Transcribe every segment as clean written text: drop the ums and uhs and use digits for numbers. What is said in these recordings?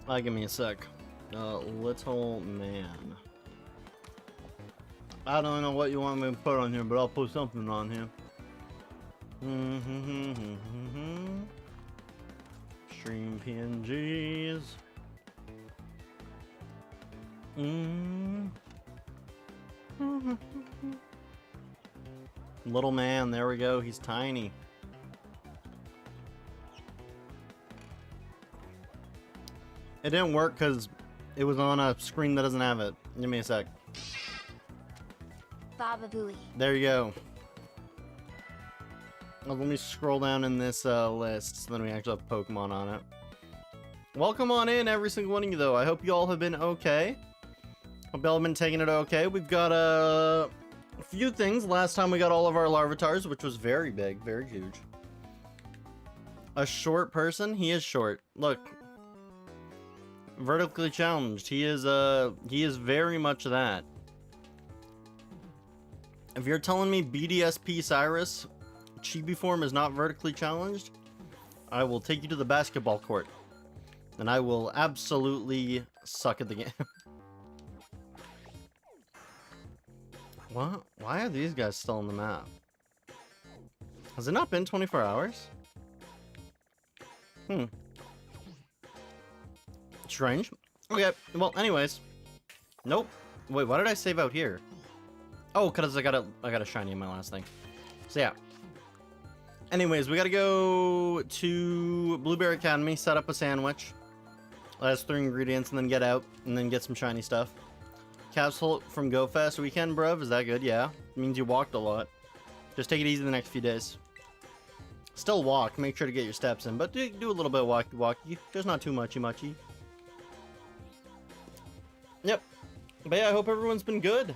Give me a sec. Little man. I don't know what you want me to put on here, but I'll put something on here. Stream PNGs. Little man, there we go. He's tiny. It didn't work because it was on a screen that doesn't have it. Give me a sec. Baba Booey. There you go. Let me scroll down in this list so then we actually have Pokemon on it. Welcome on in, every single one of you, though. I hope you all have been okay. Hope you all have been taking it okay. We've got a few things. Last time we got all of our Larvitars, which was very big, very huge. A short person? He is short. Look. Vertically challenged. He is very much that. If you're telling me BDSP Cyrus Chibi form is not vertically challenged, I will take you to the basketball court. And I will absolutely suck at the game. What? Why are these guys still on the map? Has it not been 24 hours? Strange. Okay, well, anyways. Nope. Wait, why did I save out here? Oh, because I got a shiny in my last thing. So yeah. Anyways, we gotta go to Blueberry Academy, set up a sandwich. That's 3 ingredients, and then get out, and then get some shiny stuff. Capsule from Go Fast weekend, bruv. Is that good? Yeah. It means you walked a lot. Just take it easy the next few days. Still walk. Make sure to get your steps in, but do a little bit of walky. Just not too muchy. Yep. But yeah, I hope everyone's been good.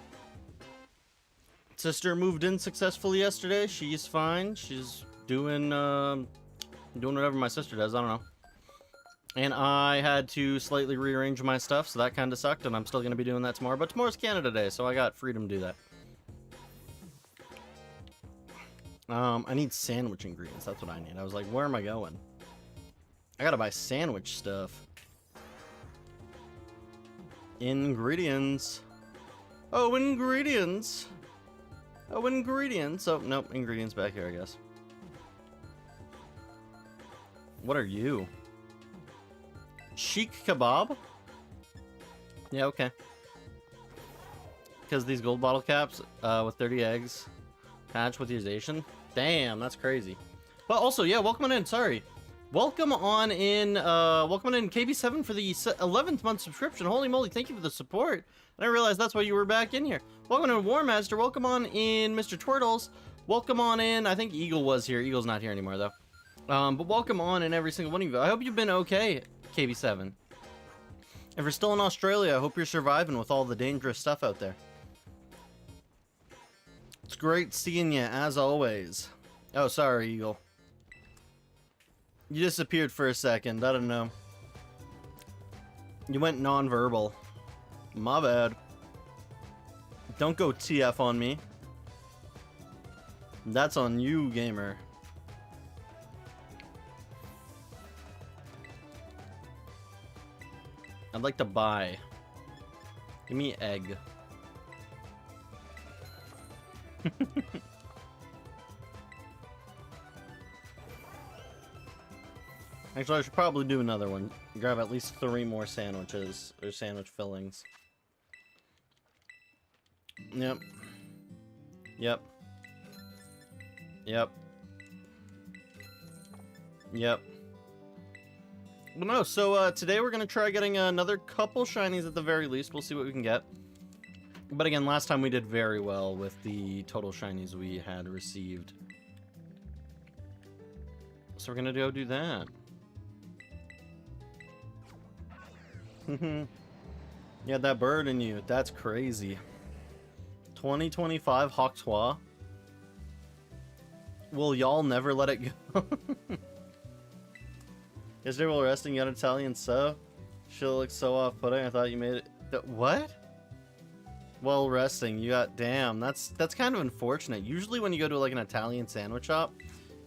Sister moved in successfully yesterday. She's fine. She's doing whatever my sister does. I don't know. And I had to slightly rearrange my stuff, so that kind of sucked, and I'm still going to be doing that tomorrow. But tomorrow's Canada Day, so I got freedom to do that. I need sandwich ingredients. That's what I need. I was like, where am I going? I gotta buy sandwich stuff. Ingredients. Oh, ingredients. Oh, ingredients. Oh, nope. Ingredients back here, I guess. What are you? Sheik kebab? Yeah, okay. Because these gold bottle caps with 30 eggs patch with your Zacian. Damn, that's crazy. But also, yeah, welcome on in. Sorry. Welcome on in KB7 for the 11th month subscription. Holy moly, thank you for the support. I didn't realize that's why you were back in here. Welcome in War Master. Welcome on in Mr. Twirtles. Welcome on in. I think Eagle was here. Eagle's not here anymore, though. But welcome on in every single one of you. I hope you've been okay, KB7. If you're still in Australia, I hope you're surviving with all the dangerous stuff out there. It's great seeing you, as always. Oh, sorry, Eagle. You disappeared for a second. I don't know. You went non-verbal. My bad. Don't go TF on me. That's on you, gamer. I'd like to buy. Give me egg. Actually, I should probably do another one. Grab at least 3 more sandwiches, or sandwich fillings. Yep. Yep. Yep. Yep. But no, so today we're going to try getting another couple shinies at the very least. We'll see what we can get. But again, last time we did very well with the total shinies we had received. So we're going to go do that. You had that bird in you. That's crazy. 2025 Hawkswa. Will y'all never let it go? Yesterday while resting, you got Italian sub. Shit looks so off-putting. I thought you made it. What? While resting, you got. Damn, that's kind of unfortunate. Usually when you go to like an Italian sandwich shop,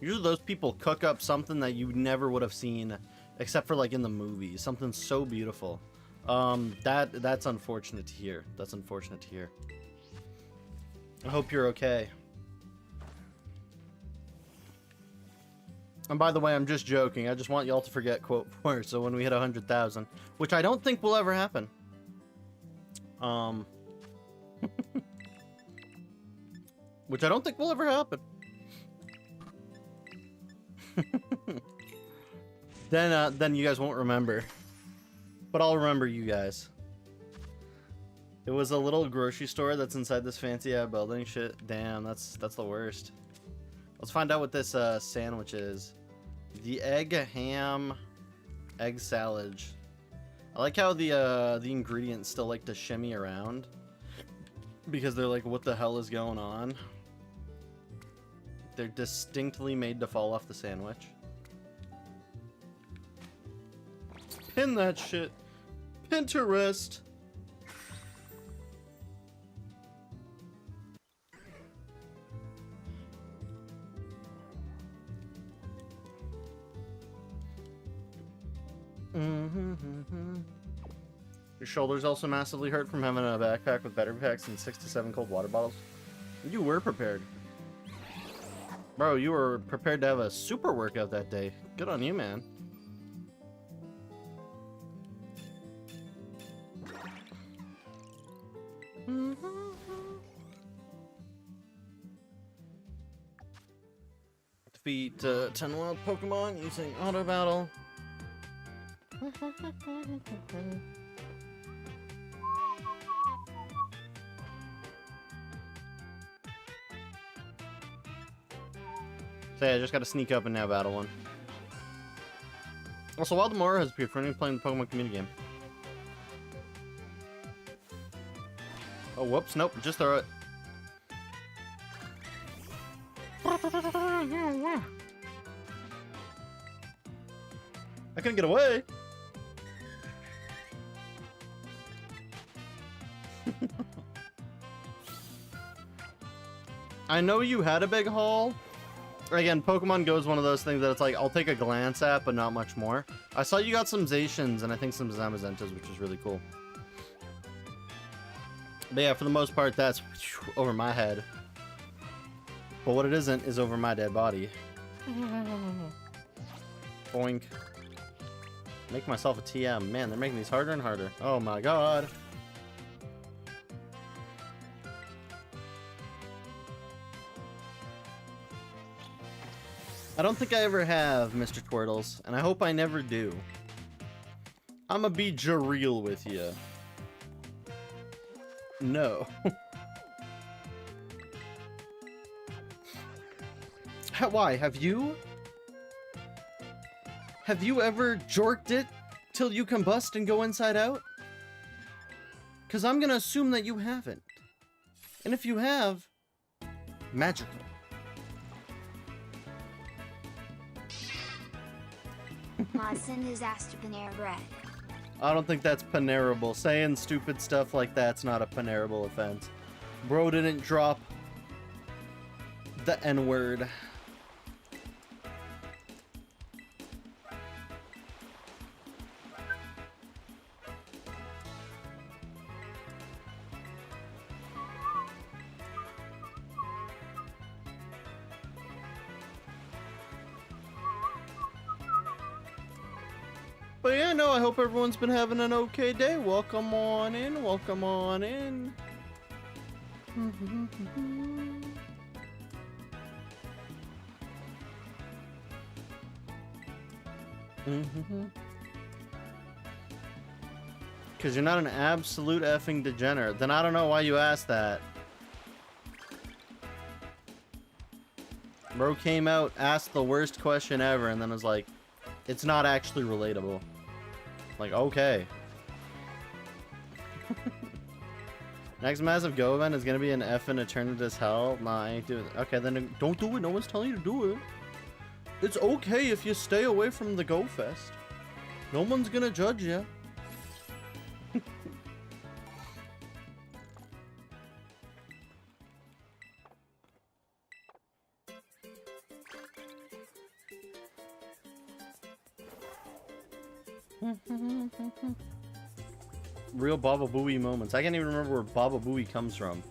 usually those people cook up something that you never would have seen except for like in the movies. Something so beautiful. That's unfortunate to hear. That's unfortunate to hear. I hope you're okay. And by the way, I'm just joking. I just want y'all to forget quote 4. So when we hit 100,000, which I don't think will ever happen. Which I don't think will ever happen. Then you guys won't remember. But I'll remember you guys. It was a little grocery store that's inside this fancy building. Shit, damn, that's the worst. Let's find out what this sandwich is. The egg ham egg salad. I like how the ingredients still like to shimmy around because they're like, what the hell is going on? They're distinctly made to fall off the sandwich. Pin that shit. Pinterest. Your shoulders also massively hurt from having a backpack with battery packs and 6 to 7 cold water bottles. You were prepared. Bro, you were prepared to have a super workout that day. Good on you, man. Defeat 10 wild Pokemon using Auto Battle. So yeah, I just gotta sneak up and now battle one. Also, Wildemar has appeared playing the Pokemon community game. Oh, whoops, nope, just throw it. I couldn't get away. I know you had a big haul. Again, Pokemon Go is one of those things that it's like, I'll take a glance at, but not much more. I saw you got some Zacians and I think some Zamazentas, which is really cool. But yeah, for the most part, that's over my head. But what it isn't is over my dead body. Boink. Make myself a TM. Man, they're making these harder and harder. Oh my god. I don't think I ever have, Mr. Twirtles, and I hope I never do. I'ma be real with you. No. Why? Have you? Have you ever jorked it till you combust and go inside out? Because I'm gonna assume that you haven't. And if you have, magical. Send his ass to Panera Bread. I don't think that's Panerable. Saying stupid stuff like that's not a Panerable offense. Bro didn't drop the N-word. But yeah, no, I hope everyone's been having an okay day. Welcome on in, welcome on in. Because you're not an absolute effing degenerate. Then I don't know why you asked that. Bro came out, asked the worst question ever, and then was like, it's not actually relatable. Like, okay. Next massive Go event is gonna be an effing Eternatus hell. Nah, I ain't doing it. Okay, then don't do it. No one's telling you to do it. It's okay if you stay away from the Go Fest. No one's gonna judge you. Real Baba Booey moments. I can't even remember where Baba Booey comes from.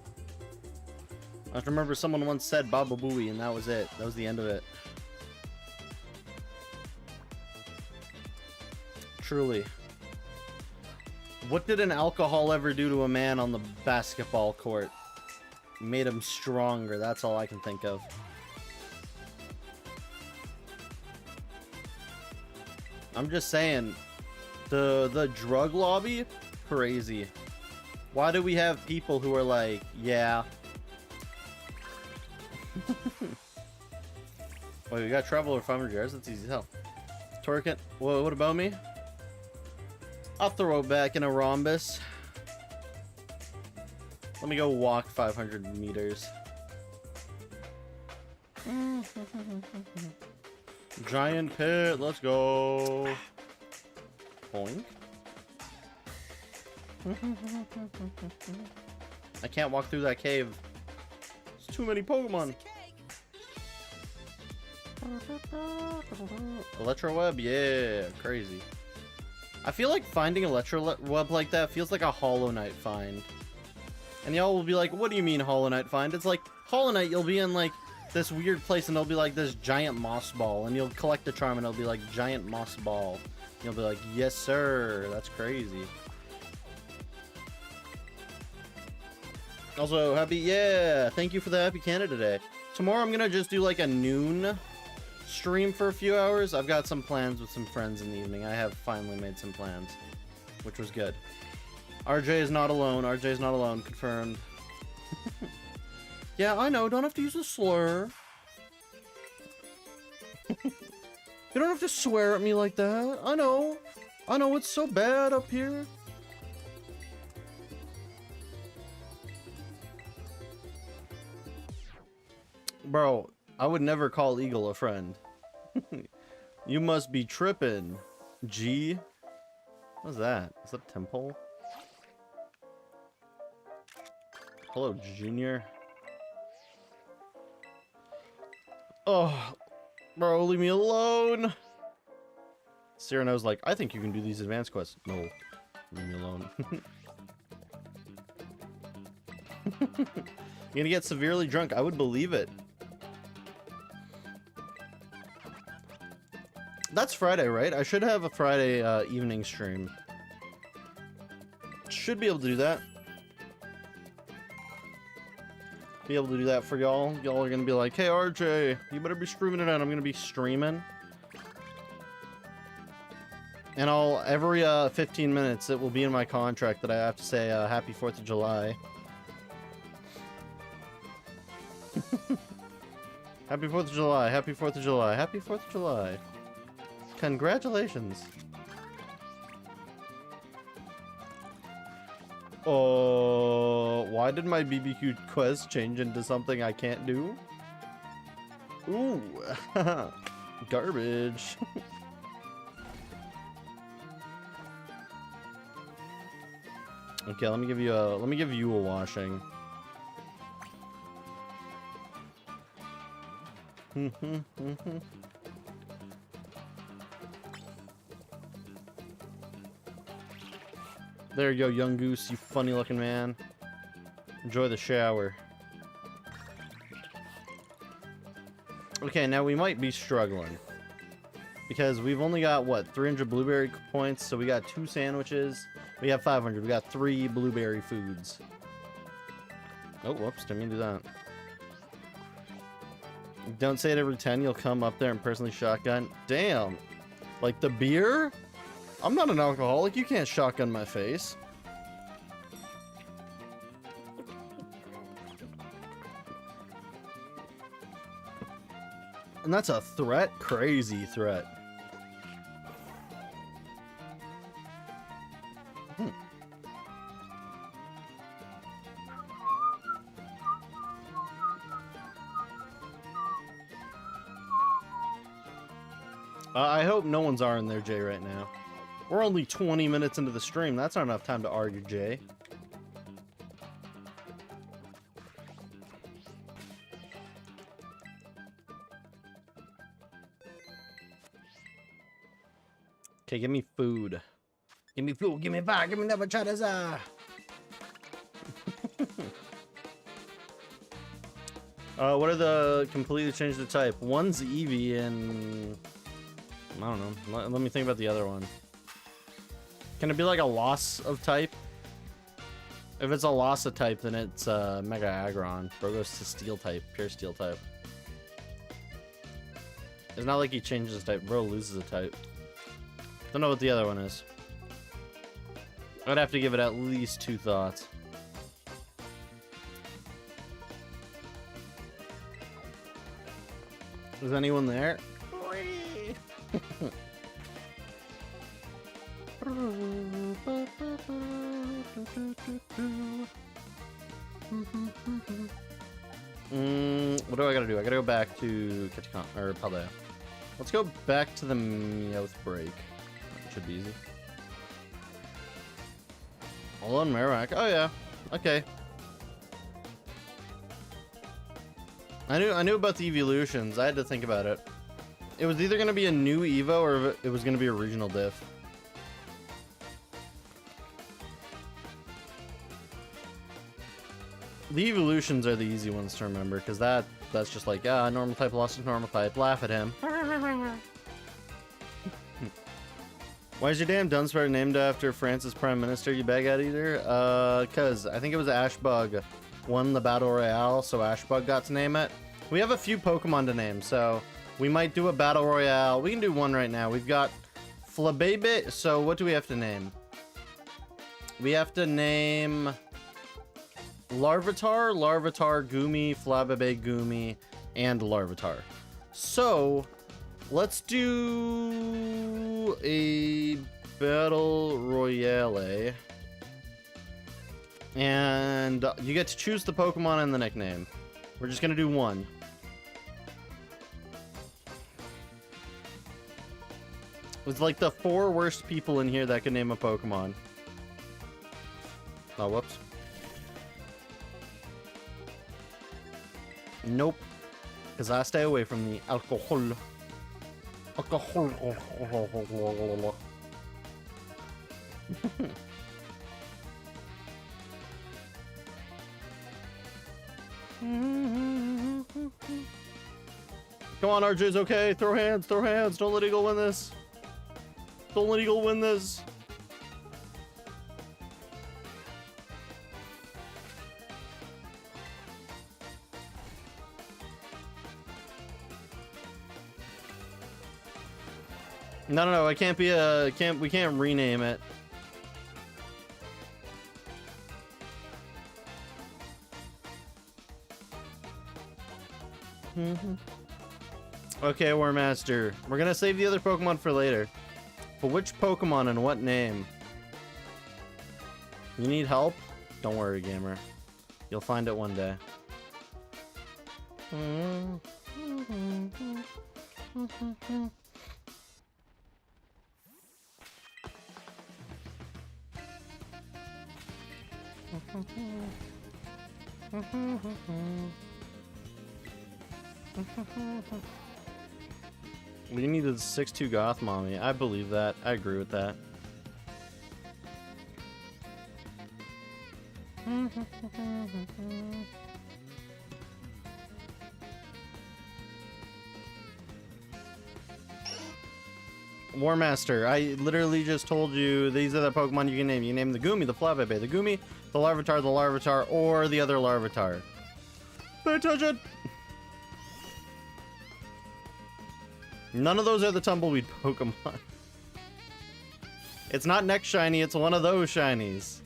I just remember someone once said Baba Booey, and that was it. That was the end of it. Truly. What did an alcohol ever do to a man on the basketball court? Made him stronger. That's all I can think of. I'm just saying, the drug lobby, crazy. Why do we have people who are like, yeah. Wait, we got Traveler 500 yards. That's easy as hell. Torquent, what about me? I'll throw it back in a rhombus. Let me go walk 500 meters. Giant pit, let's go. Boink. I can't walk through that cave. There's too many Pokemon. Electroweb, yeah, crazy. I feel like finding Electroweb like that feels like a Hollow Knight find. And y'all will be like, what do you mean Hollow Knight find? It's like, Hollow Knight, you'll be in like this weird place and it'll be like this giant moss ball. And you'll collect the charm and it'll be like giant moss ball. And you'll be like, yes sir, that's crazy. Also, thank you for the Happy Canada Day. Tomorrow I'm gonna just do like a noon stream for a few hours. I've got some plans with some friends in the evening. I have finally made some plans, which was good. RJ is not alone. RJ is not alone. Confirmed. Yeah, I know. Don't have to use a slur. You don't have to swear at me like that. I know. I know it's so bad up here. Bro, I would never call Eagle a friend. You must be tripping. G. What's that? Is that a temple? Hello, Junior. Oh, bro, leave me alone. Cyrano's like, I think you can do these advanced quests. No, leave me alone. You're gonna get severely drunk. I would believe it. That's Friday, right? I should have a Friday evening stream. Should be able to do that. Be able to do that for y'all. Y'all are gonna be like, hey RJ, you better be streaming it out. I'm gonna be streaming. And every 15 minutes, it will be in my contract that I have to say happy 4th of July. Happy 4th of July, happy 4th of July, happy 4th of July. Congratulations. Oh, why did my BBQ quest change into something I can't do? Ooh, garbage. Okay, let me give you a washing. There you go, young goose, you funny looking man. Enjoy the shower. Okay, now we might be struggling. Because we've only got, what, 300 blueberry points, so we got 2 sandwiches. We have 500, we got 3 blueberry foods. Oh, whoops, didn't mean to do that. Don't say it every 10, you'll come up there and personally shotgun. Damn. Like the beer? I'm not an alcoholic, you can't shotgun my face. And that's a threat? Crazy threat. I hope no one's R'ing there, Jay, right now. We're only 20 minutes into the stream. That's not enough time to argue, Jay. Okay, give me food. Give me food, give me fire, give me never Charizard. What are the completely change the type? One's Eevee and I don't know. Let me think about the other one. Can it be like a loss of type? If it's a loss of type, then it's Mega Aggron. Bro goes to Steel type, pure Steel type. It's not like he changes type. Bro loses a type. Don't know what the other one is. I'd have to give it at least 2 thoughts. Is anyone there? What do I gotta do? I gotta go back to Ketchikan or Paldea. Let's go back to the Meowth break. That should be easy. All on Marowak. Oh yeah. Okay. I knew about the evolutions. I had to think about it. It was either gonna be a new Evo or it was gonna be a regional diff. The evolutions are the easy ones to remember, because that's just like, normal type lost to normal type. Laugh at him. Why is your damn Dunsparce named after France's Prime Minister, you bag-out eater? Cause I think it was Ashbug won the Battle Royale, so Ashbug got to name it. We have a few Pokemon to name, so we might do a Battle Royale. We can do one right now. We've got Flabébé, so what do we have to name? We have to name Larvitar, Goomy, Flabébé, Goomy, and Larvitar. So, let's do a Battle Royale. And you get to choose the Pokemon and the nickname. We're just gonna do one. It's like the 4 worst people in here that can name a Pokemon. Oh, whoops. Nope. Because I stay away from the alcohol. Alcohol. Come on, RJ's okay. Throw hands, throw hands. Don't let Eagle win this. Don't let Eagle win this. No, it can't be a, we can't rename it. Okay, War Master. We're gonna save the other Pokemon for later. But which Pokemon and what name? You need help? Don't worry, gamer. You'll find it one day. We needed 6-2 Goth Mommy. I believe that. I agree with that. War Master, I literally just told you these are the Pokemon you can name. You can name the Goomy, the Flabébé, the Goomy, the Larvitar, or the other Larvitar. Pay attention! None of those are the Tumbleweed Pokemon. It's not next shiny, it's one of those shinies.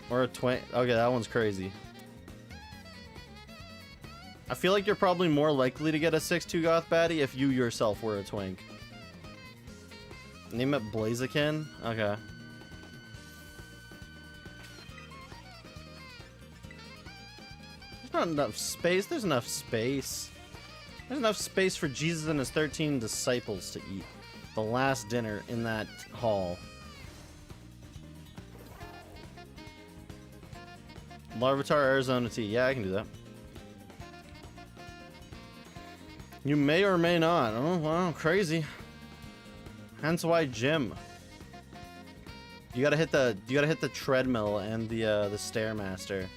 Or a twin. Okay, that one's crazy. I feel like you're probably more likely to get a 6-2 Goth baddie if you yourself were a twink. Name it Blaziken? Okay. There's not enough space. There's enough space. There's enough space for Jesus and his 13 disciples to eat the last dinner in that hall. Larvitar, Arizona T. Yeah, I can do that. You may or may not. Oh, wow, crazy. Hence why gym. You gotta hit the treadmill and the Stairmaster.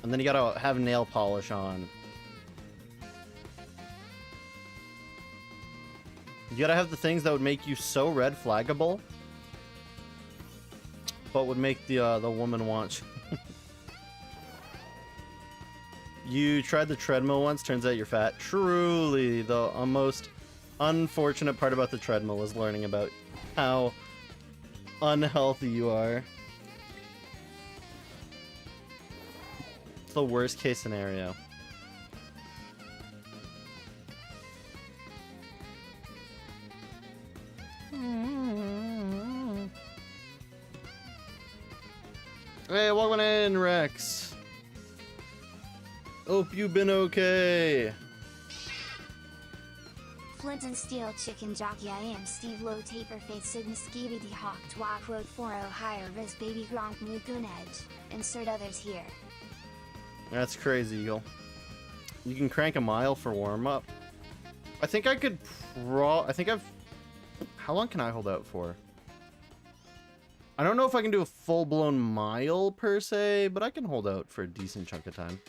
And then you gotta have nail polish on. You gotta have the things that would make you so red flaggable, but would make the woman want you. You tried the treadmill once, turns out you're fat. Truly, the most unfortunate part about the treadmill is learning about how unhealthy you are. It's the worst case scenario. Hey, welcome in, Rex. Hope you've been okay. Flint and Steel Chicken Jockey. I am Steve Low Taper Faith Sidney Skeevy D Hawk Twak Road 40 Higher Riz Baby Gronk Moon Edge. Insert others here. That's crazy, Eagle. You can crank a mile for warm up. I think I could how long can I hold out for? I don't know if I can do a full-blown mile per se, but I can hold out for a decent chunk of time.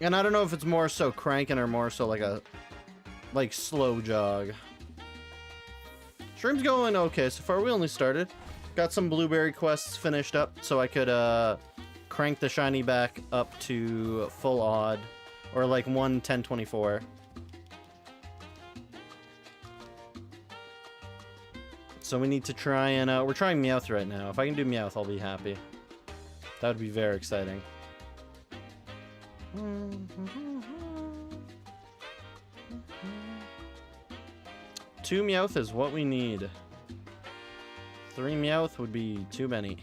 And I don't know if it's more so cranking or more so like slow jog. Stream's going okay so far. We only started. Got some blueberry quests finished up so I could crank the shiny back up to full odd or like 1/1024. So we need to try and we're trying Meowth right now. If I can do Meowth, I'll be happy. That would be very exciting. 2 Meowth is what we need. 3 Meowth would be too many.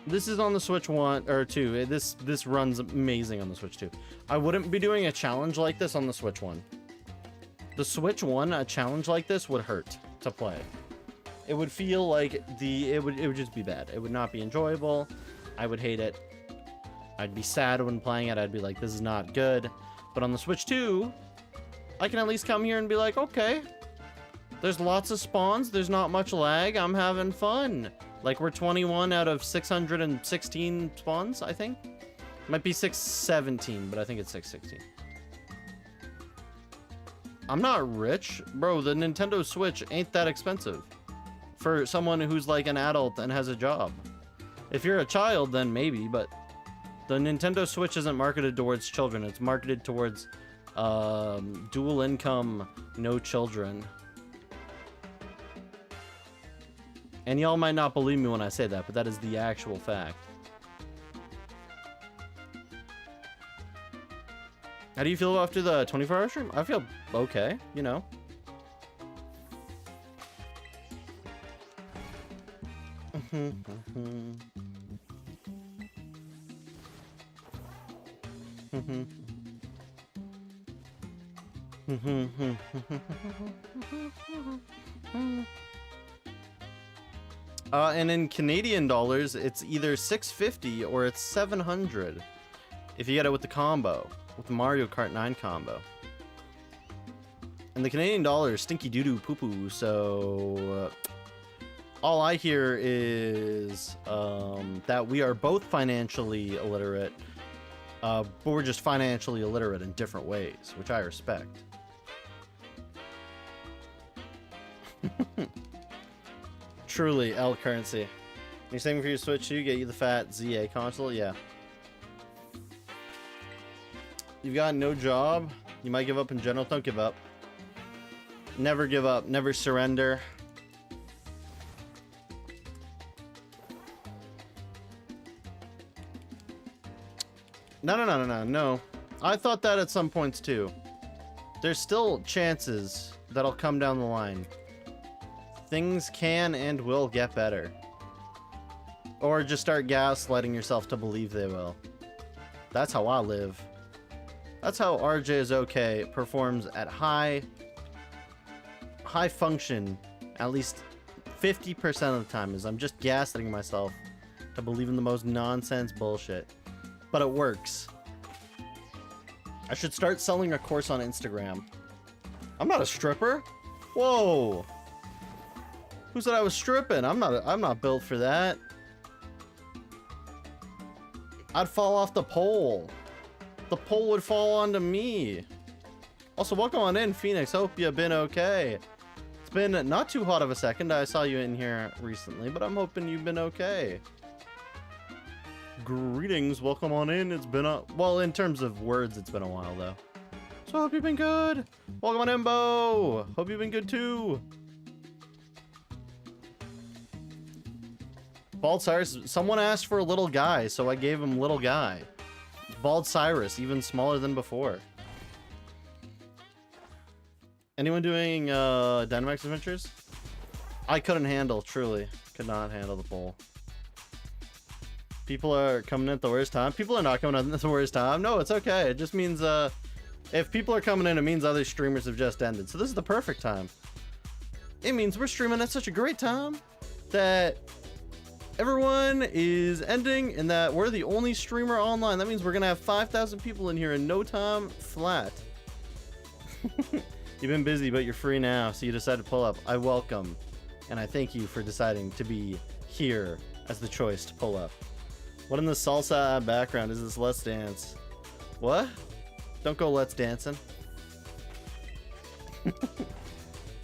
This is on the Switch 1 or 2. This runs amazing on the Switch 2. I wouldn't be doing a challenge like this on the Switch 1. The Switch 1, a challenge like this would hurt to play. It would feel like it would just be bad. It would not be enjoyable. I would hate it. I'd be sad when playing it. I'd be like, this is not good. But on the Switch 2, I can at least come here and be like, okay, there's lots of spawns. There's not much lag. I'm having fun. Like, we're 21 out of 616 spawns, I think. Might be 617, but I think it's 616. I'm not rich. Bro, the Nintendo Switch ain't that expensive for someone who's like an adult and has a job. If you're a child, then maybe, but the Nintendo Switch isn't marketed towards children. It's marketed towards dual income, no children. And y'all might not believe me when I say that, but that is the actual fact. How do you feel after the 24-hour stream? I feel okay, you know. And in Canadian dollars, it's either 650 or it's 700 if you get it with the combo, with the Mario Kart 9 combo. And the Canadian dollar is stinky doo-doo poo-poo, so all I hear is that we are both financially illiterate, but we're just financially illiterate in different ways, which I respect. Truly, L currency. You're saving for your Switch 2, get you the fat ZA console? Yeah. You've got no job? You might give up in general? Don't give up. Never give up. Never surrender. No. I thought that at some points too. There's still chances that'll come down the line. Things can and will get better. Or just start gaslighting yourself to believe they will. That's how I live. That's how RJ is okay performs at high function at least 50% of the time, is I'm just gaslighting myself to believe in the most nonsense bullshit. But it works. I should start selling a course on Instagram. I'm not a stripper. Whoa. Who said I was stripping? I'm not built for that. I'd fall off the pole. The pole would fall onto me. Also, welcome on in, Phoenix. Hope you've been okay. It's been not too hot of a second. I saw you in here recently, but I'm hoping you've been okay. Greetings. Welcome on in. It's been a... Well, in terms of words, it's been a while, though. So, hope you've been good. Welcome on in, Bo. Hope you've been good, too. Bald Cyrus, someone asked for a little guy, so I gave him little guy. Bald Cyrus, even smaller than before. Anyone doing Dynamax Adventures? I couldn't handle, truly. Could not handle the poll. People are coming in at the worst time. People are not coming in at the worst time. No, it's okay. It just means if people are coming in, it means other streamers have just ended. So this is the perfect time. It means we're streaming at such a great time that everyone is ending and that we're the only streamer online. That means we're gonna have 5,000 people in here in no time flat. You've been busy, but you're free now, so you decided to pull up. I welcome, and I thank you for deciding to be here as the choice to pull up. What in the salsa background is this? Let's Dance. What? Don't go Let's Dancing. You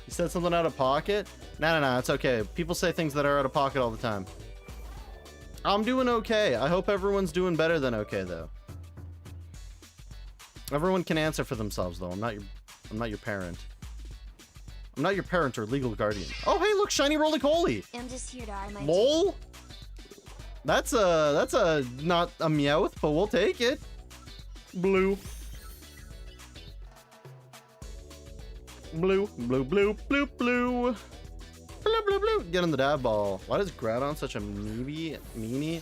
said something out of pocket? No, it's okay. People say things that are out of pocket all the time. I'm doing okay. I hope everyone's doing better than okay, though. Everyone can answer for themselves, though. I'm not your parent. I'm not your parent or legal guardian. Oh, hey, look, shiny roly-poly. I'm just here to eye my Lol. That's a not a Meowth, but we'll take it. Blue. Blue, blue, blue, blue, blue. Blue, blue, blue. Get on the dab ball. Why does Groudon such a meanie?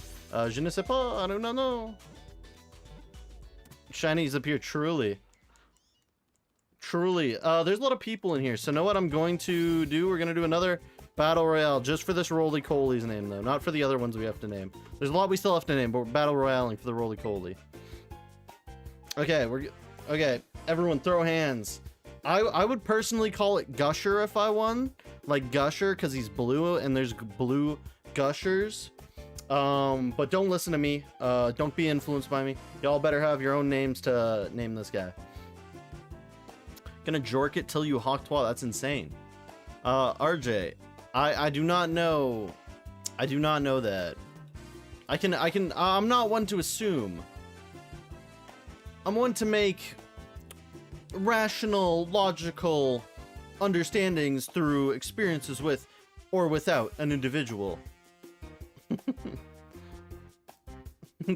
Je ne sais pas. I don't know. Shinies appear truly. Truly. There's a lot of people in here. So know what I'm going to do? We're going to do another Battle Royale just for this Roly-Coly's name, though. Not for the other ones we have to name. There's a lot we still have to name, but we're Battle Royaling for the Roly-Coly. Okay, okay. Everyone throw hands. I would personally call it Gusher if I won. Like Gusher, because he's blue, and there's blue Gushers. But don't listen to me. Don't be influenced by me. Y'all better have your own names to name this guy. Gonna jork it till you hawk-twa. That's insane. RJ, I do not know. I do not know that. I'm not one to assume. I'm one to make rational, logical understandings through experiences with or without an individual.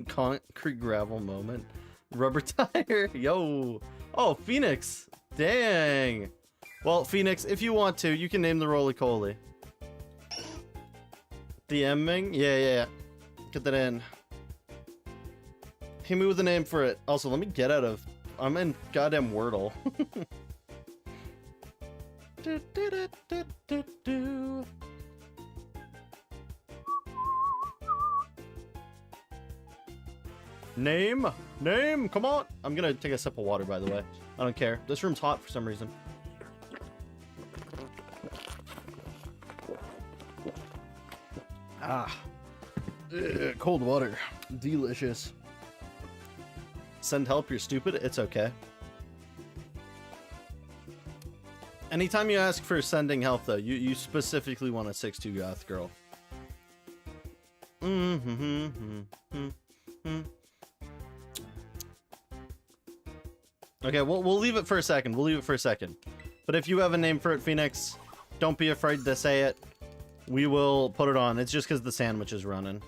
Concrete gravel moment. Rubber tire. Yo. Oh, Phoenix. Dang. Well, Phoenix, if you want to, you can name the Roly-Coly. DMing? Yeah. Get that in. Hit me with a name for it. Also, let me get out of... I'm in goddamn Wordle. Name, come on. I'm gonna take a sip of water, by the way. I don't care. This room's hot for some reason. Ah. Ugh, cold water. Delicious. Send help, you're stupid. It's okay. Anytime you ask for sending help, though, you specifically want a 6'2" goth girl. Okay, we'll leave it for a second. But if you have a name for it, Phoenix, don't be afraid to say it. We will put it on. It's just because the sandwich is running.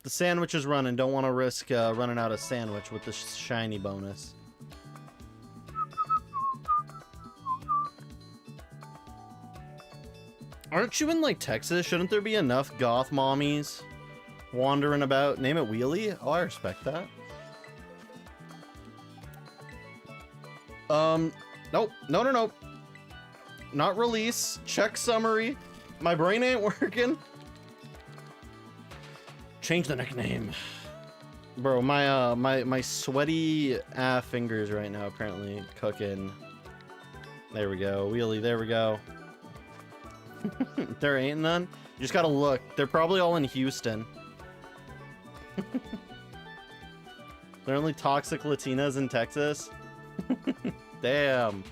The sandwich is running. Don't want to risk running out of sandwich with the shiny bonus. Aren't you in, like, Texas? Shouldn't there be enough goth mommies wandering about? Name it Wheelie? Oh, I respect that. Nope. No. Not release. Check summary. My brain ain't working. Change the nickname. Bro, my sweaty fingers right now apparently cooking. There we go. Wheelie, there we go. There ain't none. You just gotta look. They're probably all in Houston. They're only toxic Latinas in Texas. Damn.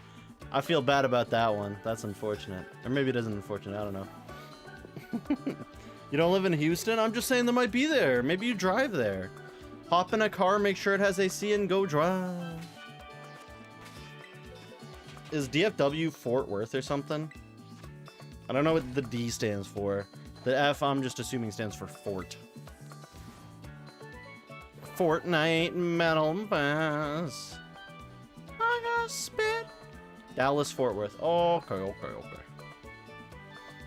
I feel bad about that one. That's unfortunate. Or maybe it isn't unfortunate. I don't know. You don't live in Houston? I'm just saying they might be there. Maybe you drive there. Hop in a car, make sure it has AC, and go drive. Is DFW Fort Worth or something? I don't know what the D stands for. The F, I'm just assuming, stands for Fort. Fortnite Metal Bass. I got spit. Dallas, Fort Worth. Okay.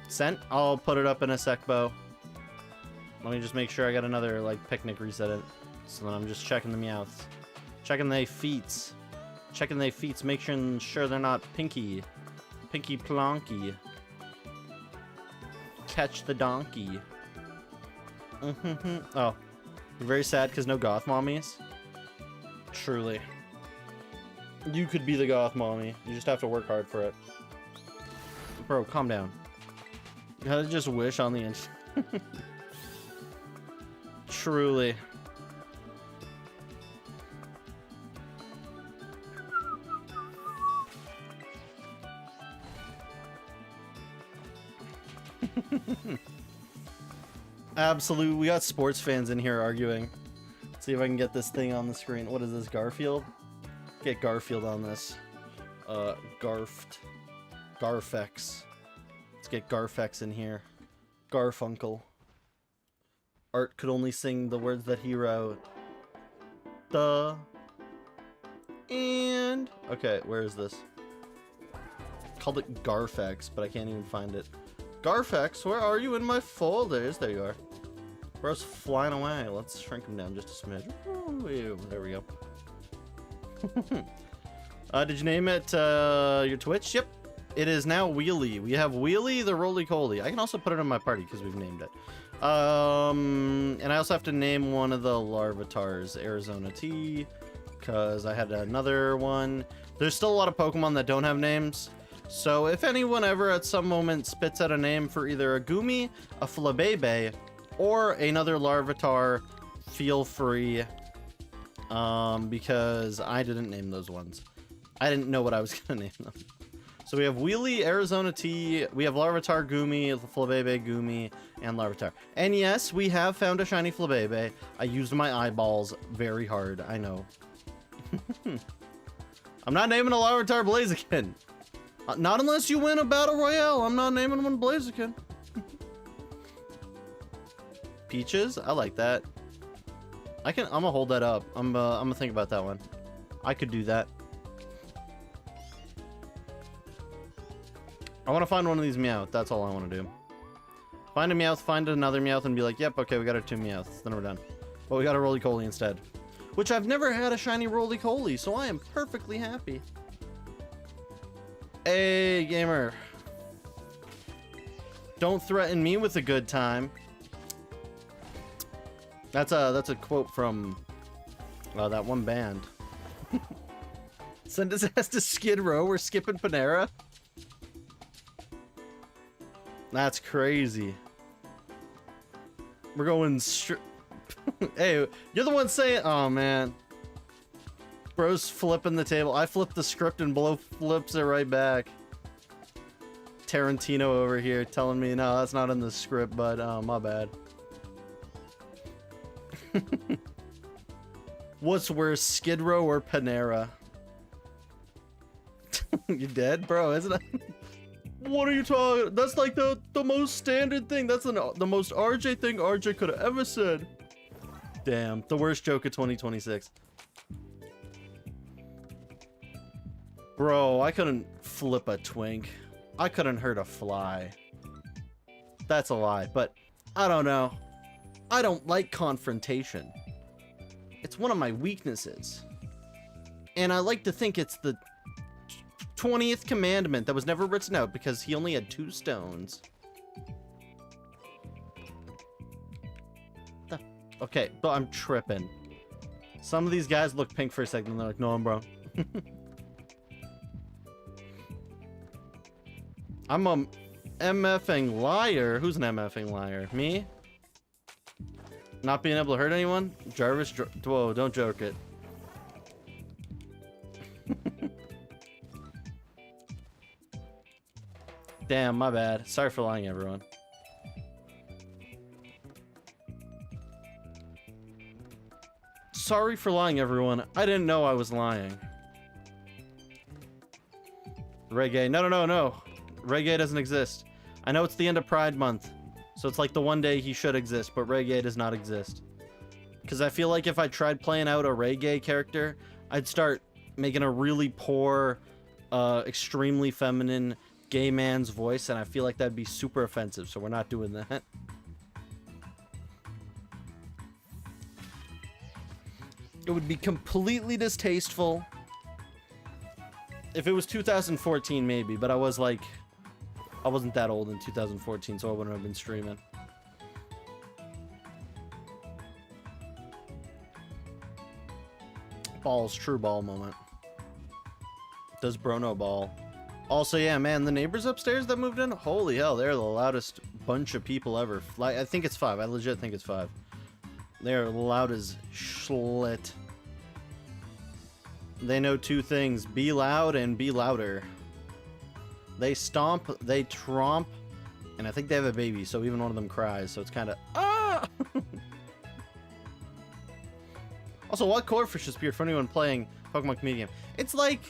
Sent. I'll put it up in a sec, Bo. Let me just make sure I got another, like, picnic reset it. So then I'm just checking the meowths. Checking they feets. Checking they feets. Make sure they're not pinky. Pinky plonky. Catch the donkey. Oh. You're very sad because no goth mommies? Truly. You could be the goth mommy. You just have to work hard for it. Bro, calm down. You gotta just wish on the inch. Truly. Absolute. We got sports fans in here arguing. Let's see if I can get this thing on the screen. What is this, Garfield? Get Garfield on this. Garfed. Garfex. Let's get Garfex in here. Garfunkel. Art could only sing the words that he wrote. Duh. And... okay, where is this? Called it Garfex, but I can't even find it. Garfex, where are you in my folders? There you are. Bro's flying away. Let's shrink him down just a smidge. Ooh, there we go. Did you name it your Twitch? Yep. It is now Wheelie. We have Wheelie the Roly-Coly. I can also put it in my party because we've named it. And I also have to name one of the Larvatars, Arizona T, because I had another one. There's still a lot of Pokemon that don't have names. So if anyone ever at some moment spits out a name for either a Goomy, a Flabebe, or another Larvitar, feel free. Because I didn't name those ones. I didn't know what I was gonna name them. So we have Wheelie, Arizona T, we have Larvitar, Goomy, Flabebe, Goomy, and Larvitar. And yes, we have found a shiny Flabebe. I used my eyeballs very hard, I know. I'm not naming a Larvitar Blaziken. Not unless you win a battle royale. I'm not naming one Blaziken. Peaches? I like that. I'm gonna hold that up. I'm gonna think about that one. I could do that. I want to find one of these Meowth. That's all I want to do. Find a Meowth, find another Meowth, and be like, yep, okay, we got our 2 Meowths. Then we're done. But we got a Roly-Coly instead. Which I've never had a shiny Roly-Coly, so I am perfectly happy. Hey, gamer. Don't threaten me with a good time. That's a quote from that one band. Send his ass to Skid Row. We're skipping Panera. That's crazy. We're going straight. Hey, you're the one saying, oh man. Bro's flipping the table. I flip the script and Blow flips it right back. Tarantino over here telling me, no, that's not in the script, but my bad. What's worse, Skid Row or Panera? You dead, bro? Isn't it? What are you talking? That's like the most standard thing. That's the most RJ thing RJ could have ever said. Damn, the worst joke of 2026. Bro, I couldn't flip a twink. I couldn't hurt a fly. That's a lie, but I don't know. I don't like confrontation. It's one of my weaknesses. And I like to think it's the 20th commandment that was never written out because he only had 2 stones. Okay, but I'm tripping. Some of these guys look pink for a second and they're like, no, I'm brown. I'm a MFing liar. Who's an MFing liar? Me? Not being able to hurt anyone? Jarvis, whoa, don't joke it. Damn, my bad. Sorry for lying, everyone. Sorry for lying, everyone. I didn't know I was lying. Reggae. No. Reggae doesn't exist. I know it's the end of Pride Month, so it's like the one day he should exist, but Reggae does not exist. Because I feel like if I tried playing out a Reggae character, I'd start making a really poor, extremely feminine gay man's voice, and I feel like that'd be super offensive, so we're not doing that. It would be completely distasteful. If it was 2014, maybe, but I wasn't that old in 2014, so I wouldn't have been streaming. Balls, true ball moment. Does Bruno ball? Also, yeah, man, the neighbors upstairs that moved in, holy hell, they're the loudest bunch of people ever. Like, I think it's 5. I legit think it's 5. They're loud as schlit. They know 2 things: be loud and be louder. They stomp, they tromp, and I think they have a baby, so even one of them cries, so it's kind of ah. Also, what core fish appeared for anyone playing Pokemon Comedian? It's like,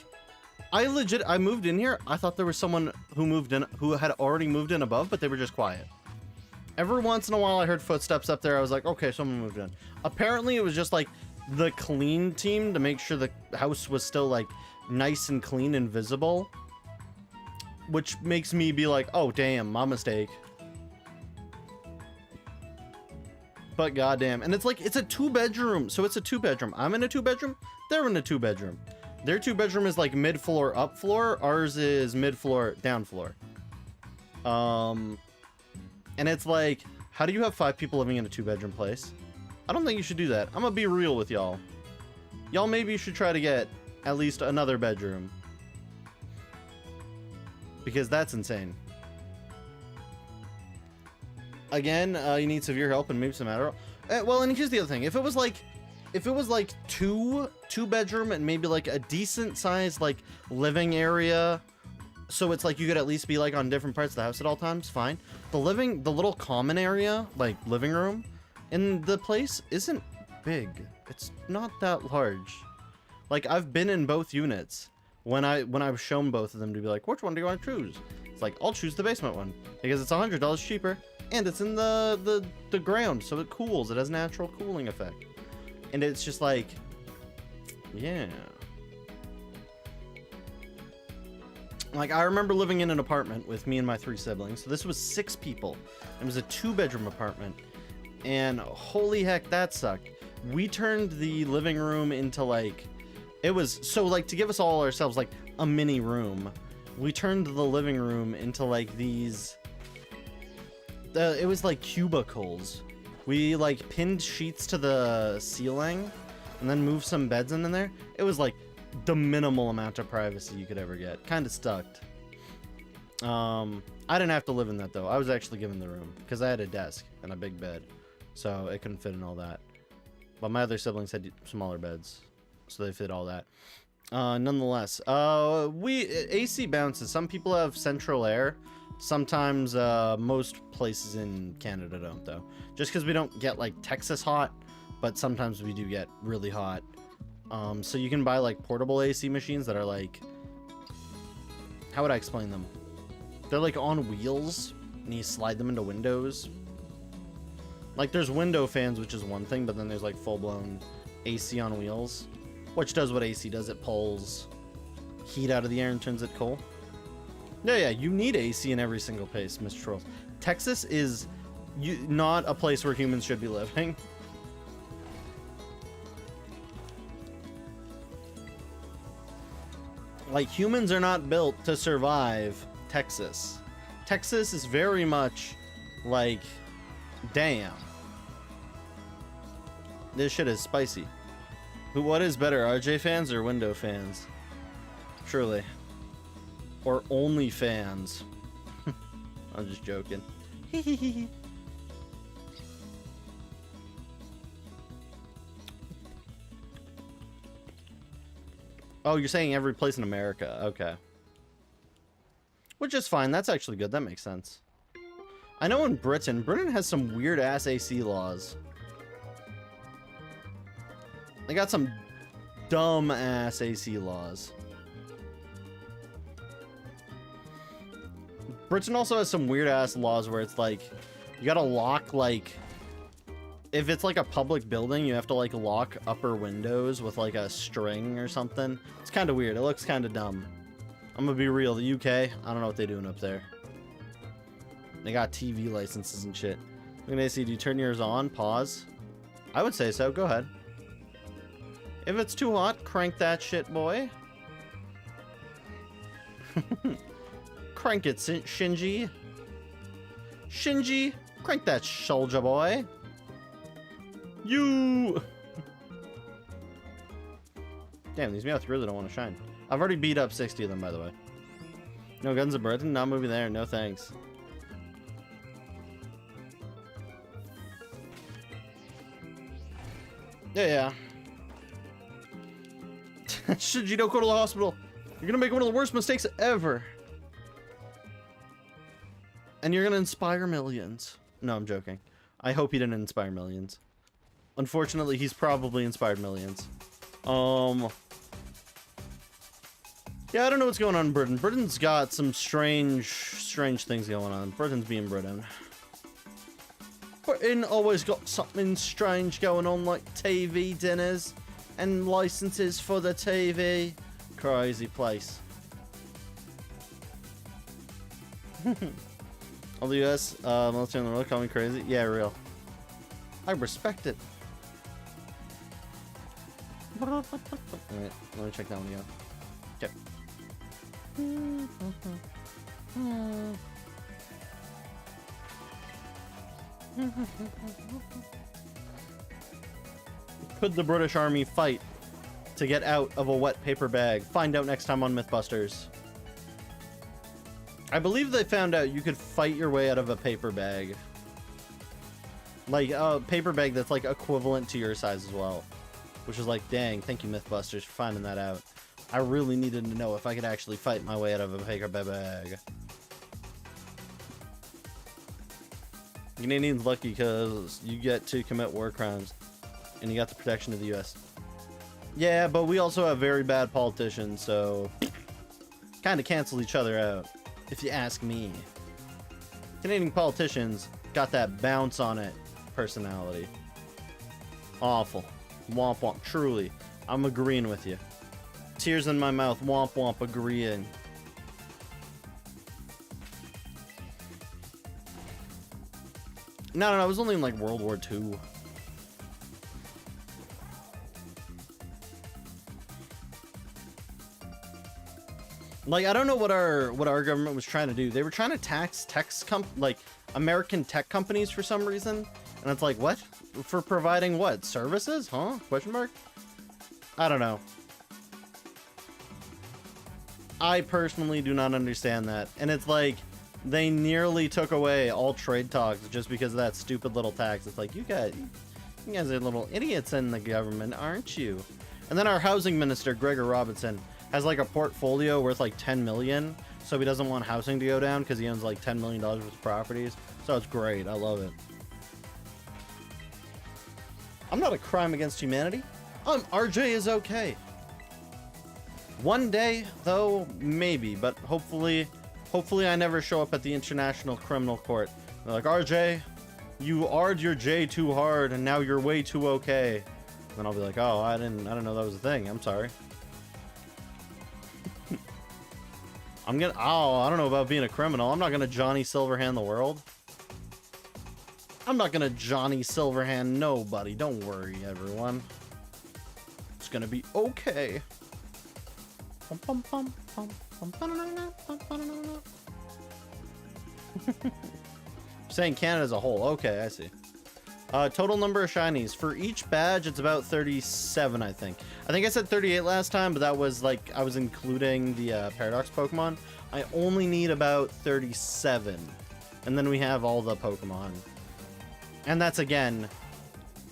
I moved in here. I thought there was someone who moved in, who had already moved in above, but they were just quiet. Every once in a while I heard footsteps up there. I was like, okay, someone moved in. Apparently it was just like the clean team to make sure the house was still like nice and clean and visible. Which makes me be like, oh damn, my mistake. But goddamn. And it's like, it's a 2-bedroom. So it's a 2-bedroom. I'm in a 2-bedroom. They're in a 2-bedroom. Their 2-bedroom is like mid-floor up floor. Ours is mid-floor down floor. And it's like, how do you have 5 people living in a 2-bedroom place? I don't think you should do that. I'm gonna be real with y'all. Y'all maybe should try to get at least another bedroom. Because that's insane. Again, you need severe help and maybe some Adderall. Well, and here's the other thing. If it was like 2-bedroom and maybe like a decent sized like living area, so it's like you could at least be like on different parts of the house at all times, fine. The little common area, like living room in the place isn't big. It's not that large. Like, I've been in both units when I've shown both of them to be like, which one do you want to choose? It's like, I'll choose the basement one because it's $100 cheaper and it's in the ground, so it cools. It has natural cooling effect. And it's just like, yeah. Like, I remember living in an apartment with me and my 3 siblings. So this was 6 people. It was a 2-bedroom apartment. And holy heck, that sucked. We turned the living room into like, it was, so like to give us all ourselves like a mini room. We turned the living room into like these, it was like cubicles. We like pinned sheets to the ceiling and then moved some beds in there. It was like the minimal amount of privacy you could ever get. Kind of stuck. I didn't have to live in that though. I was actually given the room because I had a desk and a big bed, so it couldn't fit in all that. But my other siblings had smaller beds, so they fit all that. Nonetheless, AC bounces. Some people have central air. Sometimes most places in Canada don't though. Just because we don't get like Texas hot, but sometimes we do get really hot. So you can buy like portable AC machines that are like, how would I explain them? They're like on wheels and you slide them into windows. Like there's window fans, which is one thing, but then there's like full-blown AC on wheels, which does what AC does. It pulls heat out of the air and turns it cold. Yeah, you need AC in every single place, Mr. Trolls. Texas is not a place where humans should be living. Like, humans are not built to survive Texas. Texas is very much like, damn. This shit is spicy. What is better, RJ fans or Window fans? Surely. Or only fans. I'm just joking. Oh, you're saying every place in America. Okay. Which is fine. That's actually good. That makes sense. I know in Britain has some weird ass AC laws. They got some dumb ass AC laws. Britain also has some weird ass laws where it's like, you gotta lock, like, if it's like a public building, you have to like lock upper windows with like a string or something. It's kind of weird. It looks kind of dumb. I'm gonna be real. The UK, I don't know what they're doing up there. They got TV licenses and shit. Look at AC. Do you turn yours on? Pause. I would say so. Go ahead. If it's too hot, crank that shit, boy. Crank it, Shinji. Shinji, crank that soldier boy. You. Damn, these Meowth really don't want to shine. I've already beat up 60 of them, by the way. No guns of Britain, not moving there. No thanks. Yeah. Shinji, don't go to the hospital. You're gonna make one of the worst mistakes ever. And you're gonna inspire millions. No, I'm joking. I hope he didn't inspire millions. Unfortunately, he's probably inspired millions. Yeah, I don't know what's going on in Britain. Britain's got some strange things going on. Britain's being Britain. Britain always got something strange going on, like TV dinners and licenses for the TV. Crazy place. All the US military in the world call me crazy. Yeah, real. I respect it. Alright, let me check that one again. Okay. Could the British Army fight to get out of a wet paper bag? Find out next time on Mythbusters. I believe they found out you could fight your way out of a paper bag. Like a paper bag that's like equivalent to your size as well. Which is like, dang, thank you Mythbusters for finding that out. I really needed to know if I could actually fight my way out of a paper bag. Canadians lucky because you get to commit war crimes. And you got the protection of the US. Yeah, but we also have very bad politicians, so kind of cancel each other out, if you ask me. Canadian politicians got that bounce on it personality. Awful. Womp womp. Truly, I'm agreeing with you. Tears in my mouth. Womp womp. Agreeing. No, it was only in like World War II. Like, I don't know what our government was trying to do. They were trying to tax American tech companies for some reason. And it's like, what? For providing what? Services? Huh? Question mark? I don't know. I personally do not understand that. And it's like, they nearly took away all trade talks just because of that stupid little tax. It's like, you guys are little idiots in the government, aren't you? And then our housing minister, Gregor Robinson, has like a portfolio worth like 10 million, so he doesn't want housing to go down because he owns like $10 million worth of properties. So it's great. I love it. I'm not a crime against humanity. RJ is okay. One day, though, maybe, but hopefully I never show up at the International Criminal Court. They're like, RJ, you R'd your J too hard, and now you're way too okay. And then I'll be like, oh, I didn't know that was a thing. I'm sorry. I don't know about being a criminal. I'm not gonna Johnny Silverhand the world. I'm not gonna Johnny Silverhand nobody. Don't worry, everyone. It's gonna be okay. Saying Canada as a whole. Okay, I see. Total number of shinies. For each badge, it's about 37, I think. I think I said 38 last time, but that was like, I was including the Paradox Pokemon. I only need about 37. And then we have all the Pokemon. And that's again...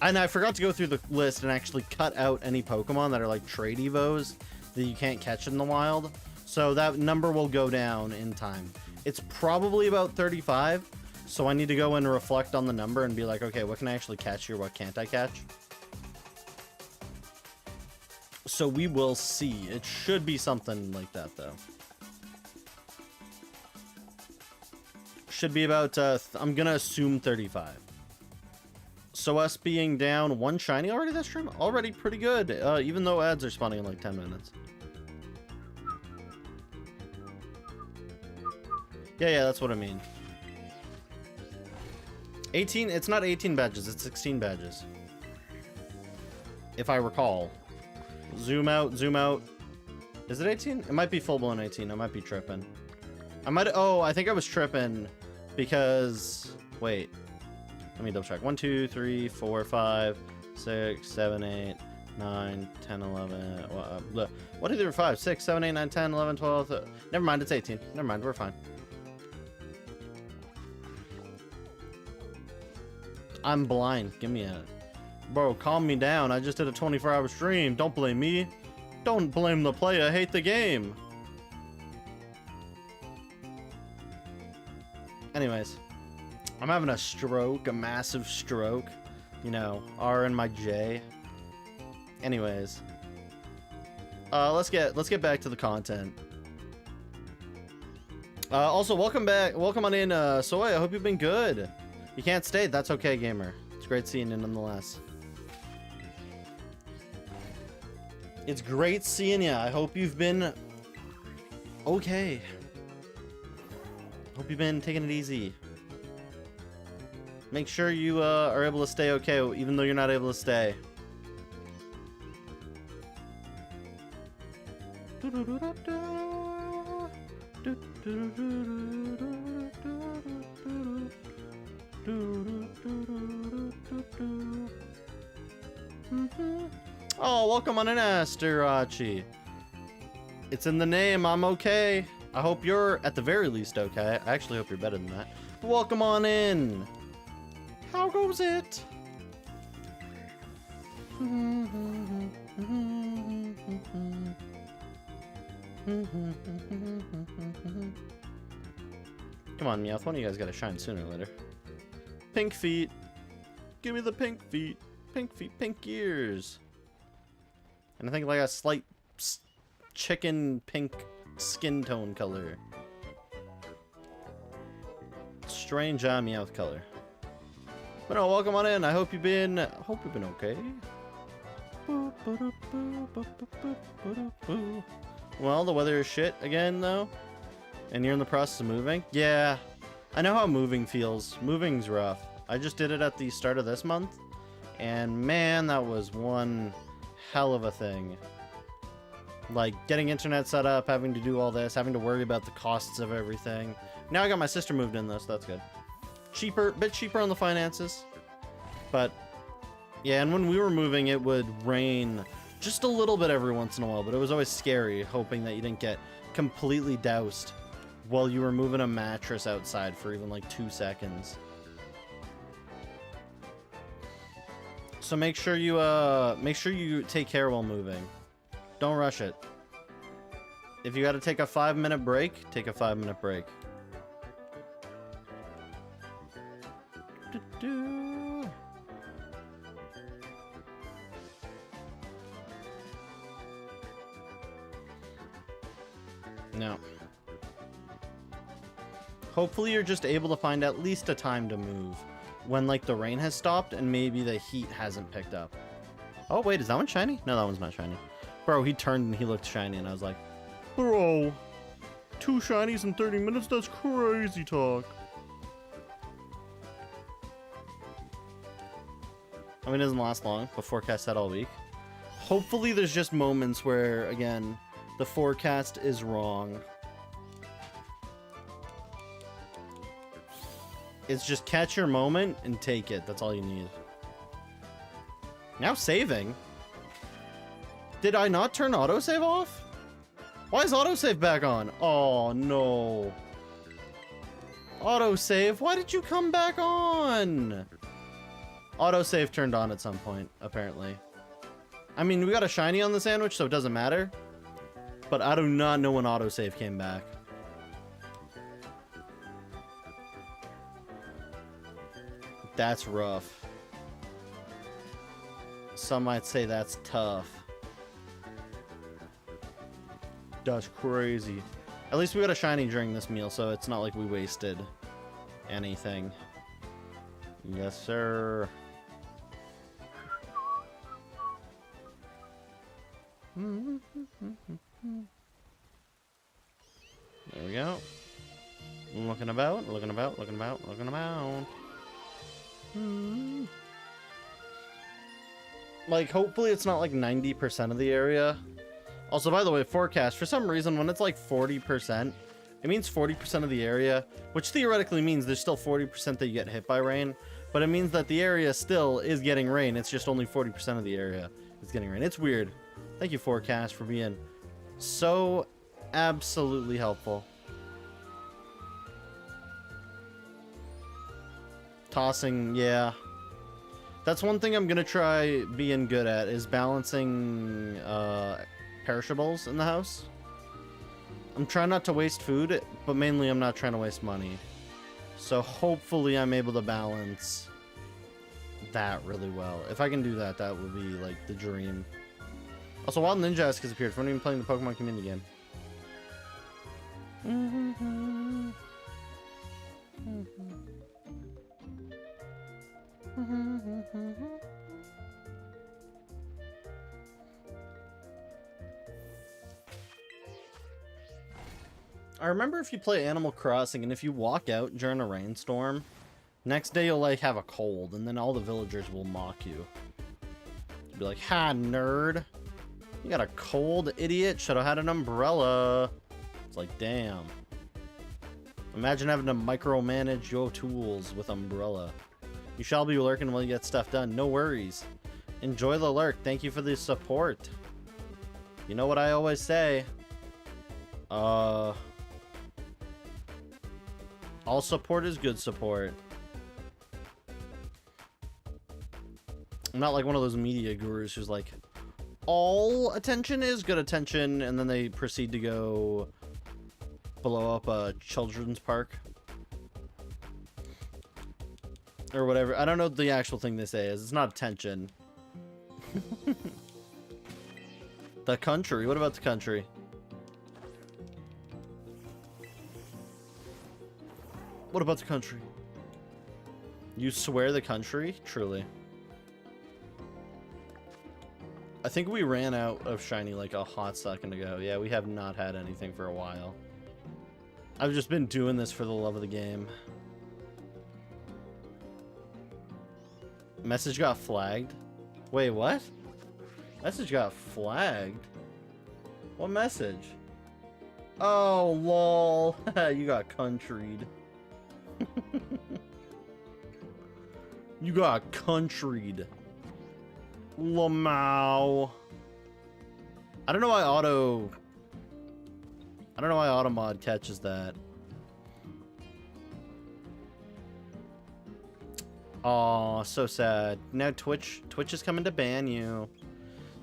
And I forgot to go through the list and actually cut out any Pokemon that are like trade evos that you can't catch in the wild. So that number will go down in time. It's probably about 35. So I need to go and reflect on the number and be like, okay, what can I actually catch here? What can't I catch? So we will see. It should be something like that, though. Should be about, I'm going to assume 35. So us being down one shiny already that stream? Already pretty good, even though ads are spawning in like 10 minutes. Yeah, that's what I mean. 18, it's not 18 badges, it's 16 badges. If I recall. Zoom out. Is it 18? It might be full-blown 18, I might be tripping. I think I was tripping because, wait. Let me double check. 1, 2, 3, 4, 5, 6, 7, 8, 9, 10, 11. What are there? 5, 6, 7, 8, 9, 10, 11, 12. Never mind, it's 18. Never mind, we're fine. I'm blind. Give me a... Bro, calm me down. I just did a 24-hour stream. Don't blame me. Don't blame the player. Hate the game. Anyways. I'm having a stroke. A massive stroke. You know, R in my J. Anyways. Let's get back to the content. Also, welcome back. Welcome on in, Soy. I hope you've been good. You can't stay. That's okay, gamer. It's great seeing you nonetheless. It's great seeing you. I hope you've been okay. Hope you've been taking it easy. Make sure you are able to stay okay, even though you're not able to stay. Oh, welcome on in, Asterachi. It's in the name. I'm okay. I hope you're at the very least okay. I actually hope you're better than that. Welcome on in. How goes it? Come on, Meowth. One of you guys gotta shine sooner or later. Pink feet. Give me the pink feet. Pink feet, pink ears. And I think like a slight chicken pink skin tone color. Strange Meowth color. But no, welcome on in. I hope you've been okay. Well, the weather is shit again though. And you're in the process of moving? Yeah. I know how moving feels. Moving's rough. I just did it at the start of this month. And man, that was one hell of a thing. Like getting internet set up, having to do all this, having to worry about the costs of everything. Now I got my sister moved in though, so that's good. Cheaper, bit cheaper on the finances. But yeah, and when we were moving, it would rain just a little bit every once in a while, but it was always scary, hoping that you didn't get completely doused while you were moving a mattress outside for even like 2 seconds. So make sure you take care while moving. Don't rush it. If you got to take a 5-minute break, take a 5-minute break. No. Hopefully you're just able to find at least a time to move when like the rain has stopped and maybe the heat hasn't picked up. Oh wait, is that one shiny? No, that one's not shiny. Bro, he turned and he looked shiny and I was like, bro, 2 shinies in 30 minutes? That's crazy talk. I mean, it doesn't last long, but forecast that all week. Hopefully there's just moments where, again, The forecast is wrong. It's just catch your moment and take it. That's all you need. Now saving? Did I not turn autosave off? Why is autosave back on? Oh, no. Autosave, why did you come back on? Autosave turned on at some point, apparently. I mean, we got a shiny on the sandwich, so it doesn't matter. But I do not know when autosave came back. That's rough. Some might say that's tough. That's crazy. At least we got a shiny during this meal, so it's not like we wasted anything. Yes, sir. There we go. Looking about, looking about, looking about, looking about. Like, hopefully it's not like 90% of the area. Also, by the way, forecast, for some reason, when it's like 40%, it means 40% of the area, which theoretically means there's still 40% that you get hit by rain, but it means that the area still is getting rain. It's just only 40% of the area is getting rain. It's weird. Thank you, forecast, for being so absolutely helpful. Tossing, yeah. That's one thing I'm gonna try being good at, is balancing perishables in the house. I'm trying not to waste food, but mainly I'm not trying to waste money. So hopefully I'm able to balance that really well. If I can do that, that would be like the dream. Also, Wild Ninja has appeared. When are you playing the Pokemon community game? I remember if you play Animal Crossing and if you walk out during a rainstorm, next day you'll like have a cold and then all the villagers will mock you. You'll be like, ha, nerd. You got a cold, idiot. Should have had an umbrella. It's like, damn. Imagine having to micromanage your tools with umbrella. You shall be lurking while you get stuff done. No worries. Enjoy the lurk. Thank you for the support. You know what I always say? All support is good support. I'm not like one of those media gurus who's like, all attention is good attention, and then they proceed to go blow up a children's park. Or whatever. I don't know what the actual thing they say is. It's not attention. The country. What about the country? What about the country? You swear the country? Truly. I think we ran out of shiny like a hot second ago. Yeah, we have not had anything for a while. I've just been doing this for the love of the game. Message got flagged? Wait, what? Message got flagged? What message? Oh, lol. You got countryed. You got countryed. Lamau. I don't know why Automod catches that. Aw, so sad. Now Twitch is coming to ban you.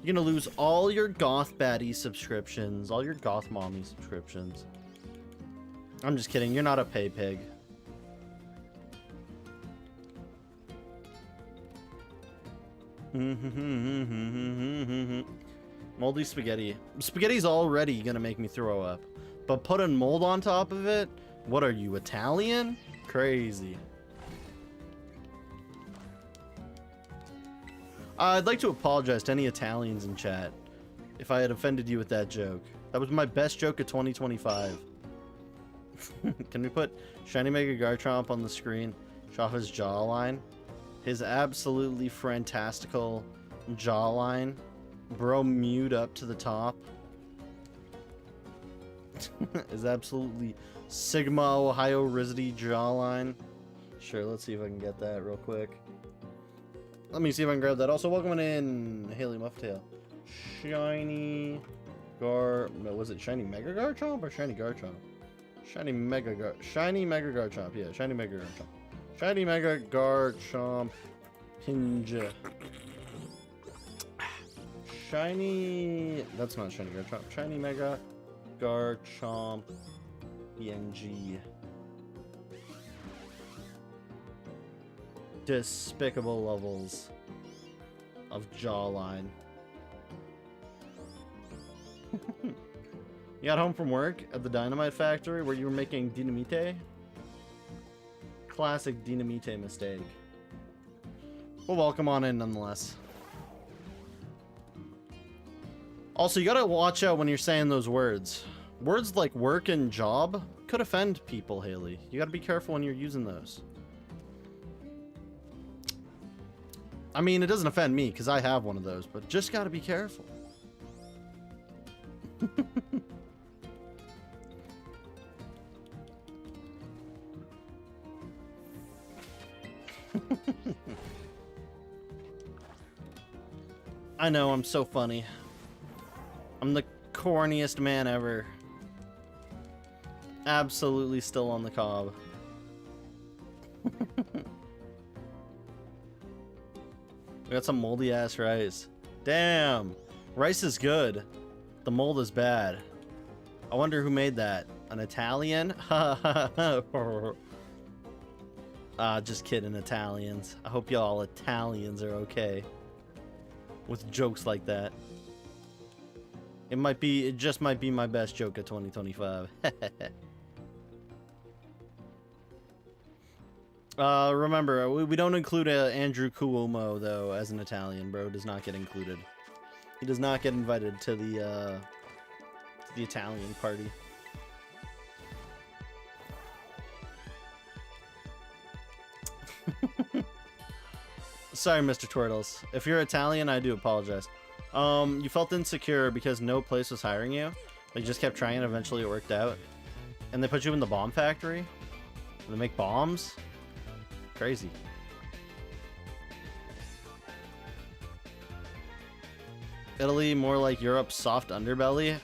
You're gonna lose all your Goth Baddie subscriptions, all your Goth Mommy subscriptions. I'm just kidding, you're not a pay pig. Moldy spaghetti. Spaghetti's already gonna make me throw up. But putting mold on top of it? What are you, Italian? Crazy. I'd like to apologize to any Italians in chat if I had offended you with that joke. That was my best joke of 2025. Can we put Shiny Mega Garchomp on the screen? Show off his jawline. His absolutely fantastical jawline. Bro mewed up to the top. is absolutely Sigma Ohio Rizzy jawline. Sure, let's see if I can get that real quick. Let me see if I can grab that. Also, welcome in Haley Mufftail. Shiny was it Shiny Mega Garchomp or Shiny Garchomp? Shiny Mega Garchomp, yeah, Shiny Mega Garchomp. Shiny Mega Garchomp Pinja. Shiny, that's not Shiny Garchomp. Shiny Mega Garchomp PNG. Despicable levels of jawline. You got home from work at the dynamite factory where you were making dynamite? Classic dynamite mistake. Well, welcome on in nonetheless. Also, you gotta watch out when you're saying those words. Words like work and job could offend people, Haley. You gotta be careful when you're using those. I mean, it doesn't offend me because I have one of those, but just gotta be careful. I know, I'm so funny. I'm the corniest man ever. Absolutely still on the cob. We got some moldy ass rice. Damn! Rice is good. The mold is bad. I wonder who made that. An Italian? Just kidding, Italians. I hope y'all Italians are okay with jokes like that. It just might be my best joke of 2025. Remember, we don't include Andrew Cuomo though as an Italian, bro. Does not get included. He does not get invited to the Italian party. Sorry, Mr. Turtles. If you're Italian, I do apologize. You felt insecure because no place was hiring you. They just kept trying and eventually it worked out. And they put you in the bomb factory? They make bombs? Crazy. Italy, more like Europe's soft underbelly.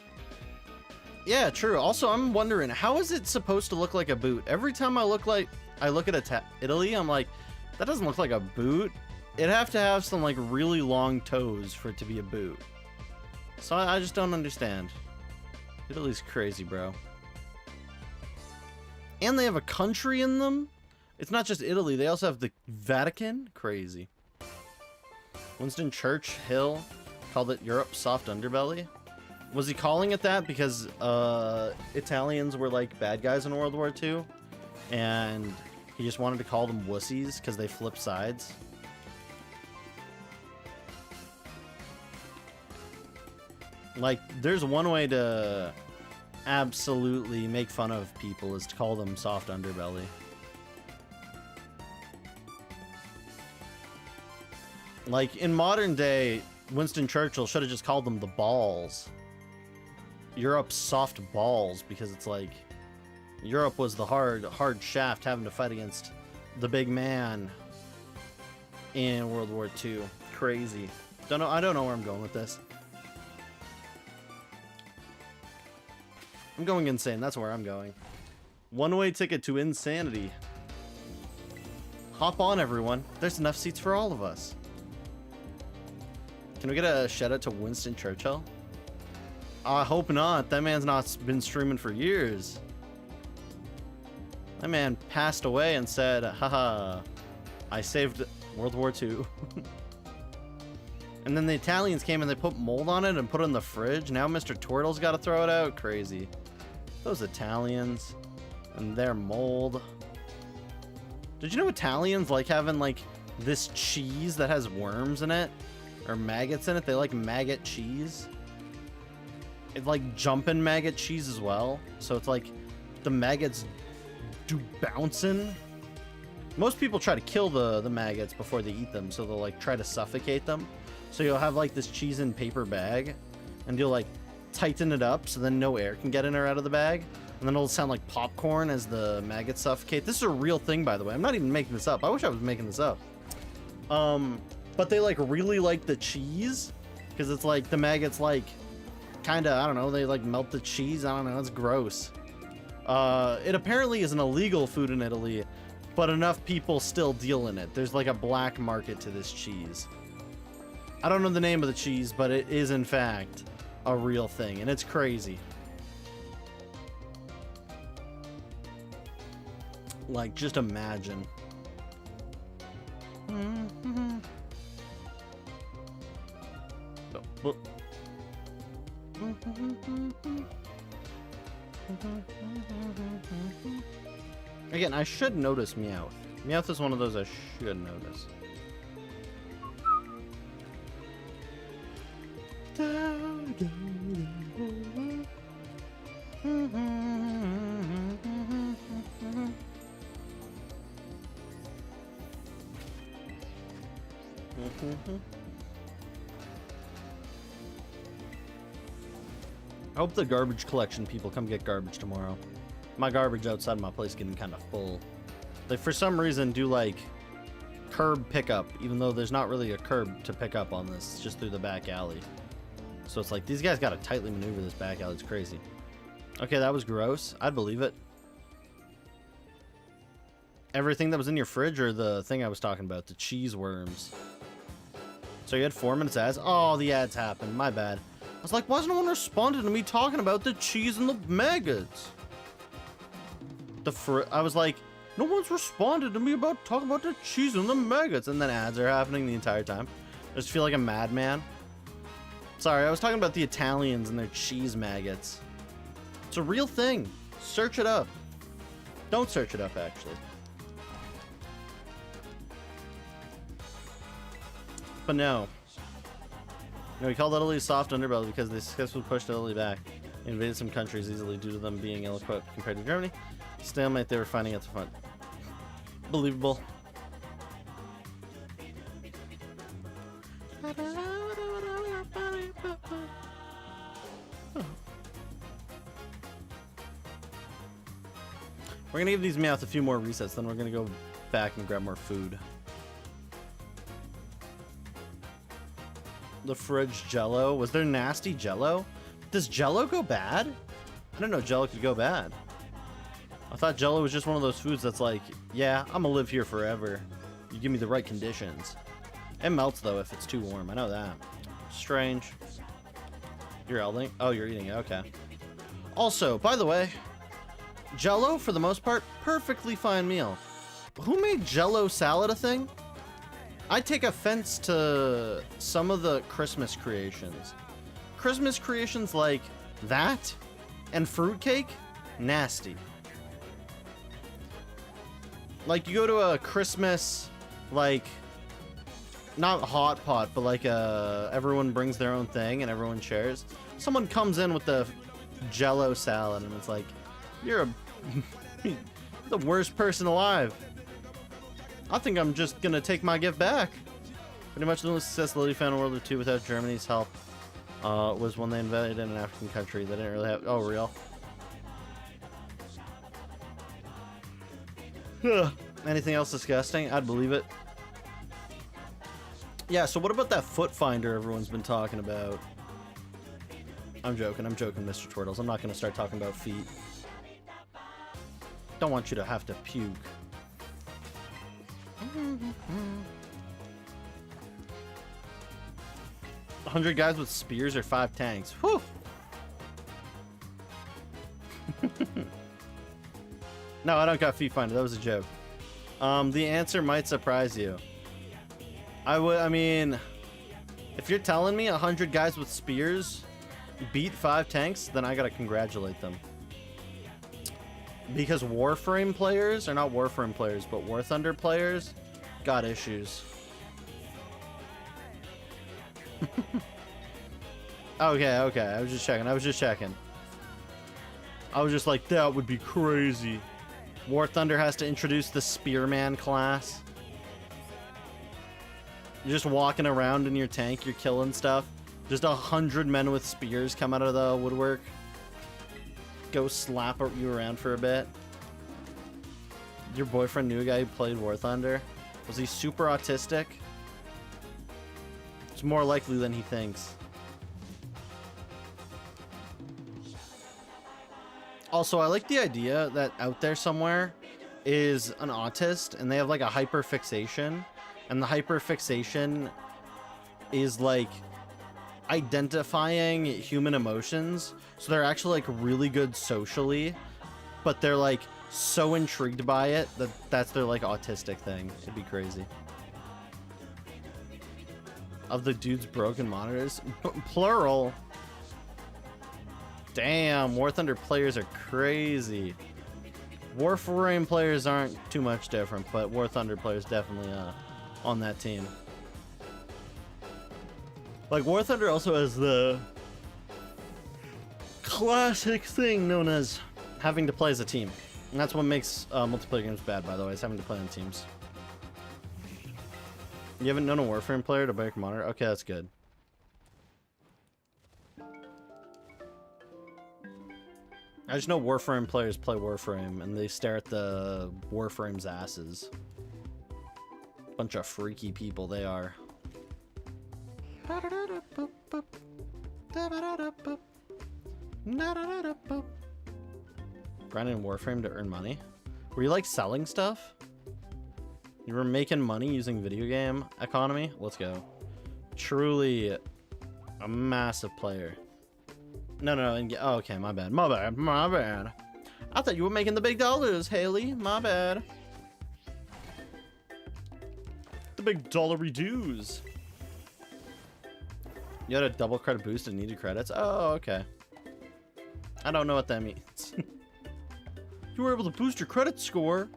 Yeah, true. Also, I'm wondering, how is it supposed to look like a boot? Every time I look at Italy, I'm like, that doesn't look like a boot. It'd have to have some like really long toes for it to be a boot. So I just don't understand. Italy's crazy, bro. And they have a country in them? It's not just Italy, they also have the Vatican? Crazy. Winston Churchill called it Europe's soft underbelly. Was he calling it that because Italians were like bad guys in World War II? And he just wanted to call them wussies because they flip sides? Like, there's one way to absolutely make fun of people is to call them soft underbelly. Like, in modern day, Winston Churchill should have just called them the balls. Europe's soft balls, because it's like, Europe was the hard shaft having to fight against the big man in World War II. Crazy. I don't know where I'm going with this. I'm going insane. That's where I'm going. One-way ticket to insanity. Hop on, everyone. There's enough seats for all of us. Can we get a shout out to Winston Churchill? I hope not. That man's not been streaming for years. That man passed away and said, haha, I saved World War II. And then the Italians came and they put mold on it and put it in the fridge. Now Mr. Turtle's got to throw it out. Crazy. Those Italians and their mold. Did you know Italians like having like this cheese that has worms in it? Or maggots in it? They like maggot cheese. It's like jumping maggot cheese as well. So it's like the maggots do bouncing. Most people try to kill the maggots before they eat them. So they'll like try to suffocate them. So you'll have like this cheese in paper bag. And you'll like tighten it up so then no air can get in or out of the bag. And then it'll sound like popcorn as the maggots suffocate. This is a real thing, by the way. I'm not even making this up. I wish I was making this up. But they like really like the cheese because it's like the maggots like kind of, I don't know, they like melt the cheese. I don't know. It's gross. It apparently is an illegal food in Italy, but enough people still deal in it. There's like a black market to this cheese. I don't know the name of the cheese, but it is in fact a real thing, and it's crazy. Like, just imagine. Again, I should notice Meowth. Meowth is one of those I should notice. I hope the garbage collection people come get garbage tomorrow. My garbage outside my place getting kind of full. They for some reason do like curb pickup, even though there's not really a curb to pick up on this. It's just through the back alley. So it's like these guys got to tightly maneuver this back alley. It's crazy. Okay, that was gross. I'd believe it. Everything that was in your fridge, or the thing I was talking about, the cheese worms. So you had 4 minutes ads. Oh, the ads happened. My bad. I was like, why hasn't no one responded to me talking about the cheese and the maggots? I was like, no one's responded to me about talking about the cheese and the maggots. And then ads are happening the entire time. I just feel like a madman. Sorry, I was talking about the Italians and their cheese maggots. It's a real thing. Search it up. Don't search it up, actually. But no. No, we called Italy soft underbelly because they successfully pushed Italy back. They invaded some countries easily due to them being ill-equipped compared to Germany. Stalemate they were finding at the front. Believable. We're gonna give these Meowth a few more resets, then we're gonna go back and grab more food. The fridge Jello. Was there nasty Jello? Does Jello go bad? I didn't know Jello could go bad. I thought Jello was just one of those foods that's like, yeah, I'm gonna live here forever. You give me the right conditions. It melts though if it's too warm. I know that. Strange. You're eating? Oh, you're eating it. Okay. Also, by the way, Jello for the most part, perfectly fine meal. Who made Jello salad a thing? I take offense to some of the Christmas creations. Christmas creations like that and fruitcake, nasty. Like you go to a Christmas, like, not hot pot, but like everyone brings their own thing and everyone shares. Someone comes in with the Jello salad and it's like, you're the worst person alive. I think I'm just gonna take my gift back. Pretty much the only success Lily found in World War II without Germany's help was when they invaded an African country. They didn't really have. Oh, real? Anything else disgusting? I'd believe it. Yeah. So what about that foot finder everyone's been talking about? I'm joking, Mr. Turtles. I'm not gonna start talking about feet. Don't want you to have to puke. 100 guys with spears or 5 tanks. Whew. No, I don't got Feet Finder. That was a joke. The answer might surprise you. I mean, if you're telling me 100 guys with spears beat 5 tanks, then I gotta congratulate them. Because Warframe players, or not Warframe players, but War Thunder players, got issues. Okay, I was just checking. I was just like, that would be crazy. War Thunder has to introduce the Spearman class. You're just walking around in your tank, you're killing stuff. Just 100 men with spears come out of the woodwork. Go slap you around for a bit. Your boyfriend knew a guy who played War Thunder? Was he super autistic? It's more likely than he thinks. Also, I like the idea that out there somewhere is an autist and they have like a hyperfixation, and the hyperfixation is like identifying human emotions. So they're actually like really good socially, but they're like so intrigued by it that that's their like autistic thing. It'd be crazy. Of the dude's broken monitors, plural. Damn, War Thunder players are crazy. Warframe players aren't too much different, but War Thunder players definitely on that team. Like, War Thunder also has the classic thing known as having to play as a team. And that's what makes multiplayer games bad, by the way, is having to play on teams. You haven't known a Warframe player to break a monitor? Okay, that's good. I just know Warframe players play Warframe, and they stare at the Warframe's asses. Bunch of freaky people they are. Grinding Warframe to earn money? Were you like selling stuff? You were making money using video game economy? Let's go. Truly a massive player. No. Oh, okay, my bad. My bad. I thought you were making the big dollars, Haley. My bad. The big dollary dues. You had a double credit boost and needed credits? Oh, okay. I don't know what that means. You were able to boost your credit score.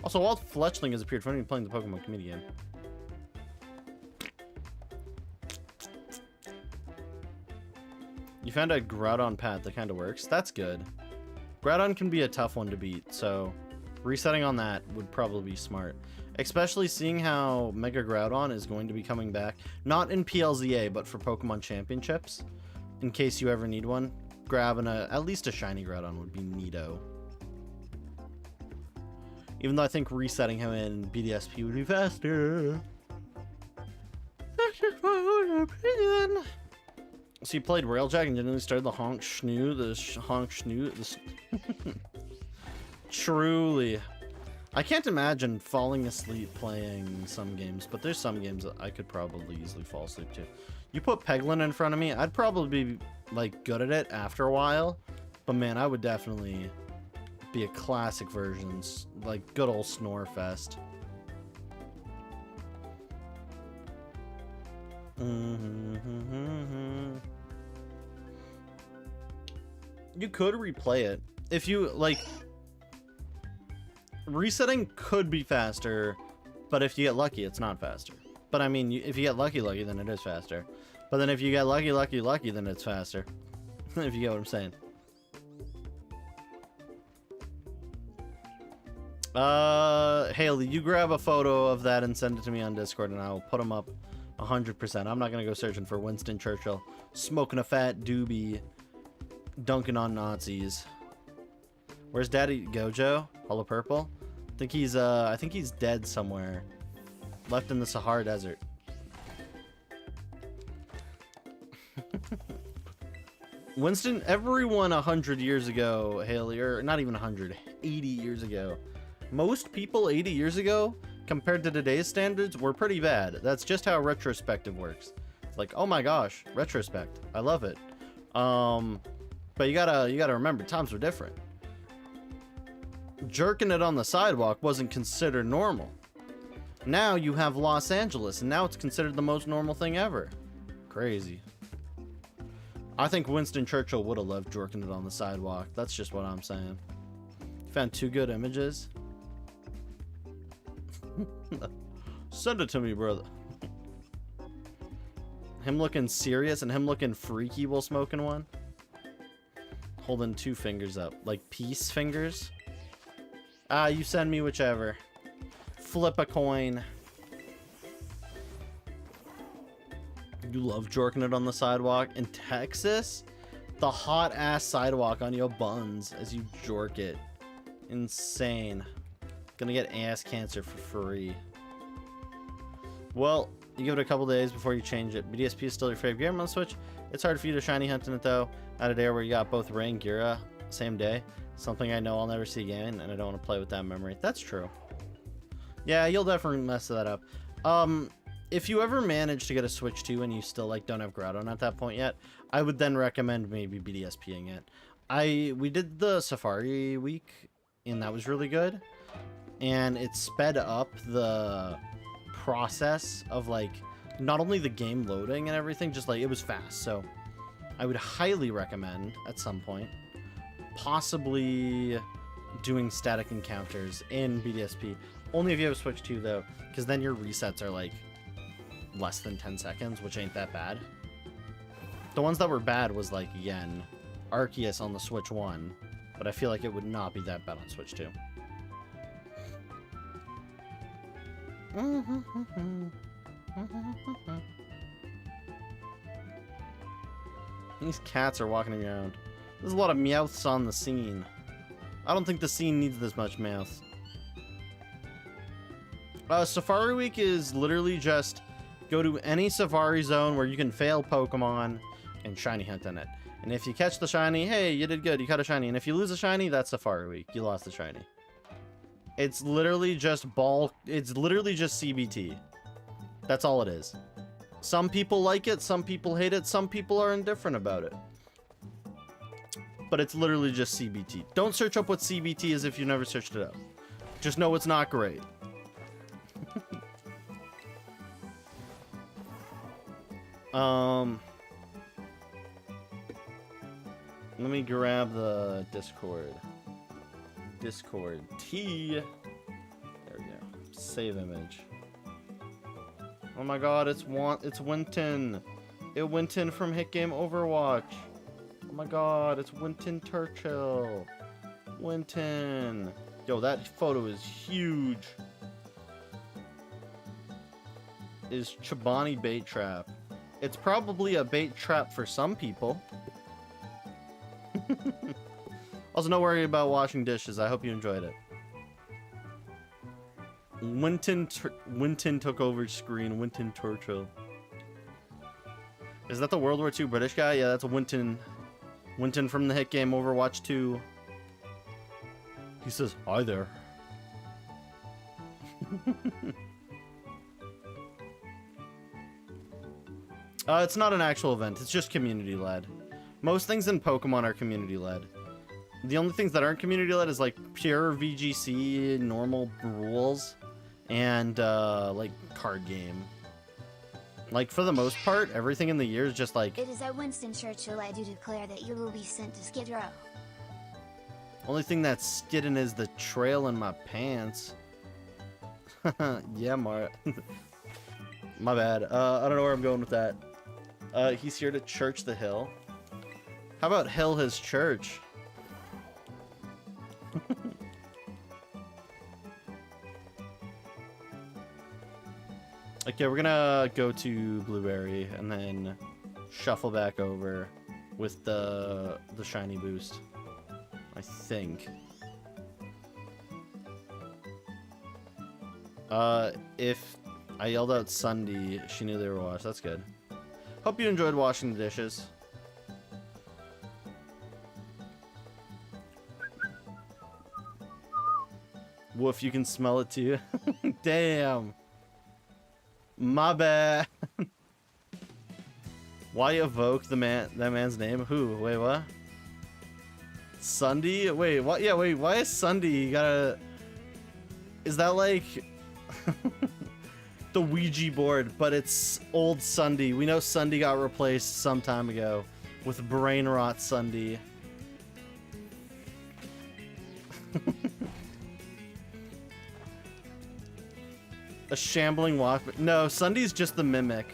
Also, Walt Fletchling has appeared for me playing the Pokemon community game. You found a Groudon path that kind of works. That's good. Groudon can be a tough one to beat, so resetting on that would probably be smart. Especially seeing how Mega Groudon is going to be coming back. Not in PLZA, but for Pokemon Championships. In case you ever need one, grabbing at least a shiny Groudon would be neato. Even though I think resetting him in BDSP would be faster. That's just my own opinion. So you played Railjack and generally started the Honk Schnoo, Honk Schnoo. Truly. I can't imagine falling asleep playing some games, but there's some games that I could probably easily fall asleep to. You put Peglin in front of me, I'd probably be like good at it after a while, but man, I would definitely be a classic version, like good old Snorefest. You could replay it if you like. Resetting could be faster, but if you get lucky, it's not faster. But I mean, if you get lucky, then it is faster. But then if you get lucky, then it's faster. If you get what I'm saying. Haley, you grab a photo of that and send it to me on Discord, and I'll put them up 100%. I'm not gonna go searching for Winston Churchill smoking a fat doobie, dunking on Nazis. Where's Daddy Gojo? Hollow Purple? I think he's dead somewhere. Left in the Sahara Desert. Winston, everyone 100 years ago, Haley, or not even 100, 80 years ago. Most people 80 years ago, compared to today's standards, were pretty bad. That's just how retrospective works. It's like, oh my gosh, retrospect. I love it. But you gotta remember, times were different. Jerking it on the sidewalk wasn't considered normal. Now you have Los Angeles, and now it's considered the most normal thing ever. Crazy. I think Winston Churchill would have loved jerking it on the sidewalk. That's just what I'm saying. Found 2 good images. Send it to me, brother. Him looking serious and him looking freaky while smoking one. Holding 2 fingers up, like peace fingers. Ah, you send me whichever. Flip a coin. You love jorking it on the sidewalk. In Texas, the hot ass sidewalk on your buns as you jork it. Insane. Gonna get ass cancer for free. Well, you give it a couple days before you change it. BDSP is still your favorite game on Switch. It's hard for you to shiny hunt in it though. Out of there where you got both Ray and Gira same day. Something I know I'll never see again, and I don't want to play with that memory. That's true. Yeah, you'll definitely mess that up. If you ever manage to get a Switch 2 and you still like don't have Groudon at that point yet, I would then recommend maybe BDSPing it. We did the Safari week, and that was really good. And it sped up the process of like not only the game loading and everything, just like it was fast. So I would highly recommend at some point possibly doing static encounters in BDSP. Only if you have a Switch 2 though, because then your resets are like less than 10 seconds, which ain't that bad. The ones that were bad was like Yen, Arceus on the Switch 1, but I feel like it would not be that bad on Switch 2. These cats are walking around. There's a lot of Meowths on the scene. I don't think the scene needs this much Meowth. Safari Week is literally just go to any Safari Zone where you can fail Pokemon and shiny hunt in it. And if you catch the shiny, hey, you did good, you caught a shiny. And if you lose a shiny, that's Safari Week. You lost the shiny. It's literally just CBT. That's all it is. Some people like it, some people hate it, some people are indifferent about it. But it's literally just CBT. Don't search up what CBT is if you never searched it up. Just know it's not great. Let me grab the Discord. Discord T. There we go. Save image. Oh my god, it's Winton. Winton from Hit Game Overwatch. Oh my god, it's Winton Churchill. Winton. Yo, that photo is huge. Is Chobani bait trap? It's probably a bait trap for some people. Also, don't worry about washing dishes. I hope you enjoyed it. Winton took over screen. Winton Churchill. Is that the World War II British guy? Yeah, that's Winton. Winton from the hit game Overwatch 2. He says, hi there. It's not an actual event. It's just community-led. Most things in Pokemon are community-led. The only things that aren't community-led is like pure VGC, normal rules, and like card game. Like for the most part, everything in the year is just like... It is at Winston Churchill I do declare that you will be sent to Skid Row. Only thing that's skidding is the trail in my pants. Yeah, my bad. I don't know where I'm going with that. He's here to church the hill. How about Hill his church? Okay, we're gonna go to Blueberry and then shuffle back over with the shiny boost. I think. If I yelled out Sunday, she knew they were washed. That's good. Hope you enjoyed washing the dishes. Woof, you can smell it too. Damn. My bad. Why evoke that man's name? Who? Wait, what? Sunday? Wait, what? Yeah, wait, why is Sunday? You gotta... Is that like... the Ouija board, but it's old Sunday. We know Sunday got replaced some time ago with Brain Rot Sunday. A shambling walk. No, Sunday's just the Mimic.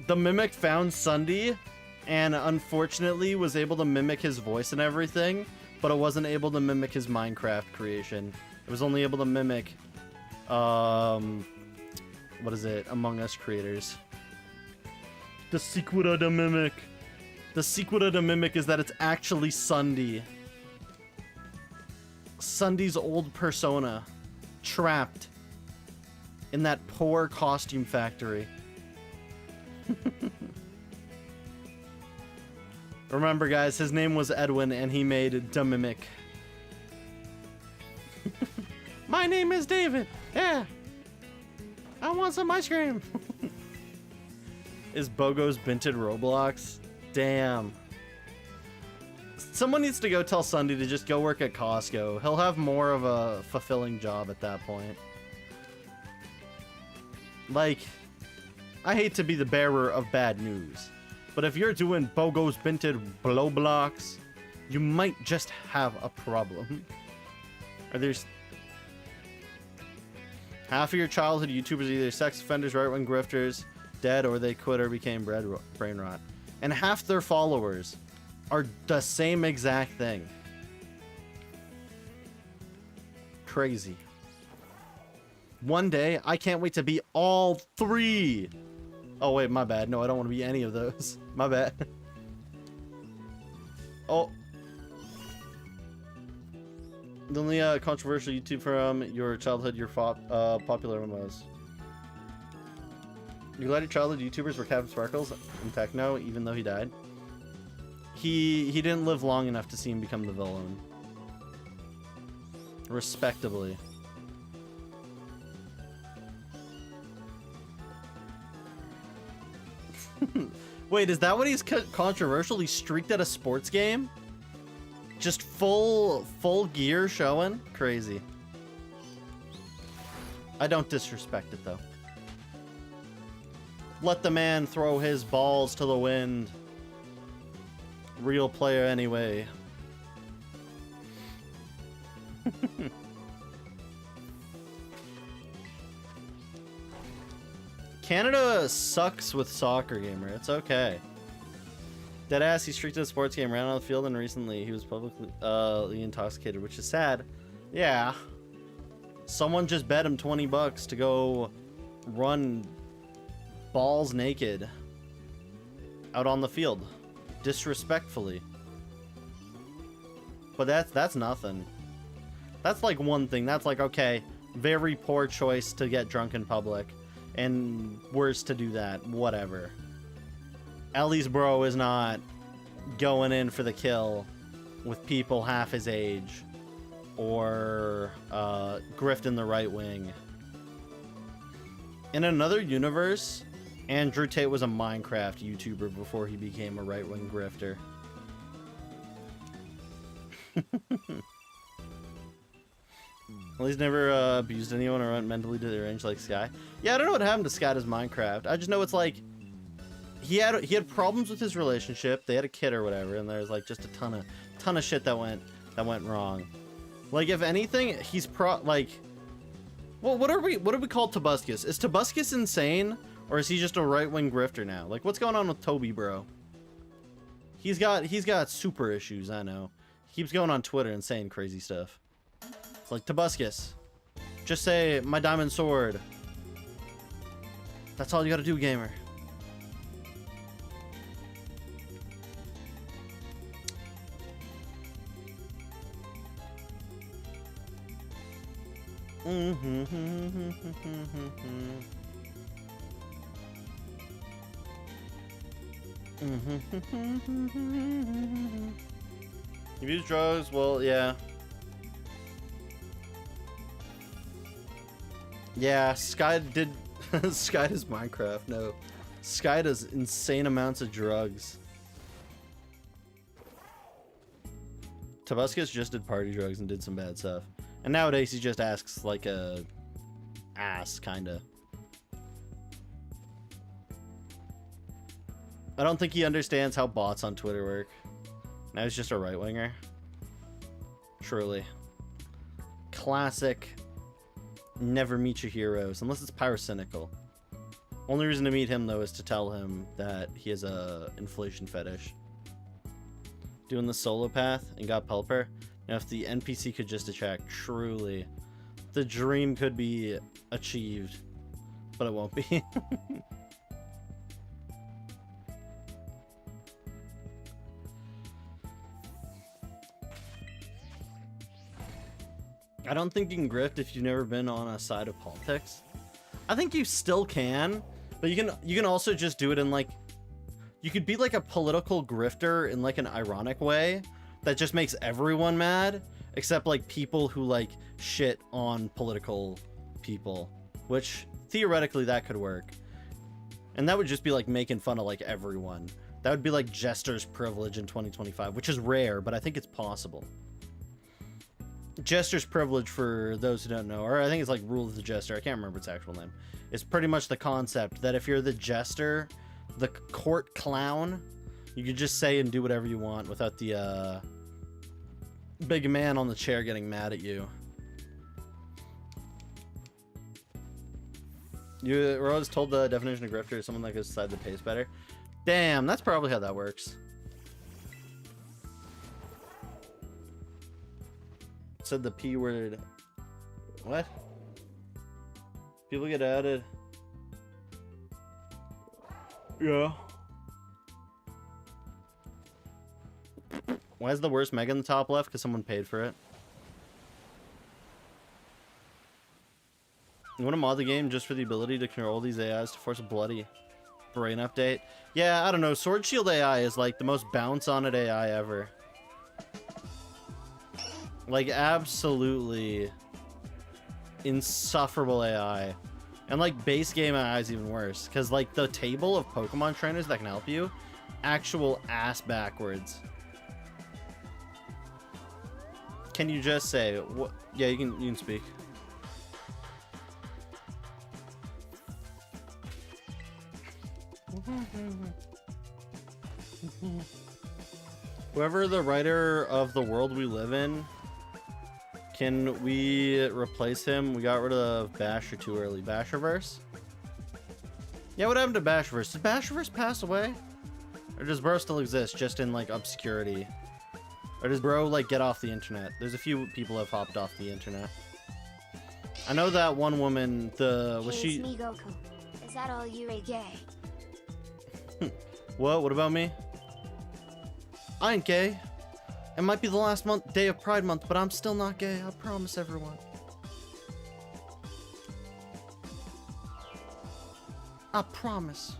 The Mimic found Sunday and unfortunately was able to mimic his voice and everything, but it wasn't able to mimic his Minecraft creation. It was only able to mimic what is it? Among Us creators. The secret of the Mimic. The secret of the Mimic is that it's actually Sunday. Sunday's old persona. Trapped in that poor costume factory. Remember, guys, his name was Edwin, and he made the Mimic. My name is David. Yeah. I want some ice cream. Is Bogo's Binted Roblox? Damn. Someone needs to go tell Sunday to just go work at Costco. He'll have more of a fulfilling job at that point. Like, I hate to be the bearer of bad news, but if you're doing Bogo's Binted Roblox, you might just have a problem. Or there's half of your childhood YouTubers are either sex offenders, right-wing grifters, dead, or they quit or became brain rot. And half their followers are the same exact thing. Crazy. One day, I can't wait to be all three. Oh, wait, my bad. No, I don't want to be any of those. My bad. Oh. The only controversial YouTube from your childhood, your popular MMOs. You glad your childhood YouTubers were Captain Sparkles and Techno, even though he died? He didn't live long enough to see him become the villain. Respectably. Wait, is that what he's controversial? He streaked at a sports game? Just full gear showing? Crazy. I don't disrespect it though. Let the man throw his balls to the wind. Real player anyway. Canada sucks with soccer, gamer. It's okay. Deadass, he streaked at a sports game, ran on the field, and recently he was publicly intoxicated, which is sad. Yeah. Someone just bet him 20 bucks to go run balls naked out on the field. Disrespectfully. But that's nothing. That's like one thing. That's like, okay, very poor choice to get drunk in public. And worse to do that. Whatever. Ellie's bro is not going in for the kill with people half his age. Or grift in the right wing. In another universe, Andrew Tate was a Minecraft YouTuber before he became a right-wing grifter. Well, he's never abused anyone or went mentally deranged like Sky. Yeah, I don't know what happened to Sky's Minecraft. I just know it's like he had problems with his relationship. They had a kid or whatever, and there's like just a ton of shit that went wrong. Like, if anything, he's like, well, what do we call Tobuscus? Is Tobuscus insane, or is he just a right-wing grifter now? Like, what's going on with Toby, bro? He's got super issues, I know. He keeps going on Twitter and saying crazy stuff. It's like, Tobuscus, just say my diamond sword. That's all you gotta do, gamer. You use drugs? Well, yeah. Yeah, Sky did. Sky does Minecraft. No, Sky does insane amounts of drugs. Tobuscus just did party drugs and did some bad stuff. And nowadays he just asks like a ass, kinda. I don't think he understands how bots on Twitter work. Now he's just a right-winger. Truly. Classic never meet your heroes, unless it's Pyrocynical. Only reason to meet him, though, is to tell him that he has a inflation fetish. Doing the solo path and got Pelper. Now, if the NPC could just attract, truly, the dream could be achieved, but it won't be. I don't think you can grift if you've never been on a side of politics. I think you still can, but you can also just do it in like, you could be like a political grifter in like an ironic way that just makes everyone mad, except like people who like shit on political people, which theoretically that could work. And that would just be like making fun of like everyone. That would be like Jester's privilege in 2025, which is rare, but I think it's possible. Jester's privilege, for those who don't know, or I think it's like Rule of the Jester, I can't remember its actual name. It's pretty much the concept that if you're the jester, the court clown, you could just say and do whatever you want without the big man on the chair getting mad at you. You were always told the definition of grifter is someone that goes aside that pays better. Damn, that's probably how that works. Said the P word. What? People get added. Yeah. Why is the worst Mega in the top left? Because someone paid for it. You want to mod the game just for the ability to control these AIs to force a bloody brain update? Yeah, I don't know. Sword Shield AI is like the most bounce on it AI ever. Like, absolutely insufferable AI. And like base game AI is even worse, because like the table of Pokemon trainers that can help you, actual ass backwards. Can you just say what? Yeah, you can speak. Whoever the writer of the world we live in, can we replace him? We got rid of Basher too early. Basherverse? Yeah, what happened to Basherverse? Did Basherverse pass away? Or does bro still exist, just in like obscurity? Or does bro like get off the internet? There's a few people have hopped off the internet. I know that one woman, was she... It's me, Goku. Is that all you are gay? What? What about me? I ain't gay. It might be the last day of Pride Month, but I'm still not gay. I promise everyone. I promise.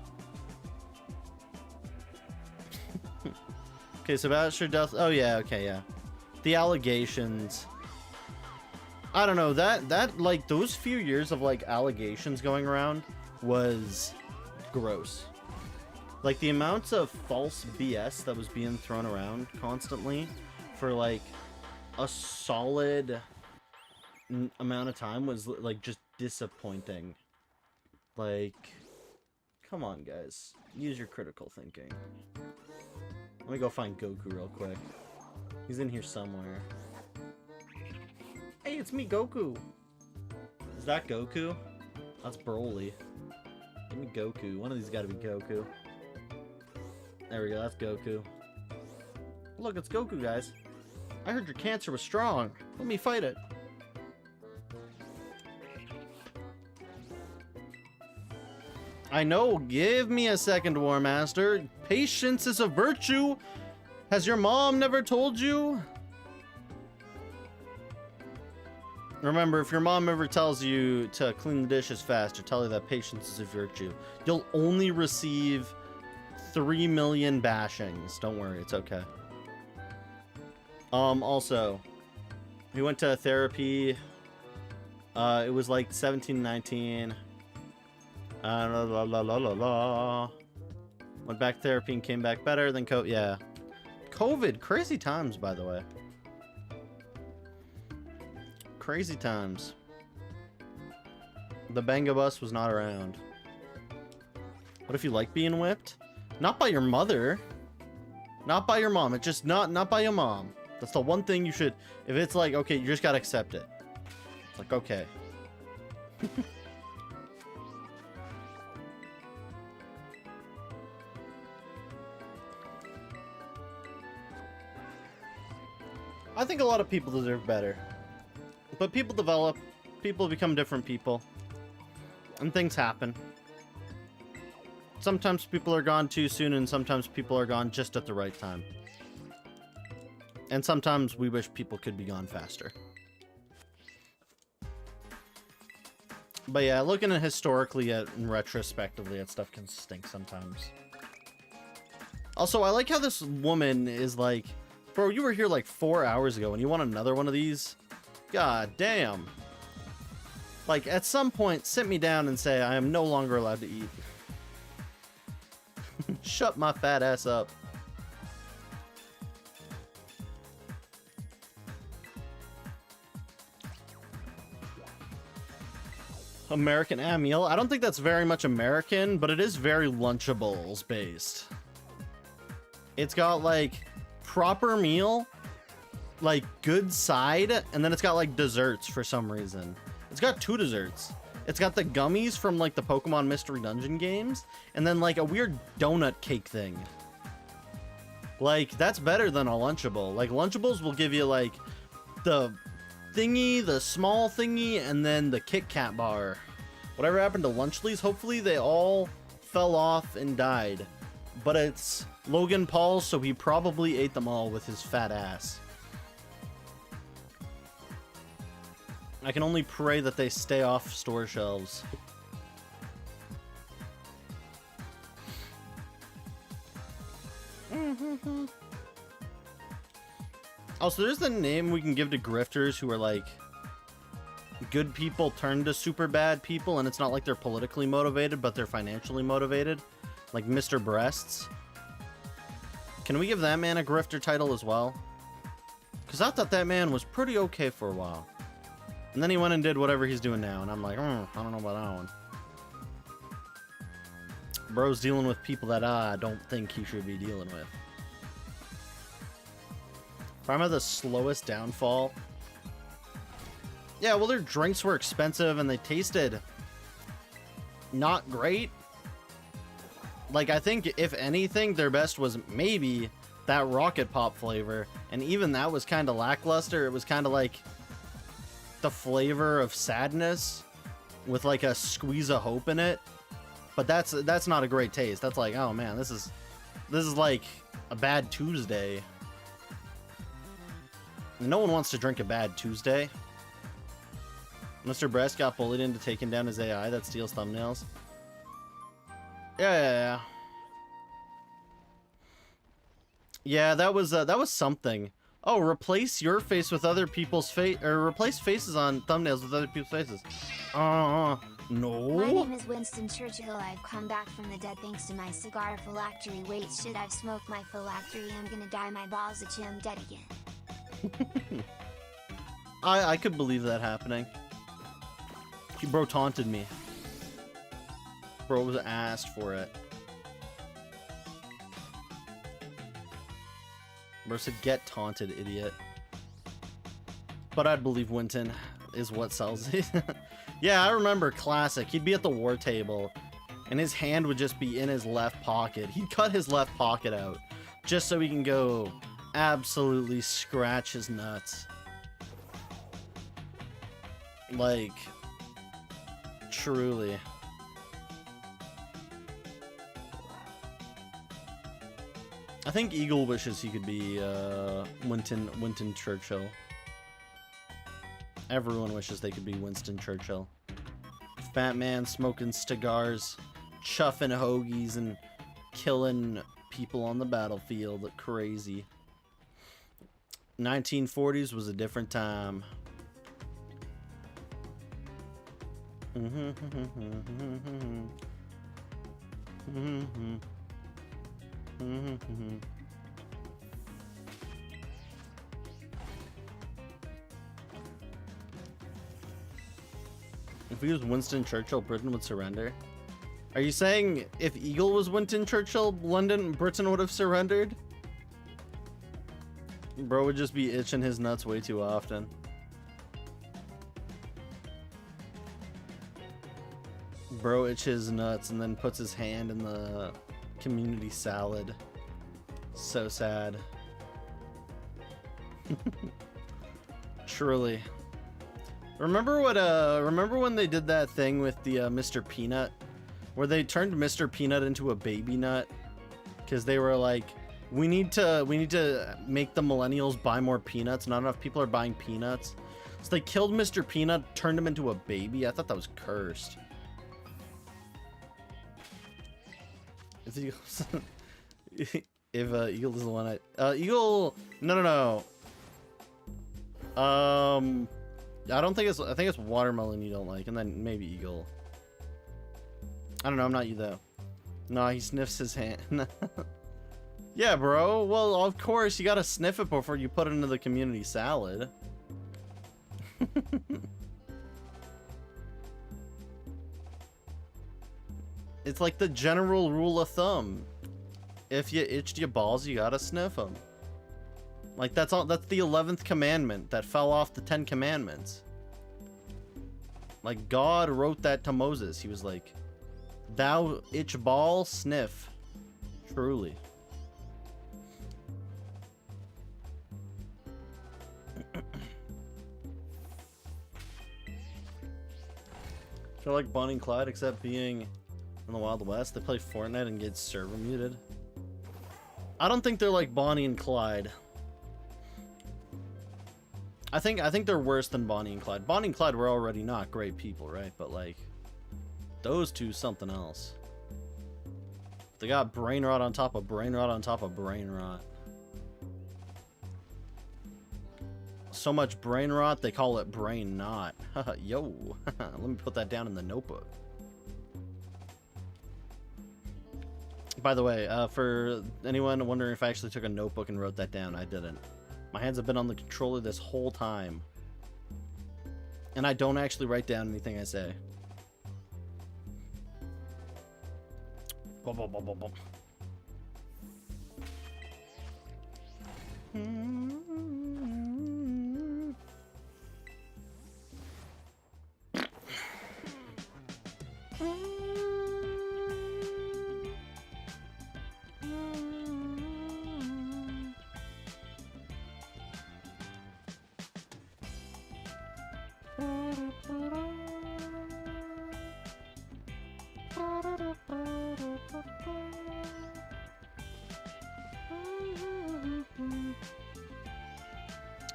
Okay, so Bachelor Death. Oh yeah, okay, yeah. The allegations. I don't know, that like those few years of like allegations going around was gross. Like the amounts of false BS that was being thrown around constantly for like a solid amount of time was like just disappointing. Like, come on guys, use your critical thinking. Let me go find Goku real quick. He's in here somewhere. Hey, it's me, Goku. Is that Goku? That's Broly. Give me Goku. One of these gotta be Goku. There we go, that's Goku. Look, it's Goku, guys. I heard your cancer was strong. Let me fight it. I know, give me a second, War Master. Patience is a virtue. Has your mom never told you? Remember, if your mom ever tells you to clean the dishes faster, tell her that patience is a virtue. You'll only receive 3 million bashings. Don't worry, it's okay. Also, we went to therapy. It was like 17, 19. Went back to therapy and came back better than yeah. COVID, crazy times, by the way. Crazy times. The Benga bus was not around. What if you like being whipped? Not by your mother. Not by your mom. It's just not by your mom. That's the one thing you should... If it's like, okay, you just gotta accept it. It's like, okay. I think a lot of people deserve better. But people develop. People become different people. And things happen. Sometimes people are gone too soon, and sometimes people are gone just at the right time. And sometimes we wish people could be gone faster. But yeah, looking at historically at and retrospectively at stuff can stink sometimes. Also, I like how this woman is like, bro, you were here like 4 hours ago and you want another one of these? God damn. Like, at some point, sit me down and say I am no longer allowed to eat. Shut my fat ass up. American meal. I don't think that's very much American, but it is very Lunchables based. It's got like proper meal, like good side, and then it's got like desserts for some reason. It's got 2 desserts. It's got the gummies from like the Pokemon Mystery Dungeon games, and then like a weird donut cake thing. Like, that's better than a Lunchable. Like, Lunchables will give you like the thingy, the small thingy, and then the Kit Kat bar. Whatever happened to Lunchleys, hopefully they all fell off and died. But it's Logan Paul, so he probably ate them all with his fat ass. I can only pray that they stay off store shelves. Also, there's the name we can give to grifters who are like good people turned to super bad people, and it's not like they're politically motivated, but they're financially motivated. Like Mr. Breasts. Can we give that man a grifter title as well? Because I thought that man was pretty okay for a while. And then he went and did whatever he's doing now, and I'm like, I don't know about that one. Bro's dealing with people that I don't think he should be dealing with. Probably the slowest downfall. Yeah, well, their drinks were expensive and they tasted not great. Like, I think, if anything, their best was maybe that Rocket Pop flavor. And even that was kind of lackluster. It was kind of like the flavor of sadness with like a squeeze of hope in it. But that's not a great taste. That's like, oh man, this is like a bad Tuesday. No one wants to drink a bad Tuesday. Mr. Breast got bullied into taking down his AI that steals thumbnails. Yeah. Yeah, that was something. Oh, replace your face with other people's face, or replace faces on thumbnails with other people's faces. No. My name is Winston Churchill. I've come back from the dead thanks to my cigar phylactery. Wait, shit, I've smoked my phylactery. I'm gonna dye my balls a chim dead again. I could believe that happening. Bro taunted me. Bro was asked for it. Bro said, get taunted, idiot. But I'd believe Winton is what sells it. Yeah, I remember classic. He'd be at the war table, and his hand would just be in his left pocket. He'd cut his left pocket out, just so he can go absolutely scratch his nuts. Like, truly. I think Eagle wishes he could be Winston Churchill. Everyone wishes they could be Winston Churchill. Fat man smoking cigars, chuffing hoagies, and killing people on the battlefield. Crazy. 1940s was a different time. If he was Winston Churchill, Britain would surrender. Are you saying if Eagle was Winston Churchill, Britain would have surrendered? Bro would just be itching his nuts way too often. Bro itches nuts and then puts his hand in the community salad. So sad. Truly. Remember when they did that thing with the Mr. Peanut, where they turned Mr. Peanut into a baby nut because they were like, we need to make the millennials buy more peanuts. Not enough people are buying peanuts, So they killed Mr. Peanut, turned him into a baby? I thought that was cursed. If Eagle doesn't want it. Eagle... No. I don't think it's... I think it's Watermelon you don't like, and then maybe Eagle. I don't know, I'm not you, though. No, he sniffs his hand. Yeah, bro. Well, of course, you gotta sniff it before you put it into the community salad. It's like the general rule of thumb. If you itched your balls, you gotta sniff them. Like, that's all. That's the 11th commandment that fell off the 10 commandments. Like, God wrote that to Moses. He was like, thou itch ball, sniff. Truly. They're like Bonnie and Clyde, except being in the Wild West, they play Fortnite and get server muted. I don't think they're like Bonnie and Clyde. I think they're worse than Bonnie and Clyde. Bonnie and Clyde were already not great people, right? But like, those two, something else. They got brain rot on top of brain rot on top of brain rot. So much brain rot, they call it brain knot. Yo, let me put that down in the notebook. By the way, for anyone wondering if I actually took a notebook and wrote that down, I didn't. My hands have been on the controller this whole time. And I don't actually write down anything I say. Bum, bum, bum, bum, bum.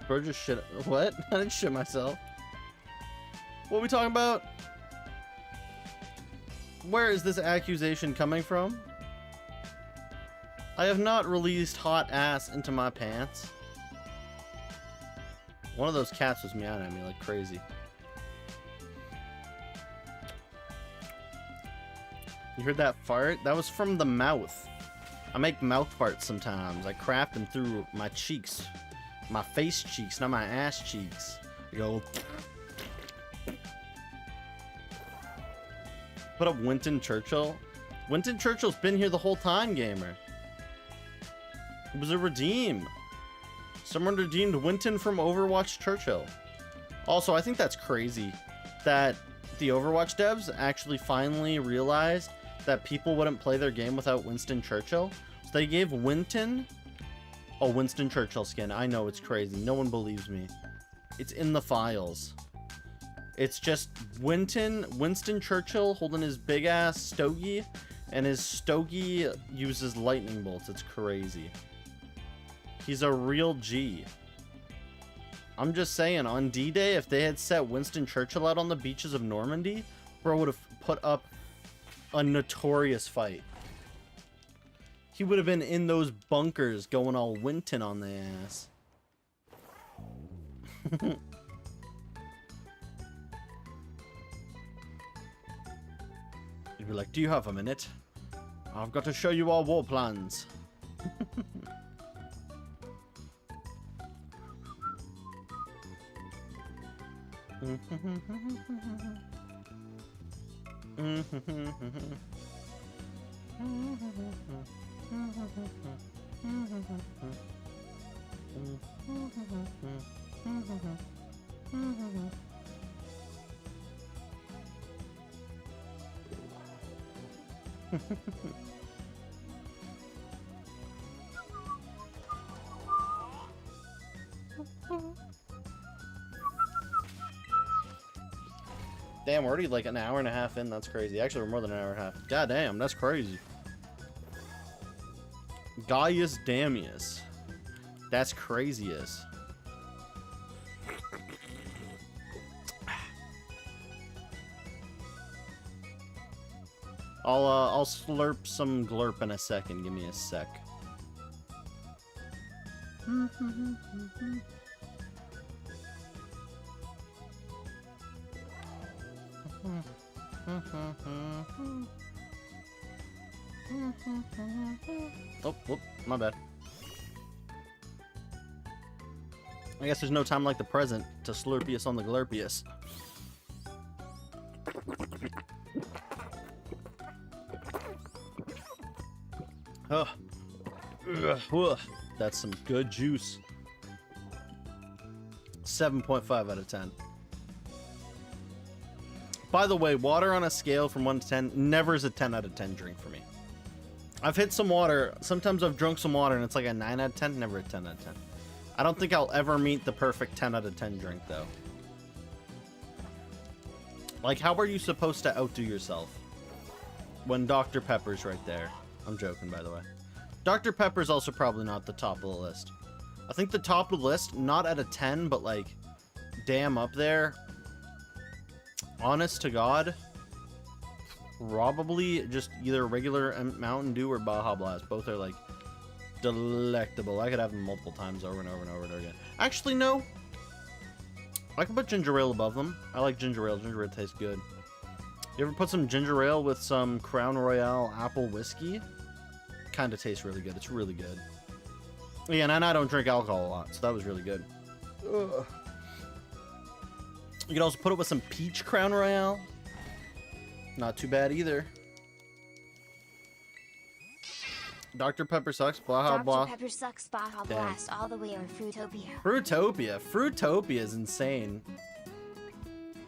Bro, just shit. What? I didn't shit myself. What are we talking about? Where is this accusation coming from? I have not released hot ass into my pants. One of those cats was meowing at me like crazy. You heard that fart? That was from the mouth. I make mouth farts sometimes. I craft them through my cheeks. My face cheeks, not my ass cheeks. I go... Put up Winston Churchill. Winston Churchill's been here the whole time, gamer. It was a redeem. Someone redeemed Winston from Overwatch Churchill. Also, I think that's crazy that the Overwatch devs actually finally realized that people wouldn't play their game without Winston Churchill. So they gave Winston a Winston Churchill skin. I know, it's crazy. No one believes me. It's in the files. It's just Winston Churchill holding his big ass stogie, and his stogie uses lightning bolts. It's crazy. He's a real G. I'm just saying, on D-Day, if they had set Winston Churchill out on the beaches of Normandy, bro would have put up a notorious fight. He would have been in those bunkers going all Winton on the ass. He'd be like, do you have a minute? I've got to show you our war plans. Damn, we're already like an hour and a half in. That's crazy. Actually, we're more than an hour and a half. God damn, that's crazy. Gaius Damius. That's craziest. I'll slurp some glurp in a second. Give me a sec. Oh, whoop, my bad. I guess there's no time like the present to slurpius on the glurpius. Oh. Ugh. That's some good juice. 7.5 out of 10. By the way, water on a scale from 1 to 10 never is a 10 out of 10 drink for me. I've hit some water. Sometimes I've drunk some water and it's like a 9 out of 10. Never a 10 out of 10. I don't think I'll ever meet the perfect 10 out of 10 drink, though. Like, how are you supposed to outdo yourself when Dr. Pepper's right there? I'm joking, by the way. Dr. Pepper's also probably not the top of the list. I think the top of the list, not at a 10, but like, damn up there. Honest to God, probably just either regular Mountain Dew or Baja Blast. Both are like delectable. I could have them multiple times over and over and over and over again. Actually, no. I can put ginger ale above them. I like ginger ale. Ginger ale tastes good. You ever put some ginger ale with some Crown Royale apple whiskey? Kind of tastes really good. It's really good. Yeah, and I don't drink alcohol a lot, so that was really good. Ugh. You can also put it with some peach Crown Royale. Not too bad either. Dr. Pepper sucks. Baja Blast. Dr. Pepper sucks. Baja Blast all the way, or Fruitopia. Fruitopia. Fruitopia is insane.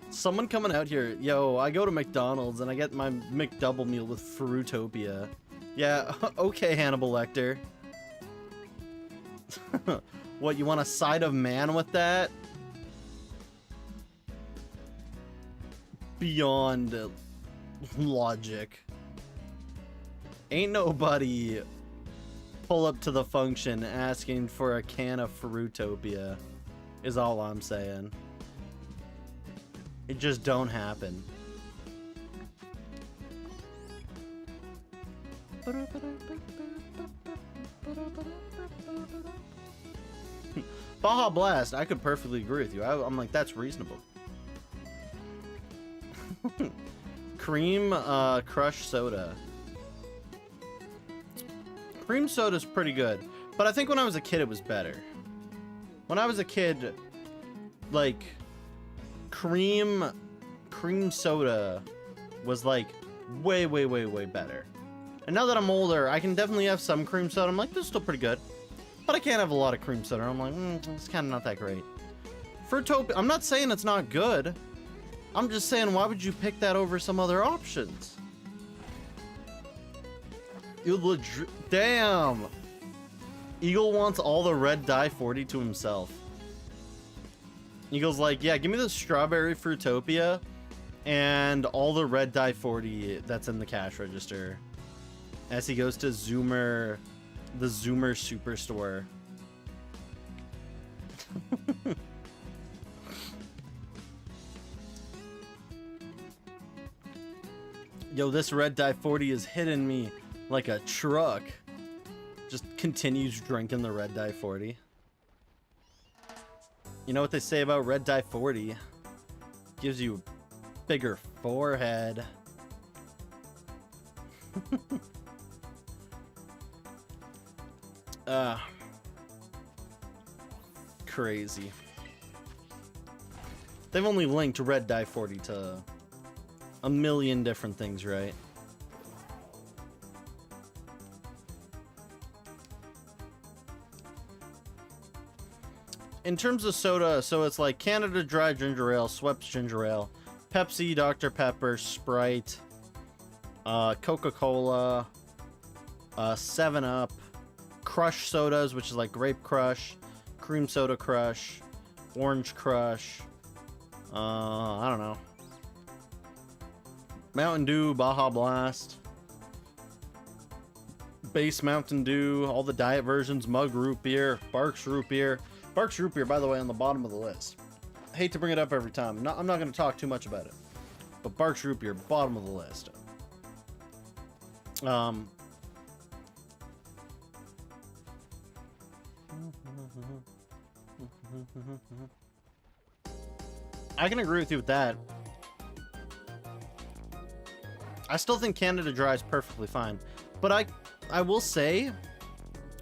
Someone coming out here. Yo, I go to McDonald's and I get my McDouble meal with Fruitopia. Yeah, okay, Hannibal Lecter. What, you want a side of man with that? Beyond logic. Ain't nobody pull up to the function asking for a can of Fruitopia, is all I'm saying. It just don't happen. Baja Blast, I could perfectly agree with you. I'm like, that's reasonable. Cream Crush Soda. Cream soda's pretty good, but I think when I was a kid it was better. When I was a kid, like cream soda was like way better. And now that I'm older, I can definitely have some cream soda. I'm like, this is still pretty good, but I can't have a lot of cream soda. I'm like, it's kind of not that great. Fruitopia, I'm not saying it's not good. I'm just saying, why would you pick that over some other options? You legit, damn. Eagle wants all the red dye 40 to himself. Eagle's like, yeah, give me the strawberry Fruitopia and all the red dye 40 that's in the cash register. As he goes to Zoomer, the Zoomer Superstore. Yo, this red dye 40 is hitting me like a truck. Just continues drinking the red dye 40. You know what they say about red dye 40? Gives you bigger forehead. Crazy. They've only linked red dye 40 to a million different things, right? In terms of soda, so it's like Canada Dry Ginger Ale, Schweppes Ginger Ale, Pepsi, Dr. Pepper, Sprite, Coca-Cola, 7-Up, Crush sodas, which is like Grape Crush, Cream Soda Crush, Orange Crush, I don't know. Mountain Dew, Baja Blast, Base Mountain Dew, all the diet versions, Mug Root Beer, Barks Root Beer. Barks Root Beer, by the way, on the bottom of the list. I hate to bring it up every time. I'm not going to talk too much about it. But Barks Root Beer, bottom of the list. Um. I can agree with you with that. I still think Canada Dry is perfectly fine, but I will say,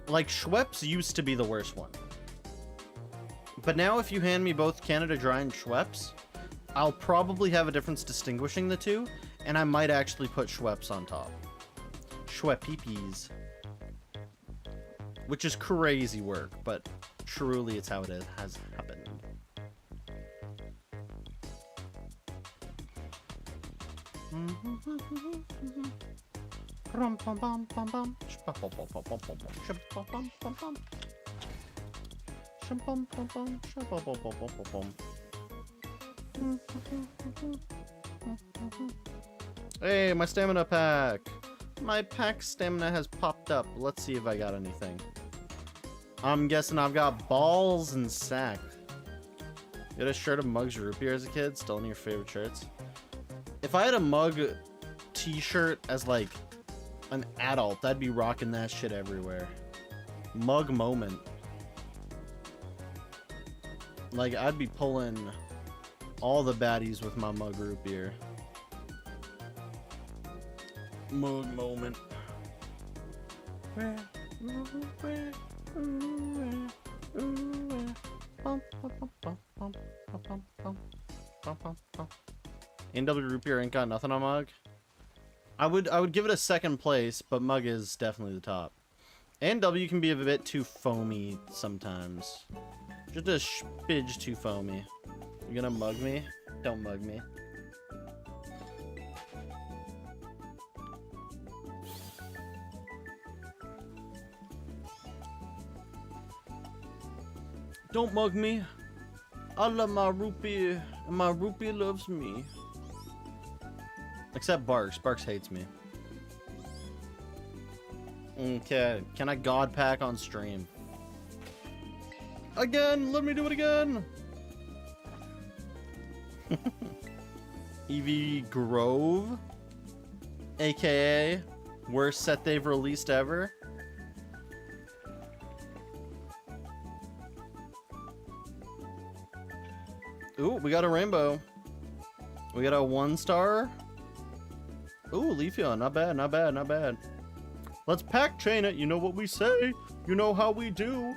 like, Schweppes used to be the worst one. But now if you hand me both Canada Dry and Schweppes, I'll probably have a difference distinguishing the two, and I might actually put Schweppes on top. Schweppes. Which is crazy work, but truly it's how it has happened. Hey, my stamina pack. My pack stamina has popped up. Let's see if I got anything. I'm guessing I've got balls and sack. You had a shirt of Mugs Root Beer as a kid? Still one of your favorite shirts? If I had a Mug t-shirt as like an adult, I'd be rocking that shit everywhere. Mug moment. Like, I'd be pulling all the baddies with my Mug Root Beer. Mug moment. NW Root Beer ain't got nothing on Mug. I would give it a second place, but Mug is definitely the top. NW can be a bit too foamy sometimes. Just a smidge too foamy. You gonna mug me? Don't mug me. Don't mug me. I love my root beer, and my root beer loves me. Except Barks. Barks hates me. Okay, can I God Pack on stream? Again, let me do it again. EV Grove, aka worst set they've released ever. Ooh, we got a rainbow. We got a 1-star. Ooh, Leafeon, not bad, not bad, not bad. Let's pack chain it. You know what we say. You know how we do.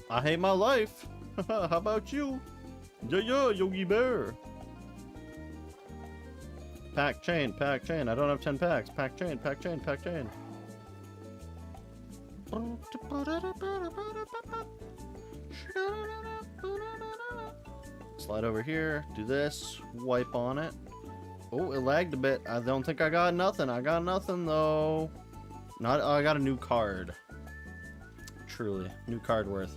I hate my life. How about you? Yeah, Yogi Bear. Pack chain, pack chain. I don't have 10 packs. Pack chain, pack chain, pack chain. Slide over here, do this, wipe on it. Oh, it lagged a bit. I don't think I got nothing. I got nothing though. Not. Oh, I got a new card. Truly, new card worth.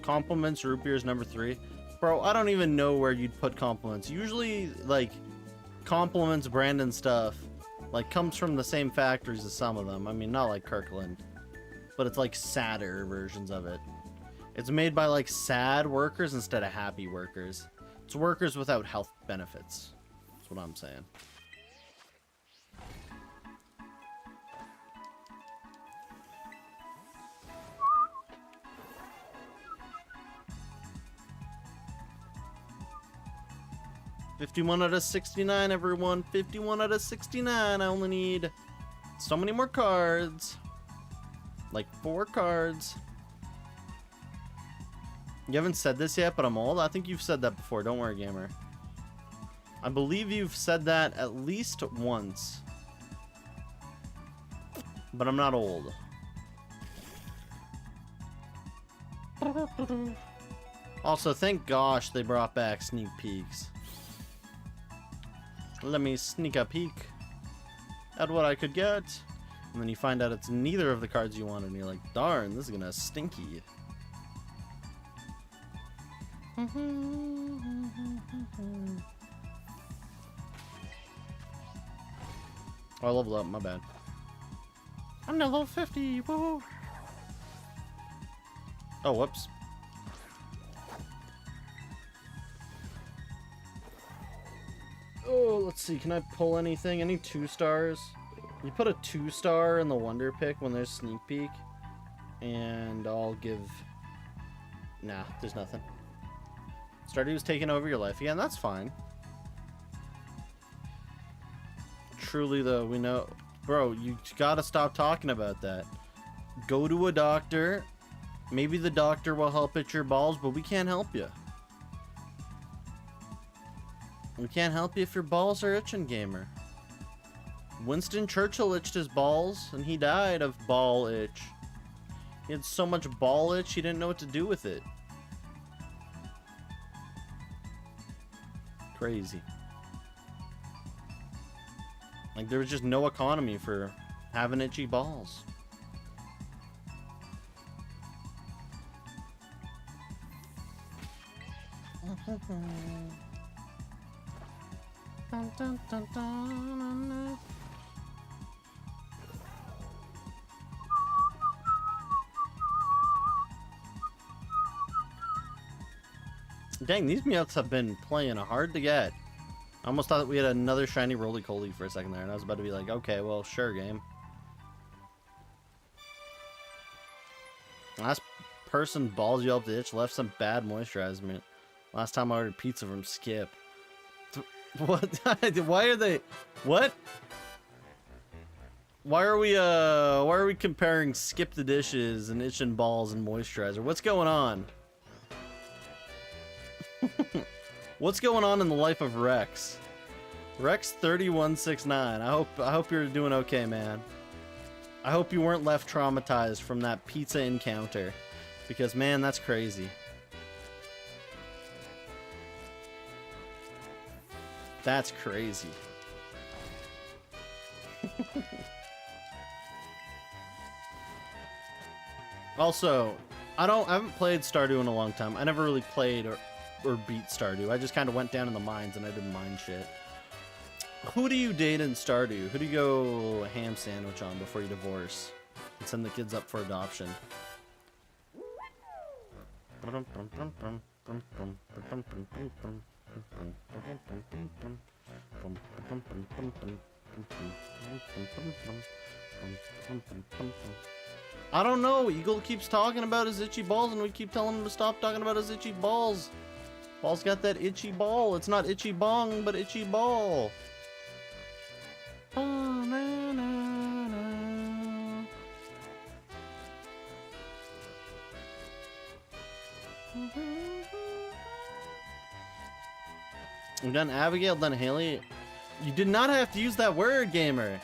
Compliments root beer is number 3. Bro, I don't even know where you'd put compliments. Usually, like, compliments brand and stuff, like, comes from the same factories as some of them. I mean, not like Kirkland, but it's like sadder versions of it. It's made by like sad workers instead of happy workers. It's workers without health benefits. That's what I'm saying. $51 out of 69, everyone. 51 out of 69. I only need so many more cards. Like 4 cards. You haven't said this yet, but I'm old. I think you've said that before. Don't worry, gamer. I believe you've said that at least once. But I'm not old. Also, thank gosh they brought back sneak peeks. Let me sneak a peek at what I could get. And then you find out it's neither of the cards you wanted, and you're like, darn, this is gonna stinky. Oh, I leveled up, my bad. I'm level 50. Woo! Oh, whoops. Oh, let's see. Can I pull anything? Any 2 stars? You put a 2-star in the Wonder Pick when there's sneak peek, and I'll give. Nah, there's nothing. Stardew's taking over your life again. That's fine. Truly, though, we know, bro. You gotta stop talking about that. Go to a doctor. Maybe the doctor will help itch your balls, but we can't help you. We can't help you if your balls are itching, gamer. Winston Churchill itched his balls, and he died of ball itch. He had so much ball itch, he didn't know what to do with it. Crazy. Like, there was just no economy for having itchy balls. Dun, dun, dun, dun. Dang, these Meowths have been playing hard to get. I almost thought we had another shiny Roly-Coly for a second there, and I was about to be like, okay, well, sure, game. Last person balls you up the itch left some bad moisturizement. Last time I ordered pizza from Skip. What? Why are they? What? Why are we comparing Skip the Dishes and Itchin' Balls and moisturizer? What's going on? What's going on in the life of Rex? Rex3169. I hope you're doing okay, man. I hope you weren't left traumatized from that pizza encounter, because man, that's crazy. That's crazy. Also, I haven't played Stardew in a long time. I never really played or beat Stardew. I just kind of went down in the mines and I didn't mind shit. Who do you date in Stardew? Who do you go ham sandwich on before you divorce and send the kids up for adoption? I don't know. Eagle keeps talking about his itchy balls and we keep telling him to stop talking about his itchy balls. Ball's got that itchy ball. It's not itchy bong, but itchy ball. Oh, na, na, na. We've done Abigail, done Haley. You did not have to use that word, gamer.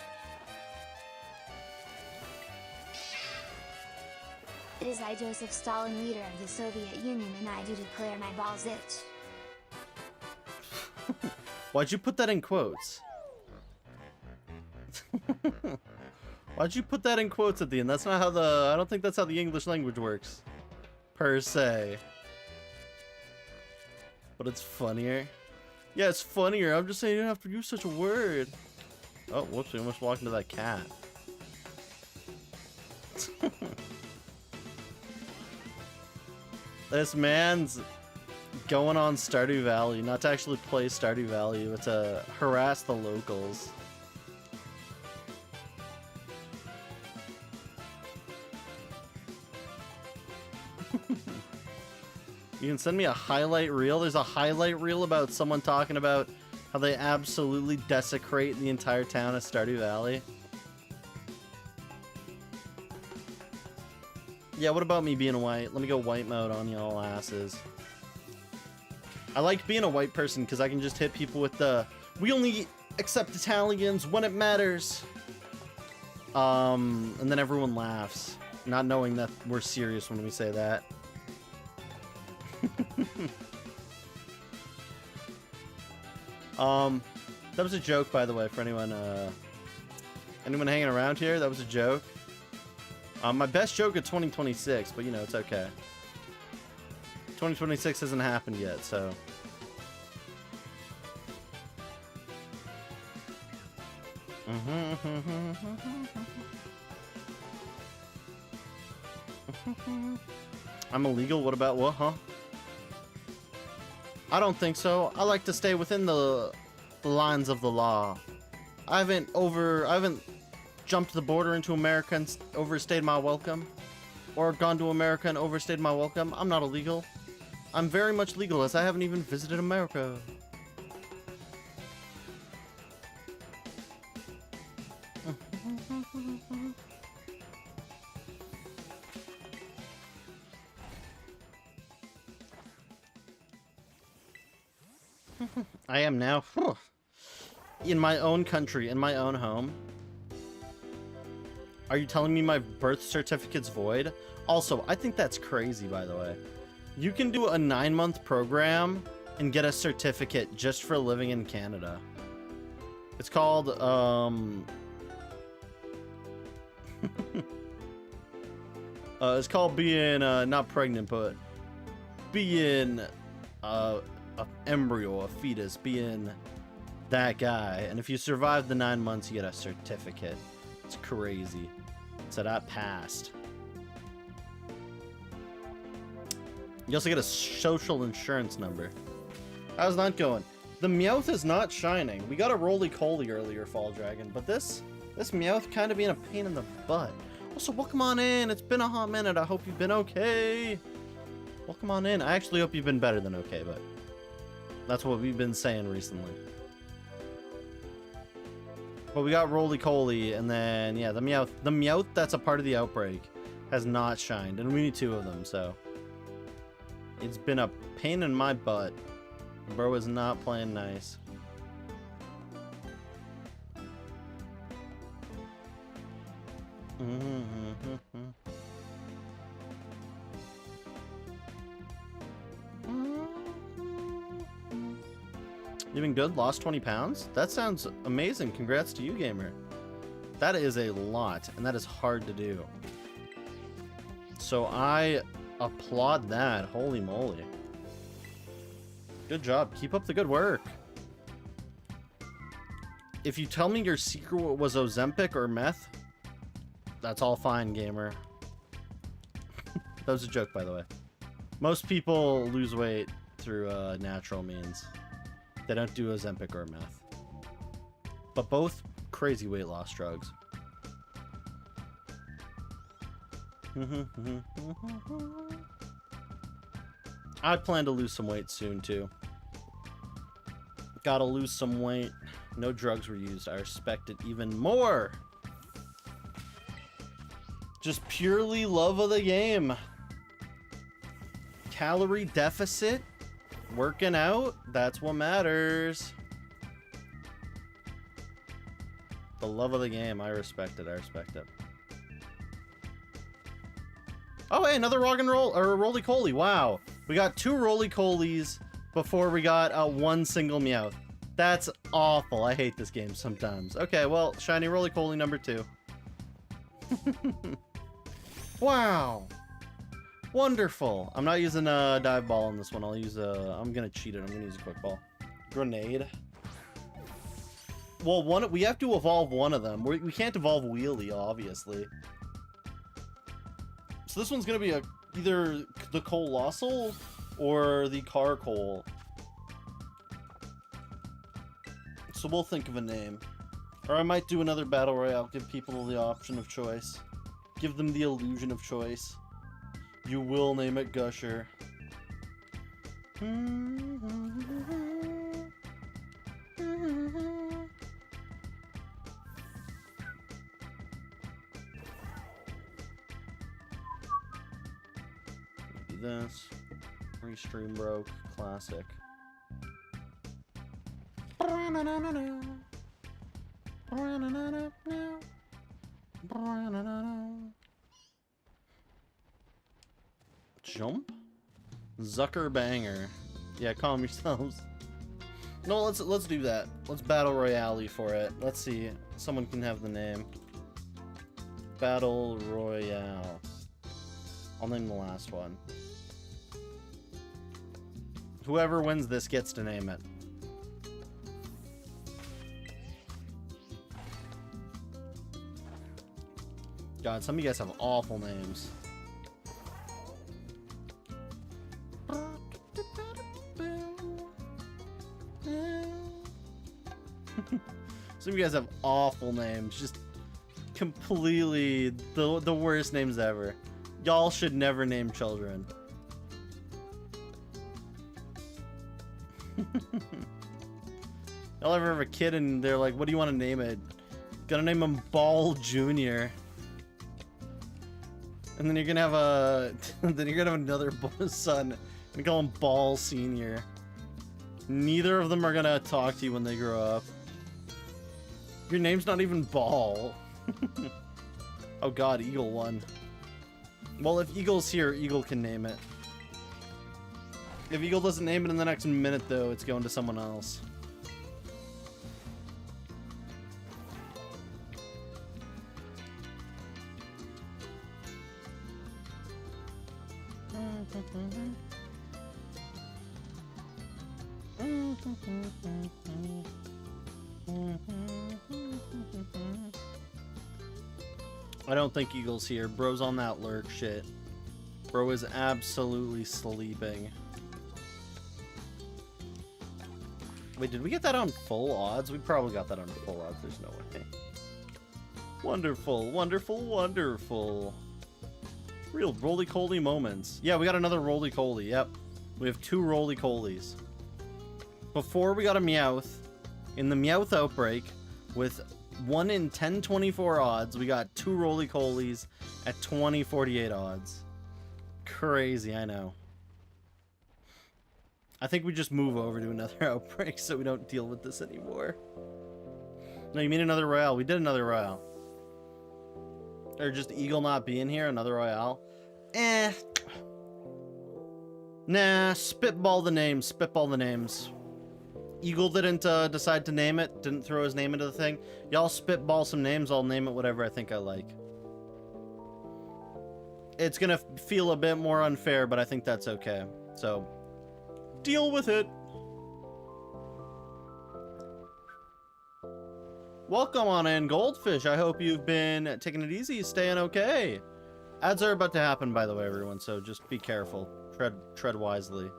It is I, Joseph Stalin, leader of the Soviet Union, and I do declare my balls itch. Why'd you put that in quotes? Why'd you put that in quotes at the end? That's not how I don't think that's how the English language works. Per se. But it's funnier. Yeah, it's funnier. I'm just saying you don't have to use such a word. Oh, whoops, we almost walked into that cat. This man's going on Stardew Valley, not to actually play Stardew Valley, but to harass the locals. You can send me a highlight reel. There's a highlight reel about someone talking about how they absolutely desecrate the entire town of Stardew Valley. Yeah, what about me being white? Let me go white mode on y'all asses. I like being a white person because I can just hit people with the "we only accept Italians when it matters." And then everyone laughs, not knowing that we're serious when we say that. That was a joke, by the way, for anyone hanging around here. That was a joke. My best joke of 2026, but you know, it's okay. 2026 hasn't happened yet, so. I'm illegal? What about what, huh? I don't think so. I like to stay within the lines of the law. I haven't jumped the border into America and overstayed my welcome. Or gone to America and overstayed my welcome. I'm not illegal. I'm very much legal as I haven't even visited America. I am now in my own country, in my own home. Are you telling me my birth certificate's void? Also, I think that's crazy, by the way. You can do a 9-month program and get a certificate just for living in Canada. It's called, it's called being, not pregnant, but being, a embryo, a fetus, being that guy. And if you survive the 9 months, you get a certificate. It's crazy. So that passed. You also get a social insurance number. How's that going? The Meowth is not shining. We got a roly-coly earlier, Fall Dragon, but this Meowth kind of being a pain in the butt. Also, welcome on in. It's been a hot minute. I hope you've been okay. Welcome on in. I actually hope you've been better than okay, but that's what we've been saying recently. But we got roly-coly, and then, yeah, the Meowth that's a part of the outbreak has not shined, and we need 2 of them, so it's been a pain in my butt. Bro is not playing nice. You been good? Lost 20 pounds? That sounds amazing. Congrats to you, gamer. That is a lot, and that is hard to do. So I applaud that. Holy moly. Good job. Keep up the good work. If you tell me your secret was Ozempic or meth, that's all fine, gamer. That was a joke, by the way. Most people lose weight through natural means. They don't do Ozempic or meth. But both crazy weight loss drugs. I plan to lose some weight soon, too. Gotta lose some weight. No drugs were used. I respect it even more. Just purely love of the game. Calorie deficit. Working out. That's what matters. The love of the game. I respect it. I respect it. Oh, hey, another rock and roll or roly-coly. Wow. We got 2 roly-colies before we got 1 single Meowth. That's awful. I hate this game sometimes. Okay, well, shiny roly-coly number 2. Wow. Wonderful. I'm not using a dive ball on this one. I'll use a... I'm gonna cheat it. I'm gonna use a quick ball. Grenade. Well, we have to evolve one of them. We can't evolve Wheelie, obviously. So this one's gonna be either the Colossal or the Carkol. So we'll think of a name. Or I might do another Battle Royale. Give people the option of choice. Give them the illusion of choice. You will name it Gusher. Maybe this. Restream broke. Classic. Jump? Zucker Banger. Yeah, calm yourselves. No, let's do that. Let's battle royale for it. Let's see. Someone can have the name. Battle Royale. I'll name the last one. Whoever wins this gets to name it. God, some of you guys have awful names. Some of you guys have awful names. Just completely the worst names ever. Y'all should never name children. Y'all ever have a kid and they're like, what do you want to name it? Gonna name him Ball Jr. And then you're gonna have a then you're gonna have another son and call him Ball Senior. Neither of them are gonna talk to you when they grow up. Your name's not even Ball. Oh god, Eagle won. Well, if Eagle's here, Eagle can name it. If Eagle doesn't name it in the next minute, though, it's going to someone else. I don't think Eagle's here. Bro's on that lurk shit. Bro is absolutely sleeping. Wait, did we get that on full odds? We probably got that on full odds. There's no way. Wonderful, wonderful, wonderful. Real roly-coly moments. Yeah, we got another roly-coly. Yep. We have 2 roly-colies. Before we got a Meowth. In the Meowth outbreak, with 1 in 1024 odds, we got 2 roly-colies at 2048 odds. Crazy, I know. I think we just move over to another outbreak so we don't deal with this anymore. No, you mean another Royale? We did another Royale. Or just Eagle not being here, another Royale? Eh. Nah, spitball the names, spitball the names. Eagle didn't decide to name it, didn't throw his name into the thing. Y'all spitball some names, I'll name it whatever I think I like. It's gonna feel a bit more unfair, but I think that's okay. So, deal with it. Welcome on in, Goldfish. I hope you've been taking it easy, staying okay. Ads are about to happen, by the way, everyone, so just be careful. Tread wisely.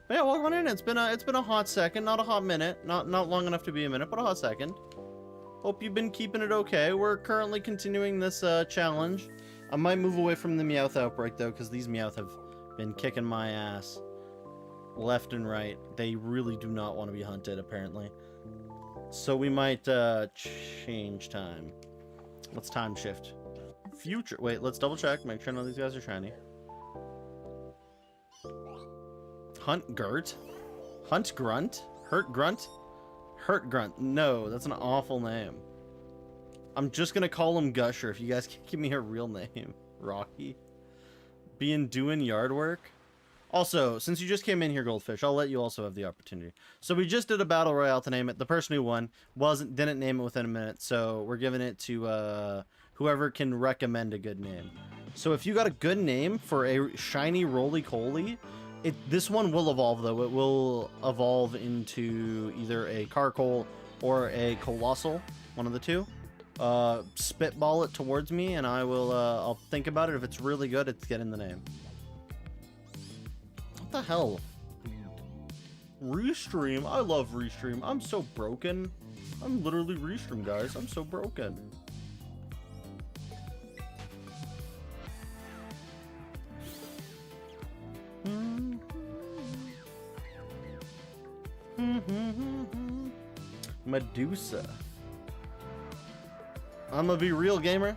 Yeah, welcome on in. It's been a hot second, not a hot minute, not long enough to be a minute, but a hot second. Hope you've been keeping it okay. We're currently continuing this challenge. I might move away from the Meowth outbreak though, because these Meowth have been kicking my ass left and right. They really do not want to be hunted, apparently. So we might change time. Let's time shift. Future. Wait, let's double check. Make sure none of these guys are shiny. Hunt Gert? Hunt Grunt? Hurt Grunt? Hurt Grunt. No, that's an awful name. I'm just gonna call him Gusher if you guys can give me a real name. Rocky. Doing yard work. Also, since you just came in here, Goldfish, I'll let you also have the opportunity. So we just did a battle royale to name it. The person who won didn't name it within a minute, so we're giving it to whoever can recommend a good name. So if you got a good name for a shiny roly-coly, this one will evolve though. It will evolve into either a Carkol or a Colossal, one of the two. Spitball it towards me, and I'll think about it. If it's really good, it's getting the name. What the hell? Restream. I love Restream. I'm so broken. I'm literally Restream, guys. I'm so broken. Medusa. I'm gonna be real, gamer.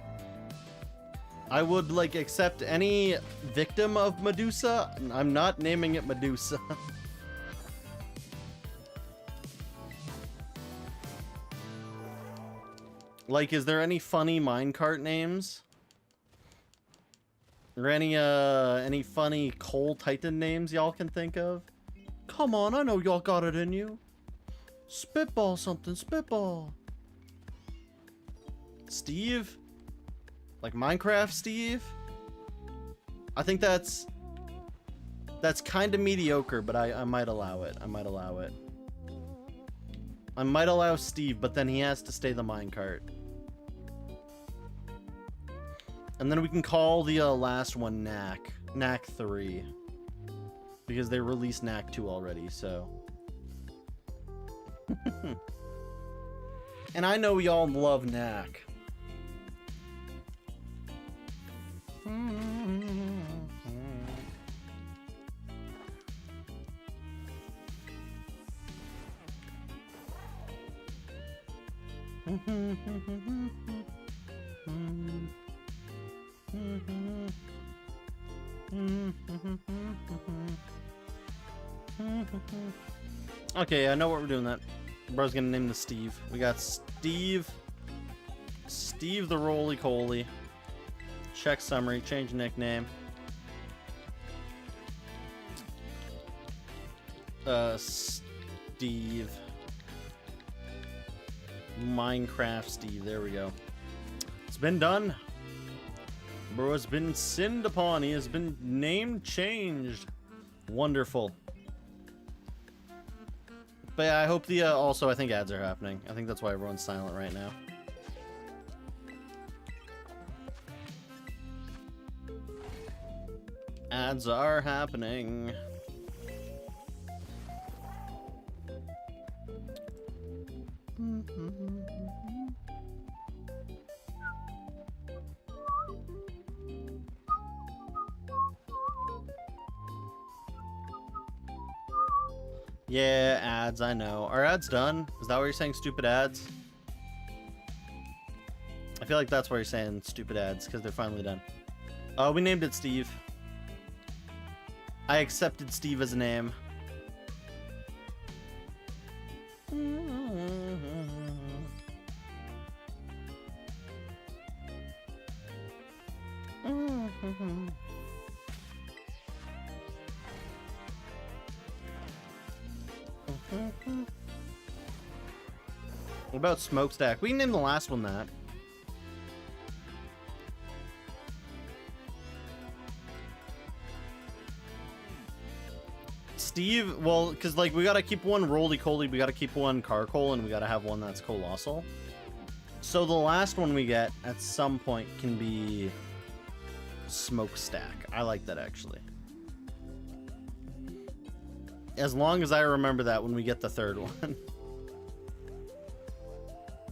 I would like accept any victim of Medusa. I'm not naming it Medusa. Like, is there any funny minecart names? Or any funny Coal Titan names y'all can think of? Come on, I know y'all got it in you. Spitball something, spitball. Steve? Like Minecraft Steve? I think that's kind of mediocre, but I might allow it. I might allow it. I might allow Steve, but then he has to stay the minecart. And then we can call the last one Knack. Knack 3. Because they released Knack 2 already, so. And I know y'all love Knack. Okay, I know what we're doing that. Bro's gonna name the Steve. We got Steve. Steve the Roly-Coly. Check summary, change nickname. Steve. Minecraft Steve, there we go. It's been done. Bro has been sinned upon. He has been name changed. Wonderful. But yeah, I hope the, also I think ads are happening. I think that's why everyone's silent right now. Ads are happening. Yeah, ads, I know. Are ads done? Is that what you're saying, stupid ads? I feel like that's why you're saying stupid ads, because they're finally done. We named it Steve. I accepted Steve as a name. What about Smokestack? We can name the last one that. Steve, well, because like we gotta keep one Roly-Coly, we gotta keep one Carcoal, and we gotta have one that's Colossal. So the last one we get at some point can be Smokestack. I like that actually. As long as I remember that when we get the third one.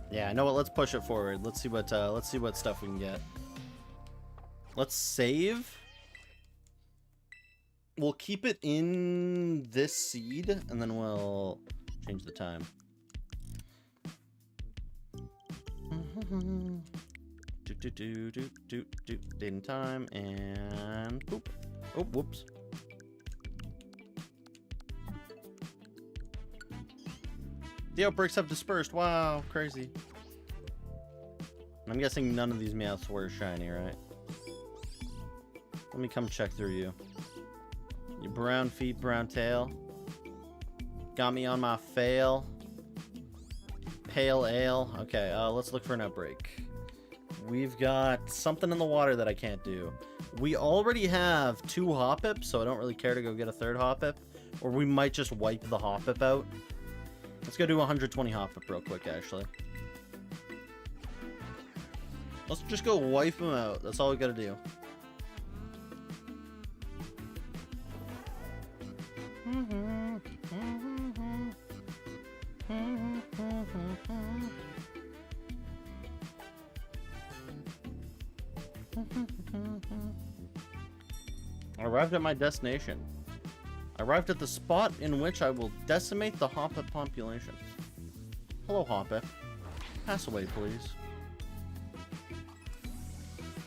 Yeah, I know what. Let's push it forward. Let's see what stuff we can get. Let's save. We'll keep it in this seed, and then we'll change the time. Date and time, and boop. Oh, whoops. The outbreaks have dispersed. Wow, crazy. I'm guessing none of these Meowths were shiny, right? Let me come check through you. Your brown feet, brown tail. Got me on my fail. Pale ale. Okay, let's look for an outbreak. We've got something in the water that I can't do. We already have 2 Hoppip, so I don't really care to go get a 3rd Hoppip. Or we might just wipe the Hoppip out. Let's go do 120 Hoppip real quick, actually. Let's just go wipe them out. That's all we gotta do. I arrived at my destination. I arrived at the spot in which I will decimate the Hoppip population. Hello, Hoppip. Pass away, please.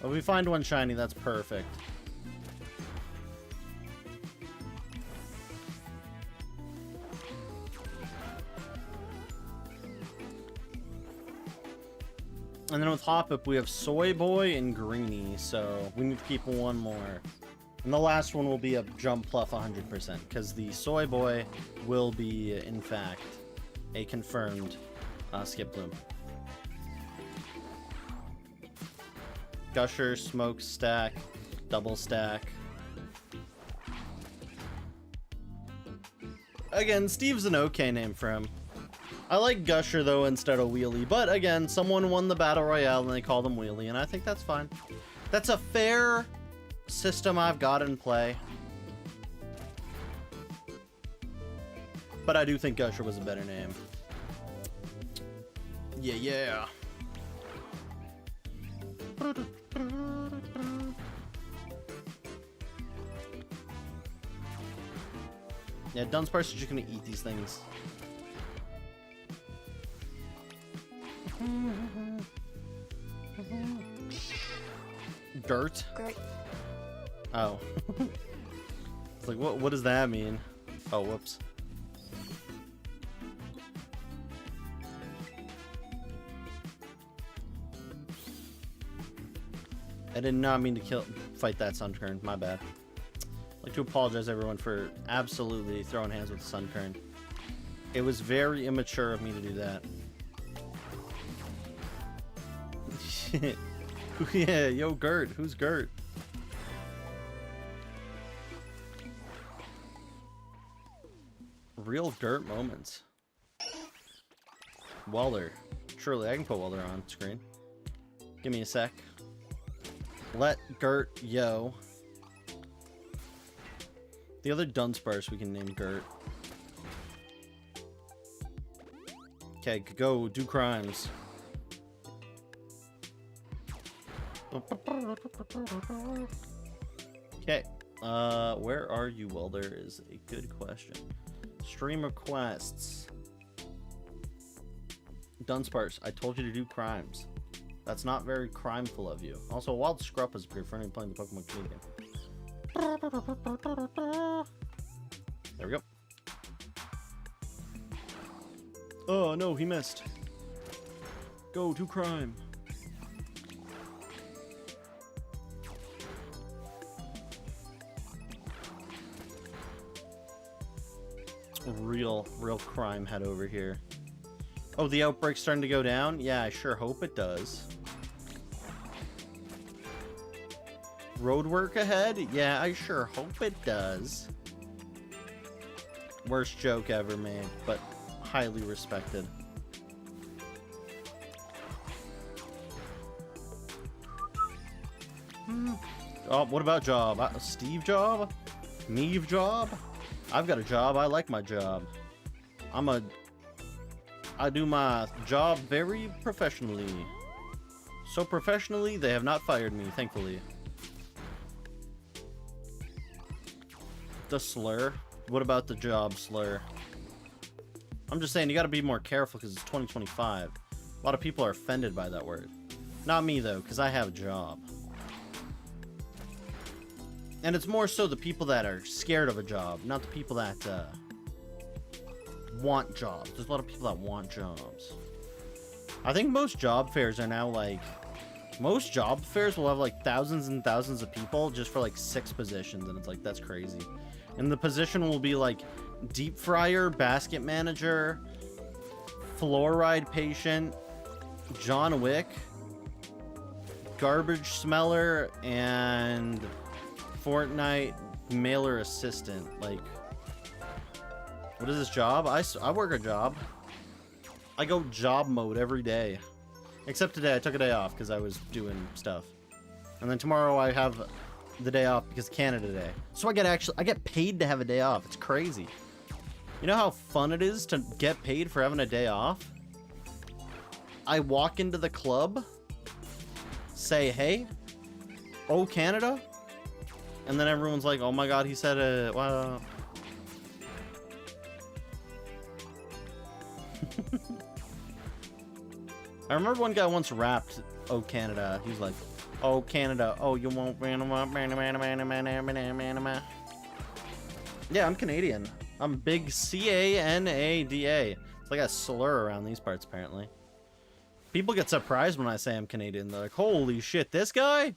If we find one shiny, that's perfect. And then with Hoppip, we have Soy Boy and Greenie, so we need to keep one more. And the last one will be a Jumpluff 100%, because the Soy Boy will be, in fact, a confirmed Skiploom. Gusher, Smokestack, Double Stack. Again, Steve's an okay name for him. I like Gusher, though, instead of Wheelie. But, again, someone won the Battle Royale and they called him Wheelie, and I think that's fine. That's a fair system I've got in play. But I do think Gusher was a better name. Yeah, yeah. Yeah, Dunsparce is just gonna eat these things. Dirt? Gert. Oh. It's like, what does that mean? Oh, whoops. I did not mean to fight that Sunkern. My bad. I'd like to apologize everyone for absolutely throwing hands with the Sunkern. It was very immature of me to do that. Yeah, yo, Gert. Who's Gert? Real Gert moments. Welder. Surely I can put Welder on screen. Give me a sec. Let Gert yo. The other Dunsparce we can name Gert. Okay, go do crimes. Okay, where are you, Welder? Is a good question. Stream requests. Dunsparce, I told you to do crimes. That's not very crimeful of you. Also, Wild Scruff is pretty friendly playing the Pokemon Community game. There we go. Oh no, he missed. Go to crime. Real crime head over here. Oh, the outbreak's starting to go down? Yeah, I sure hope it does. Road work ahead? Yeah, I sure hope it does. Worst joke ever made, but highly respected. Oh, what about job? Steve job? Neve job? I've got a job. I like my job. I do my job very professionally. So professionally, they have not fired me, thankfully. The slur? What about the job slur? I'm just saying, you gotta be more careful because it's 2025. A lot of people are offended by that word. Not me, though, because I have a job. And it's more so the people that are scared of a job, not the people that want jobs. There's a lot of people that want jobs. I think most job fairs are now like... Most job fairs will have like thousands and thousands of people just for like 6 positions, and it's like, that's crazy. And the position will be like deep fryer, basket manager, fluoride patient, John Wick, garbage smeller, and Fortnite mailer assistant. Like, what is this job? I work a job. I go job mode every day. Except today, I took a day off because I was doing stuff. And then tomorrow I have the day off because Canada Day. So I get paid to have a day off. It's crazy. You know how fun it is to get paid for having a day off? I walk into the club, say, hey, oh, Canada? And then everyone's like, oh my god, he said, wow. I remember one guy once rapped, oh, Canada. He was like, oh, Canada, oh, you won't... Yeah, I'm Canadian. I'm big C-A-N-A-D-A. It's like a slur around these parts, apparently. People get surprised when I say I'm Canadian. They're like, holy shit, this guy?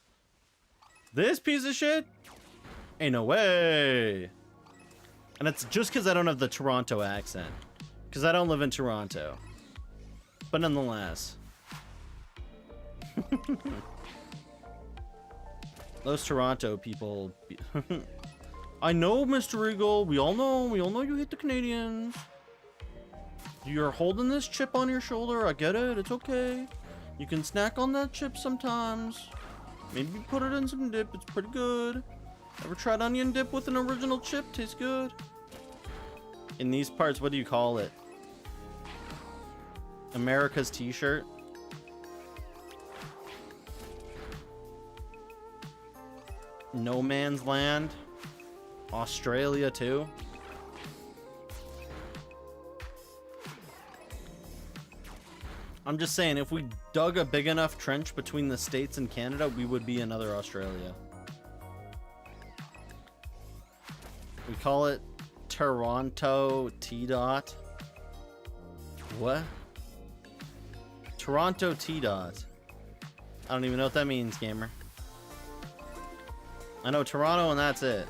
This piece of shit? Ain't no way. And it's just because I don't have the Toronto accent. Because I don't live in Toronto. But nonetheless. Those Toronto people. I know, Mr. Eagle. We all know you hate the Canadians. You're holding this chip on your shoulder. I get it. It's okay. You can snack on that chip sometimes. Maybe put it in some dip. It's pretty good. Ever tried onion dip with an original chip? Tastes good. In these parts, what do you call it? America's t-shirt. No Man's Land. Australia too. I'm just saying, if we dug a big enough trench between the States and Canada, we would be another Australia. We call it Toronto T-Dot. What? Toronto T-Dot. I don't even know what that means, gamer. I know Toronto and that's it.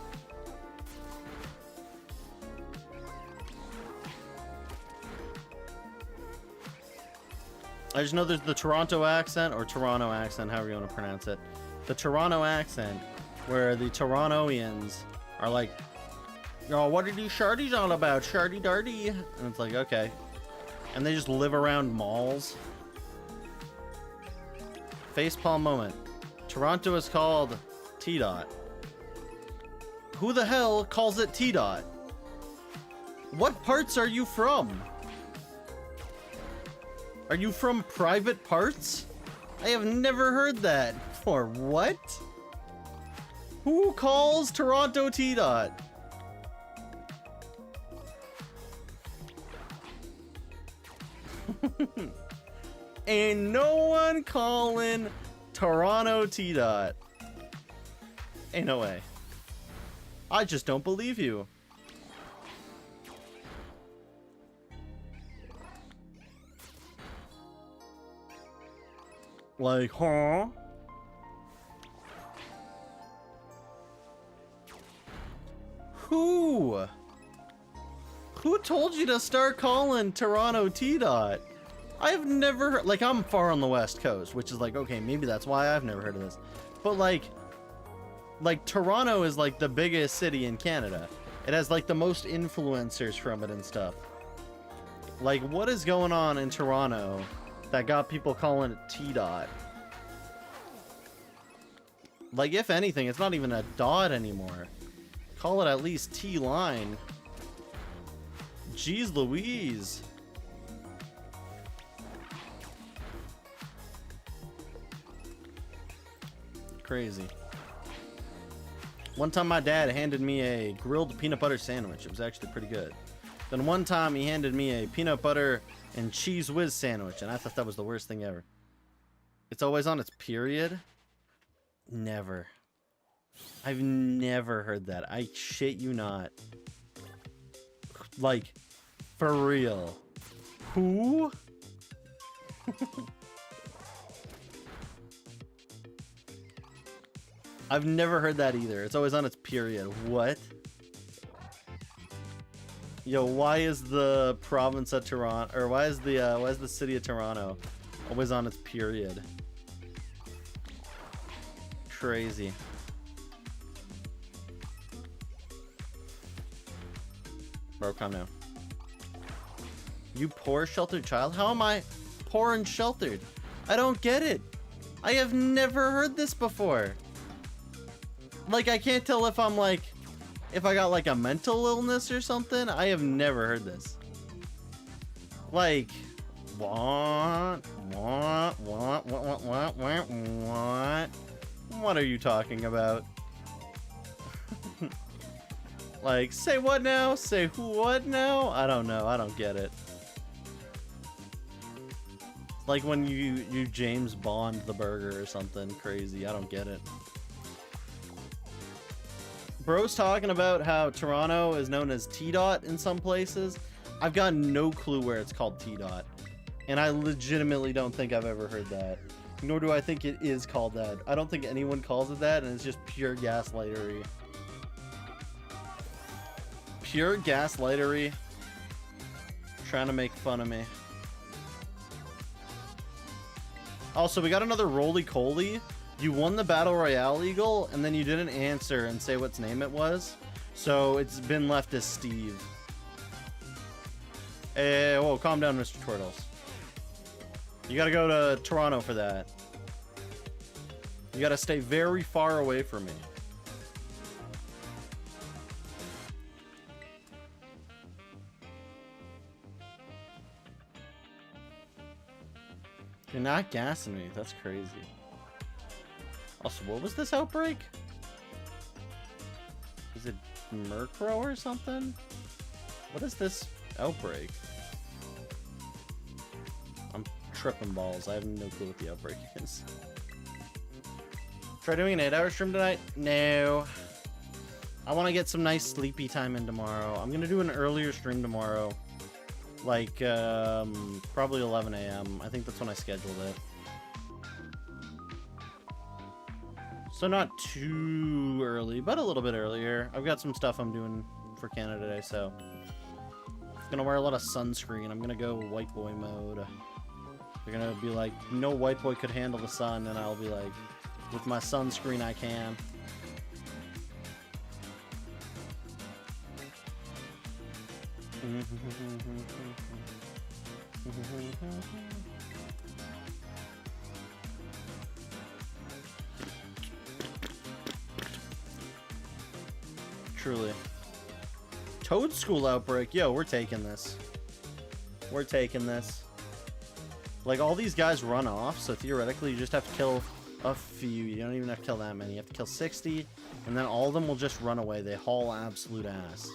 I just know there's the Toronto accent, or Toronto accent, however you want to pronounce it. The Toronto accent, where the Torontoians are like, oh, what are these shardies all about? Shardy darty. And it's like, okay. And they just live around malls. Facepalm moment. Toronto is called T-Dot. Who the hell calls it T-Dot? What parts are you from? Are you from private parts? I have never heard that before. What? Who calls Toronto T-Dot? Ain't no one calling Toronto T-Dot. Ain't no way. I just don't believe you. Like, huh? Who? Who told you to start calling Toronto T-Dot? I've never heard, like, I'm far on the West Coast, which is like, okay, maybe that's why I've never heard of this. But like Toronto is like the biggest city in Canada. It has like the most influencers from it and stuff. Like, what is going on in Toronto that got people calling it T-Dot? Like, if anything, it's not even a dot anymore. Call it at least T-line. Jeez Louise. Crazy. One time my dad handed me a grilled peanut butter sandwich. It was actually pretty good. Then one time he handed me a peanut butter and cheese whiz sandwich, and I thought that was the worst thing ever. It's always on its period? Never. I've never heard that. I shit you not. Like, for real. Who? I've never heard that either. It's always on its period. What? Yo, why is the province of Toronto, or why is the city of Toronto always on its period? Crazy. Bro, calm down. You poor sheltered child? How am I poor and sheltered? I don't get it. I have never heard this before. Like, I can't tell if I'm like, if I got like a mental illness or something. I have never heard this. Like, what? What are you talking about? Like, say what now? Say who what now? I don't know. I don't get it. Like when you James Bond the burger or something crazy. I don't get it. Bro's talking about how Toronto is known as T-Dot in some places. I've got no clue where it's called T-Dot. And I legitimately don't think I've ever heard that. Nor do I think it is called that. I don't think anyone calls it that, and it's just pure gaslightery. Pure gaslightery. Trying to make fun of me. Also, we got another roly-coly. You won the Battle Royale Eagle, and then you didn't answer and say what's name it was. So it's been left as Steve. Hey, whoa, calm down, Mr. Turtles. You gotta go to Toronto for that. You gotta stay very far away from me. You're not gassing me. That's crazy. Also, what was this outbreak? Is it Murkrow or something? What is this outbreak? I'm tripping balls. I have no clue what the outbreak is. Try doing an 8-hour stream tonight? No. I want to get some nice sleepy time in tomorrow. I'm going to do an earlier stream tomorrow. Like, probably 11 a.m. I think that's when I scheduled it. So not too early, but a little bit earlier. I've got some stuff I'm doing for Canada today, so... I'm gonna wear a lot of sunscreen. I'm gonna go white boy mode. They're gonna be like, no white boy could handle the sun, and I'll be like, with my sunscreen I can. Truly. Toad School outbreak. Yo, we're taking this. We're taking this. Like, all these guys run off, so theoretically you just have to kill a few. You don't even have to kill that many. You have to kill 60, and then all of them will just run away. They haul absolute ass.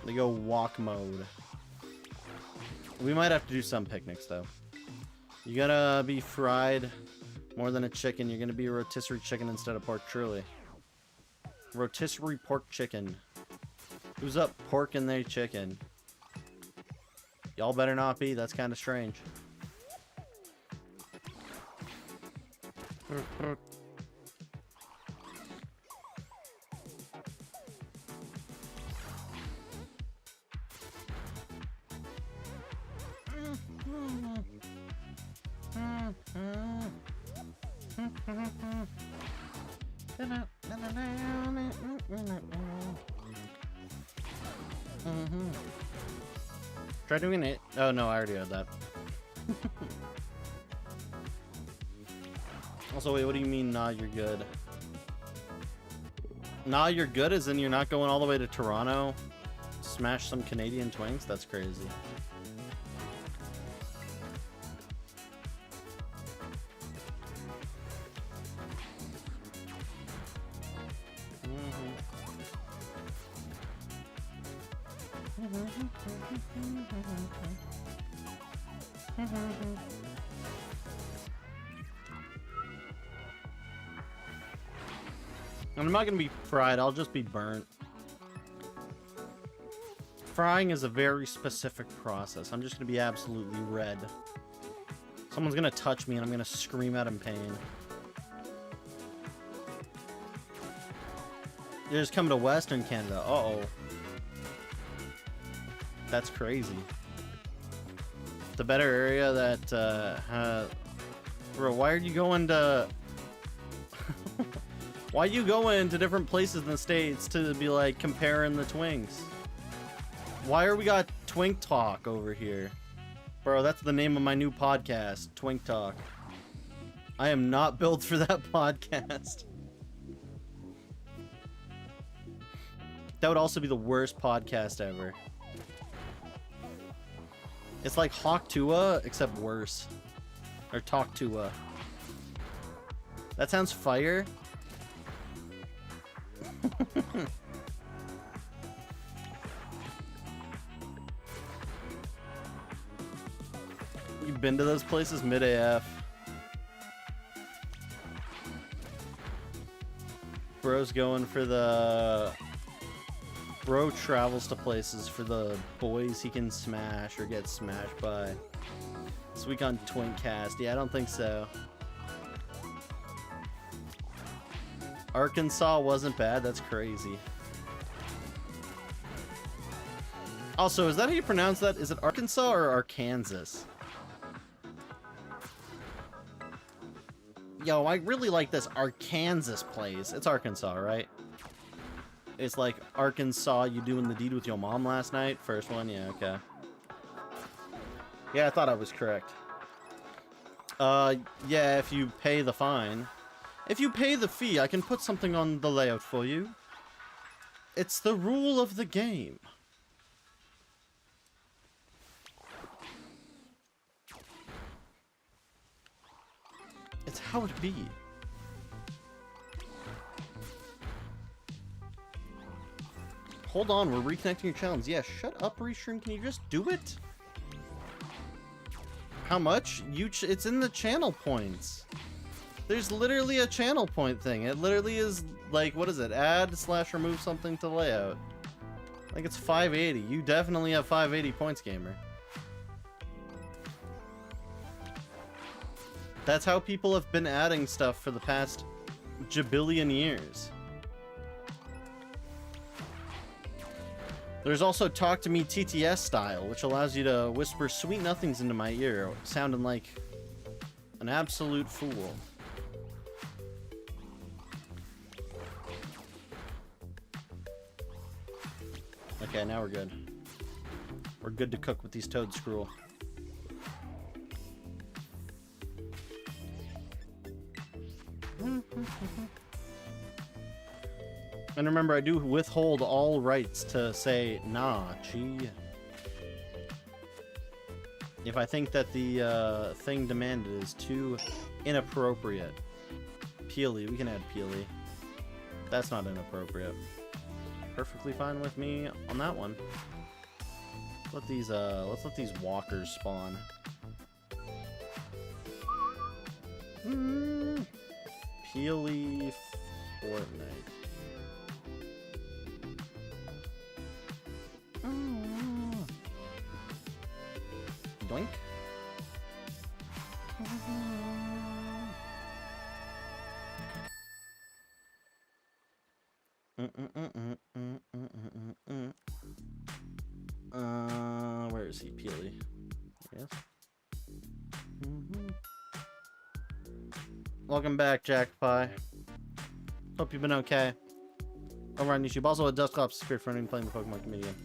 They go walk mode. We might have to do some picnics, though. You gotta be fried more than a chicken. You're gonna be a rotisserie chicken instead of pork, truly. Rotisserie pork chicken. Who's up, pork and they chicken? Y'all better not be. That's kind of strange. Try doing it. Oh no, I already had that. Also, wait, what do you mean, nah, you're good? Nah, you're good as in you're not going all the way to Toronto? Smash some Canadian twinks? That's crazy. I'm not gonna be fried, I'll just be burnt. Frying is a very specific process. I'm just gonna be absolutely red. Someone's gonna touch me and I'm gonna scream out in pain. You're just coming to Western Canada. Uh-oh. That's crazy. The better area that, bro, why are you going to... Why you going to different places in the States to be, like, comparing the twinks? Why are we got Twink Talk over here? Bro, that's the name of my new podcast, Twink Talk. I am not built for that podcast. That would also be the worst podcast ever. It's like Hawk Tuah, except worse. Or Talk Tuah. That sounds fire. You've been to those places? Mid AF. Bro's going for the... Bro travels to places for the boys he can smash or get smashed by. This week on Twincast. Yeah, I don't think so. Arkansas wasn't bad. That's crazy. Also, is that how you pronounce that? Is it Arkansas or Arkansas? Yo, I really like this Arkansas place. It's Arkansas, right? It's like Arkansas, you doing the deed with your mom last night? First one? Yeah, okay. Yeah, I thought I was correct. Yeah, if you pay the fine. If you pay the fee, I can put something on the layout for you. It's the rule of the game. That's how it be. Hold on, we're reconnecting your channels. Yeah, shut up, Restream. Can you just do it? How much? It's in the channel points. There's literally a channel point thing. It literally is like, what is it? Add/remove something to layout. I think it's 580. You definitely have 580 points, gamer. That's how people have been adding stuff for the past jabillion years. There's also Talk to Me TTS style, which allows you to whisper sweet nothings into my ear, sounding like an absolute fool. Okay, now we're good. We're good to cook with these Toad Scroll. And remember, I do withhold all rights to say, nah, gee. If I think that the thing demanded is too inappropriate. Peely, we can add Peely. That's not inappropriate. Perfectly fine with me on that one. Let's let these walkers spawn. Peely Fortnite. Doink. Where is he? Peely. Yes. Welcome back, Jack Pie. Hope you've been okay. Over on YouTube. Also, a Dustclops Spirit for playing the Pokemon Comedian.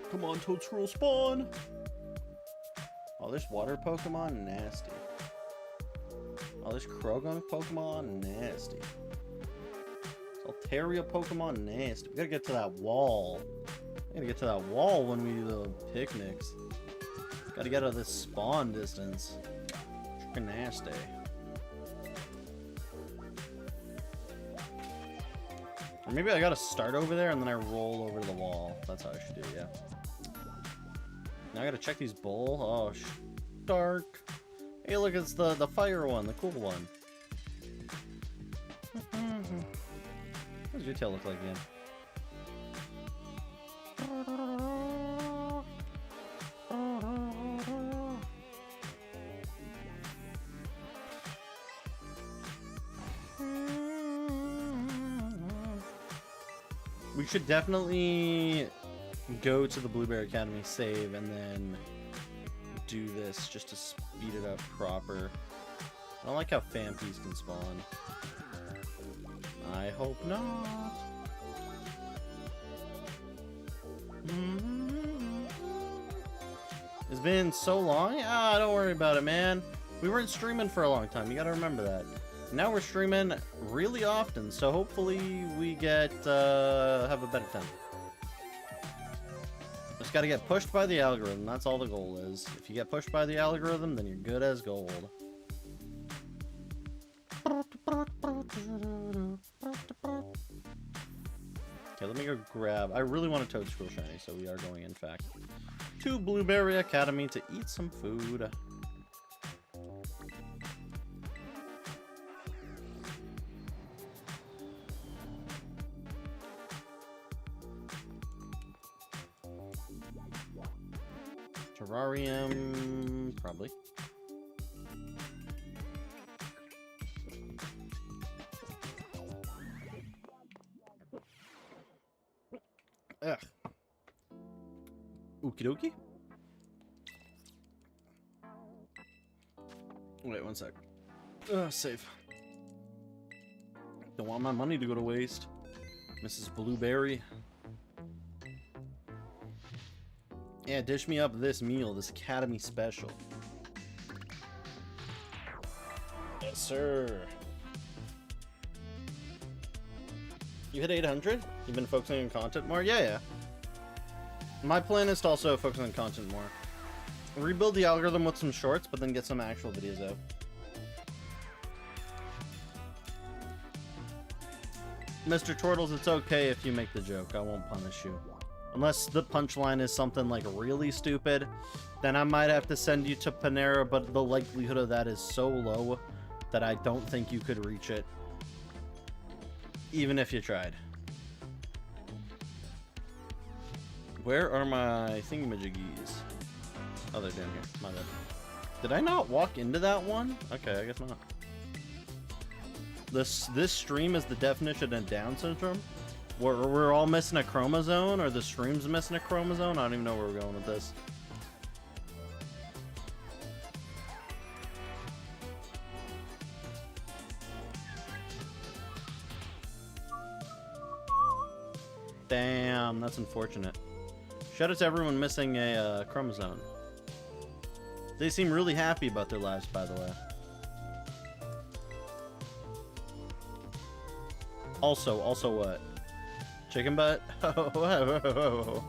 Come on, Toadscroll spawn! Oh, there's water Pokemon? Nasty. Oh, there's Krogunk Pokemon? Nasty. Altaria Pokemon? Nasty. We gotta get to that wall. We gotta get to that wall when we do the picnics. Gotta get out of this spawn distance. Freaking nasty. Or maybe I gotta start over there and then I roll over to the wall. That's how I should do it, yeah. Now I gotta check these bowl. Oh, dark. Hey, look, it's the fire one, the cool one. What does your tail look like again? We should definitely go to the Blueberry Academy, save, and then do this just to speed it up proper. I don't like how Fampies can spawn. I hope not. It's been so long? Ah, don't worry about it, man. We weren't streaming for a long time. You gotta remember that. Now we're streaming really often, so hopefully we get have a better time. Just gotta get pushed by the algorithm. That's all the goal is. If you get pushed by the algorithm, then you're good as gold. Okay, let me go grab. I really want a Toadscroll shiny, so we are going, in fact, to Blueberry Academy to eat some food. Terrarium, probably. Ugh. Okie dokie. Wait, one sec. Save. Don't want my money to go to waste. Mrs. Blueberry. Yeah, dish me up this meal, this Academy special. Yes, sir. You hit 800? You've been focusing on content more? Yeah. My plan is to also focus on content more. Rebuild the algorithm with some shorts, but then get some actual videos out. Mr. Turtles, it's okay if you make the joke. I won't punish you. Unless the punchline is something like really stupid, then I might have to send you to Panera, but the likelihood of that is so low that I don't think you could reach it. Even if you tried. Where are my thingamajiggies? Oh, they're down here. My bad. Did I not walk into that one? Okay, I guess not. This stream is the definition of Down syndrome? We're all missing a chromosome, or the stream's missing a chromosome? I don't even know where we're going with this. Damn, that's unfortunate. Shout out to everyone missing a chromosome. They seem really happy about their lives, by the way. Also what? Chicken butt? Oh, whoa, whoa, whoa.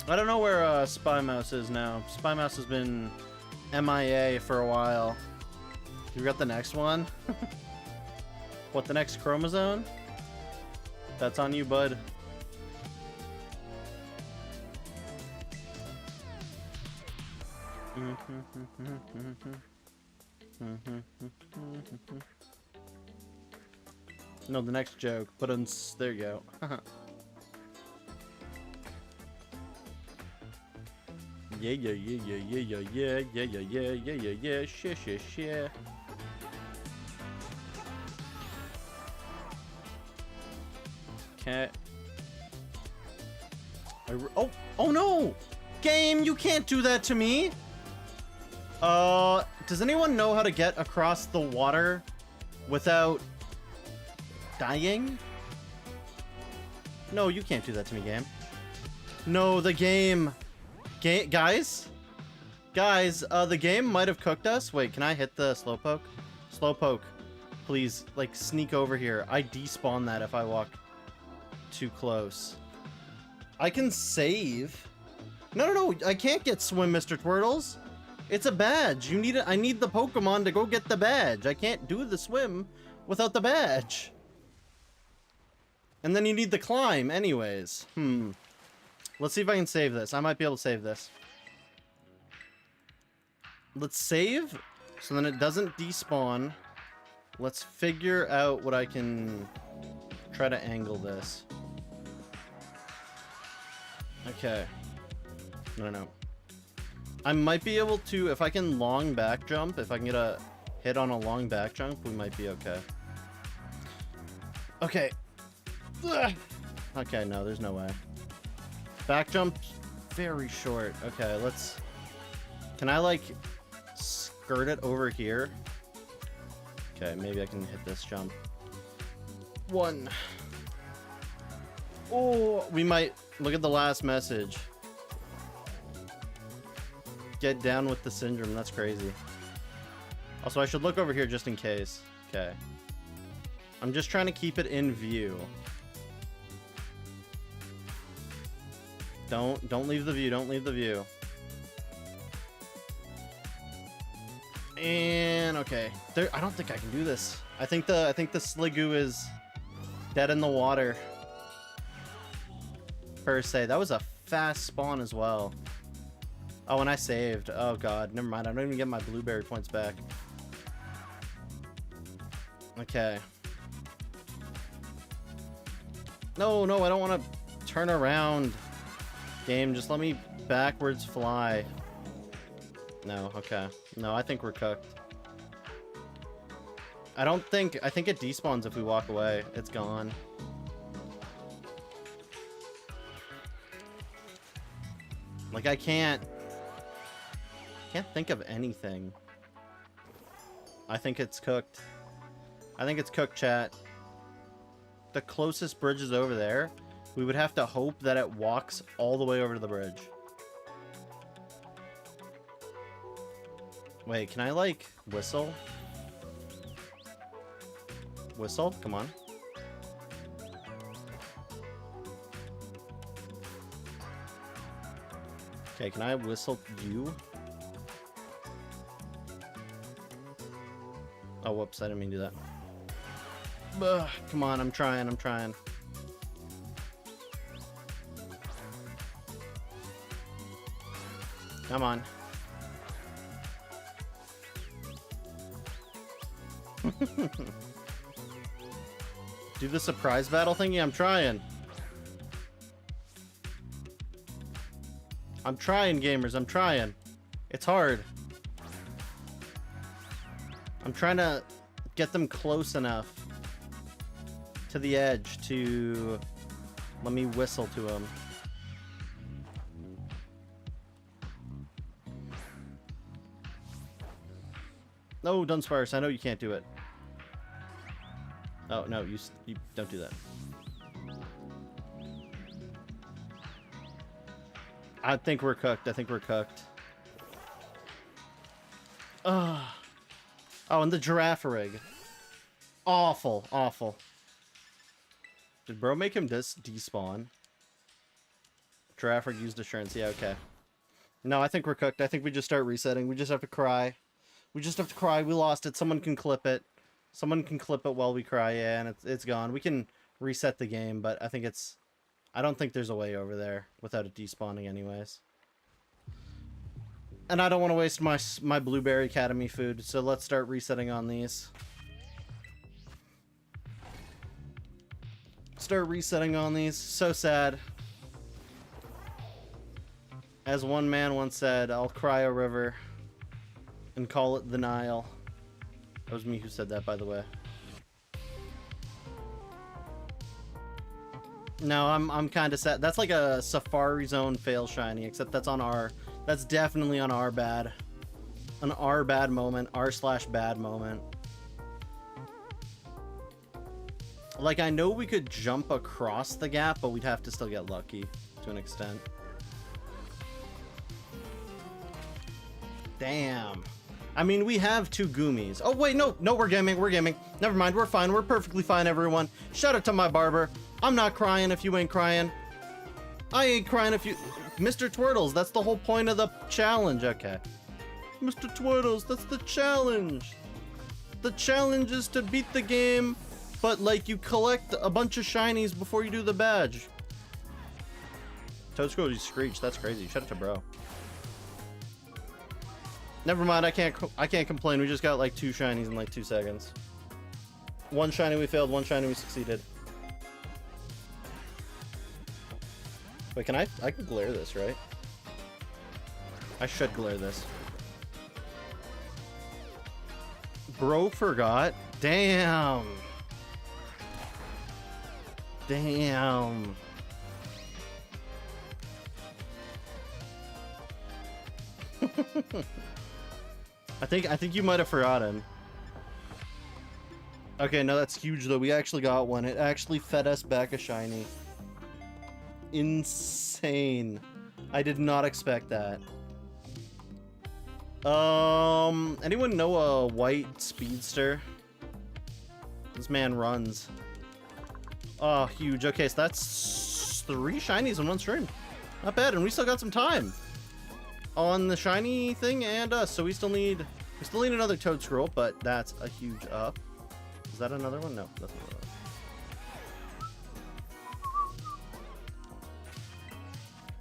I don't know where Spy Mouse is now. Spy Mouse has been MIA for a while. You got the next one? What, the next chromosome? That's on you, bud. No, the next joke. But there you go. Yeah. Shit. Cat. Oh no! Game, you can't do that to me! Does anyone know how to get across the water without dying? No, you can't do that to me, game. No, the game. Guys, the game might have cooked us. Wait, can I hit the slowpoke? Slowpoke, please, like, sneak over here. I despawn that if I walk too close. I can save. No, I can't get swim, Mr. Twirtles. It's a badge. You need it. I need the Pokemon to go get the badge. I can't do the swim without the badge. And then you need the climb anyways. Let's see if I can save this. I might be able to save this. Let's save so then it doesn't despawn. Let's figure out what I can try to angle this. Okay. No. I might be able to, if I can long back jump, if I can get a hit on a long back jump, we might be okay. Okay. Ugh. Okay, no, there's no way. Back jump, very short. Okay, let's... Can I, like, skirt it over here? Okay, maybe I can hit this jump. 1. Oh, we might... Look at the last message. Get down with the syndrome. That's crazy. Also, I should look over here just in case. Okay. I'm just trying to keep it in view. Don't leave the view. Don't leave the view. And okay. I don't think I can do this. I think the Sliggoo is dead in the water. Per se. That was a fast spawn as well. Oh, and I saved. Oh god, never mind. I don't even get my blueberry points back. Okay. No, I don't want to turn around. Game, just let me backwards fly. No, okay. No, I think we're cooked. I think it despawns if we walk away. It's gone. Like, I can't think of anything. I think it's cooked. I think it's cooked, chat. The closest bridge is over there. We would have to hope that it walks all the way over to the bridge. Wait, can I, like, whistle? Whistle? Come on. Okay, can I whistle you? Oh, whoops, I didn't mean to do that. Ugh, come on, I'm trying. Come on. Do the surprise battle thingy? I'm trying. I'm trying, gamers. I'm trying. It's hard. I'm trying to get them close enough to the edge to let me whistle to them. No, Dunsparce, I know you can't do it. Oh, no, you don't do that. I think we're cooked. Ugh. Oh, and the Girafarig. Awful. Did bro make him despawn? Girafarig used assurance. Yeah, okay. No, I think we're cooked. I think we just start resetting. We just have to cry. We lost it. Someone can clip it. While we cry. Yeah, and it's gone. We can reset the game, but I think it's... I don't think there's a way over there without it despawning anyways. And I don't want to waste my Blueberry Academy food, so let's start resetting on these. So sad. As one man once said, I'll cry a river and call it the Nile. That was me who said that, by the way. No, I'm kind of sad. That's like a Safari Zone fail shiny, except that's on our... That's definitely on our bad. An r/bad moment. r/bad moment. Like, I know we could jump across the gap, but we'd have to still get lucky to an extent. Damn. I mean, we have 2 Goomies. Oh, wait, no, we're gaming. Never mind, we're fine. We're perfectly fine, everyone. Shout out to my barber. I'm not crying if you ain't crying. I ain't crying if you... Mr. Twirtles, that's the whole point of the challenge. Okay. Mr. Twirtles, that's the challenge. The challenge is to beat the game, but, like, you collect a bunch of shinies before you do the badge. Toadscroll, you screech. That's crazy. Shout out to bro. Never mind, I can't complain. We just got like 2 shinies in like 2 seconds. 1 shiny we failed, 1 shiny we succeeded. Wait, can I can glare this, right? I should glare this. Bro forgot? Damn. Damn. I think you might have forgotten. Okay, no, that's huge though. We actually got one. It actually fed us back a shiny. Insane. I did not expect that. Anyone know a white speedster? This man runs. Oh, huge. Okay, so that's 3 shinies in 1 stream. Not bad, and we still got some time on the shiny thing and us, so we still need another Toadscroll, but that's a huge up. Is that another one? No, that's another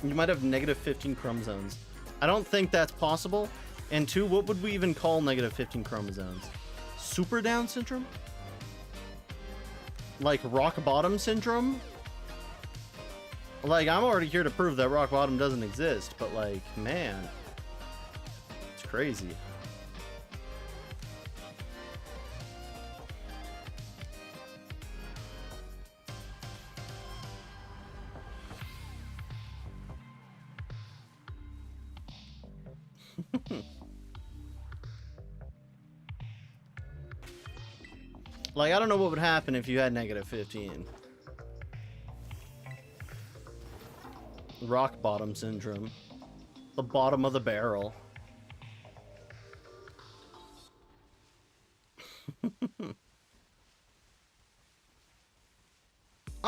one. You might have negative 15 chromosomes. I don't think that's possible. And 2, what would we even call negative 15 chromosomes? Super Down syndrome? Like rock bottom syndrome? Like, I'm already here to prove that rock bottom doesn't exist, but like, man, it's crazy. Like, I don't know what would happen if you had negative 15. Rock bottom syndrome. The bottom of the barrel.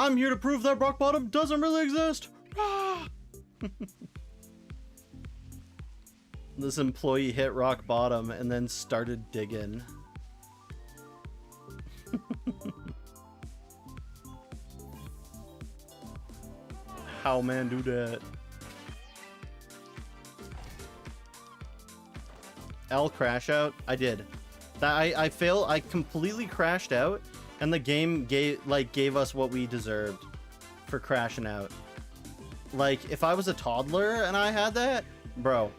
I'm here to prove that rock bottom doesn't really exist. Ah! This employee hit rock bottom and then started digging. How man do that? L crash out? I did. I failed. I completely crashed out, and the game gave us what we deserved for crashing out. Like, if I was a toddler and I had that, bro,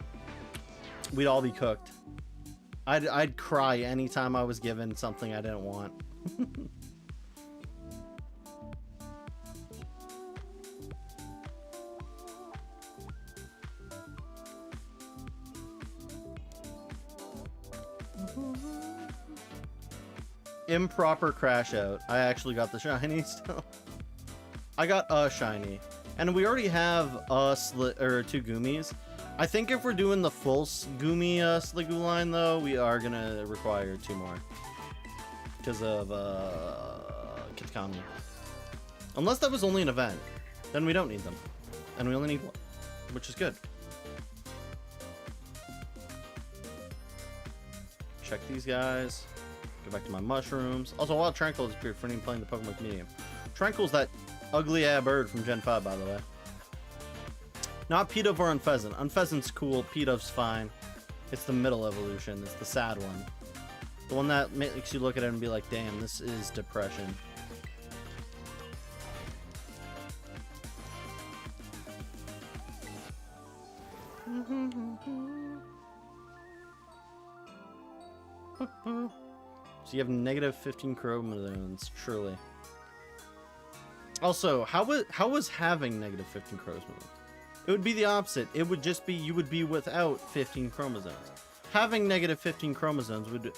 we'd all be cooked. I'd cry anytime I was given something I didn't want. Improper crash out. I actually got the shiny still. I got a shiny. And we already have two Goomies. I think if we're doing the full Goomy Sliggoo line though, we are gonna require 2 more. Because of Kitakami. Unless that was only an event. Then we don't need them. And we only need 1. Which is good. Check these guys. Go back to my mushrooms. Also, Wild Tranquil is pretty funny playing the Pokemon Medium. Tranquil's that ugly bird from Gen 5, by the way. Not Pidove or Unpheasant. Unpheasant's cool. Pidove's fine. It's the middle evolution. It's the sad one. The one that makes you look at it and be like, damn, this is depression. So you have negative 15 chromosomes, truly. Also, how was having negative 15 chromosomes? It would be the opposite. It would just be, you would be without 15 chromosomes. Having negative 15 chromosomes would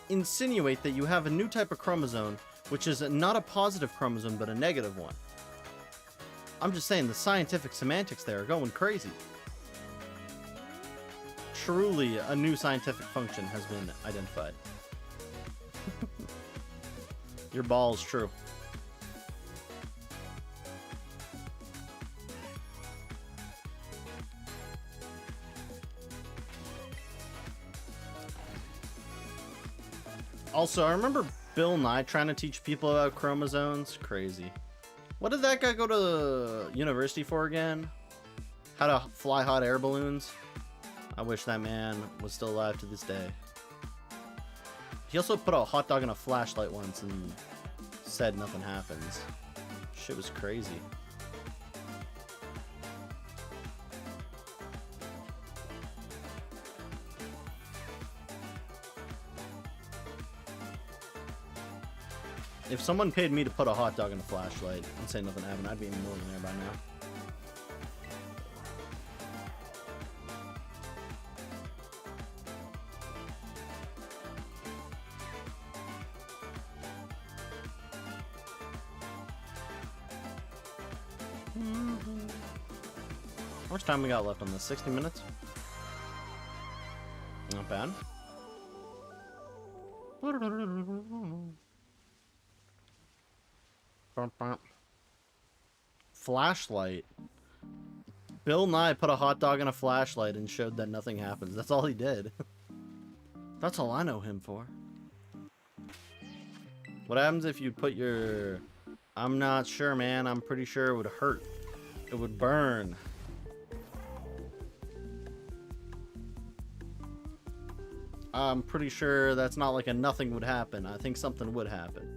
insinuate that you have a new type of chromosome, which is not a positive chromosome, but a negative one. I'm just saying, the scientific semantics there are going crazy. Truly, a new scientific function has been identified. Your ball's true. Also, I remember Bill Nye trying to teach people about chromosomes. Crazy. What did that guy go to university for again? How to fly hot air balloons? I wish that man was still alive to this day. He also put a hot dog in a flashlight once and said nothing happens. Shit was crazy. If someone paid me to put a hot dog in a flashlight and say nothing happened, I'd be a millionaire by now. How much time we got left on this? 60 minutes? Not bad. Flashlight. Bill Nye put a hot dog in a flashlight and showed that nothing happens. That's all he did. That's all I know him for. What happens if you put your... I'm not sure, man. I'm pretty sure it would hurt. It would burn. I'm pretty sure that's not like a nothing would happen. I think something would happen.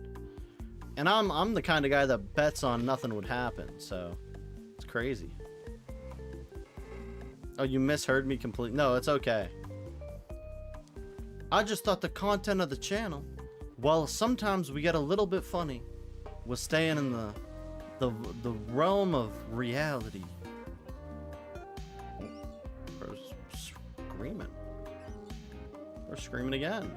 And I'm the kind of guy that bets on nothing would happen, so it's crazy. Oh, you misheard me completely. No, it's okay. I just thought the content of the channel, well, sometimes we get a little bit funny, was staying in the realm of reality. Bro's screaming. We're screaming again.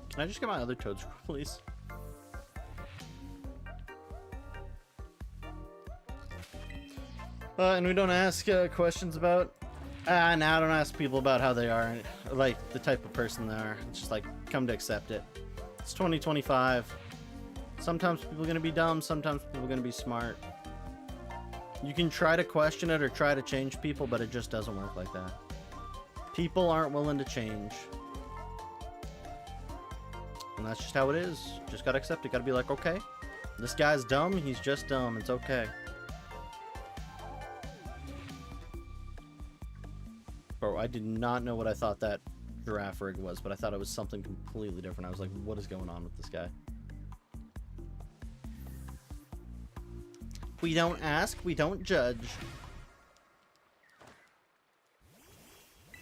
Can I just get my other Toad Scroll, please? And we don't ask questions about... I don't ask people about how they are, like the type of person they are. It's just like, come to accept it. It's 2025. Sometimes people are going to be dumb, sometimes people are going to be smart. You can try to question it or try to change people, but it just doesn't work like that. People aren't willing to change. And that's just how it is. Just gotta accept it. Gotta be like, okay, this guy's dumb, he's just dumb, it's okay. Bro, I did not know what I thought that giraffe rig was, but I thought it was something completely different. I was like, what is going on with this guy? We don't ask, we don't judge.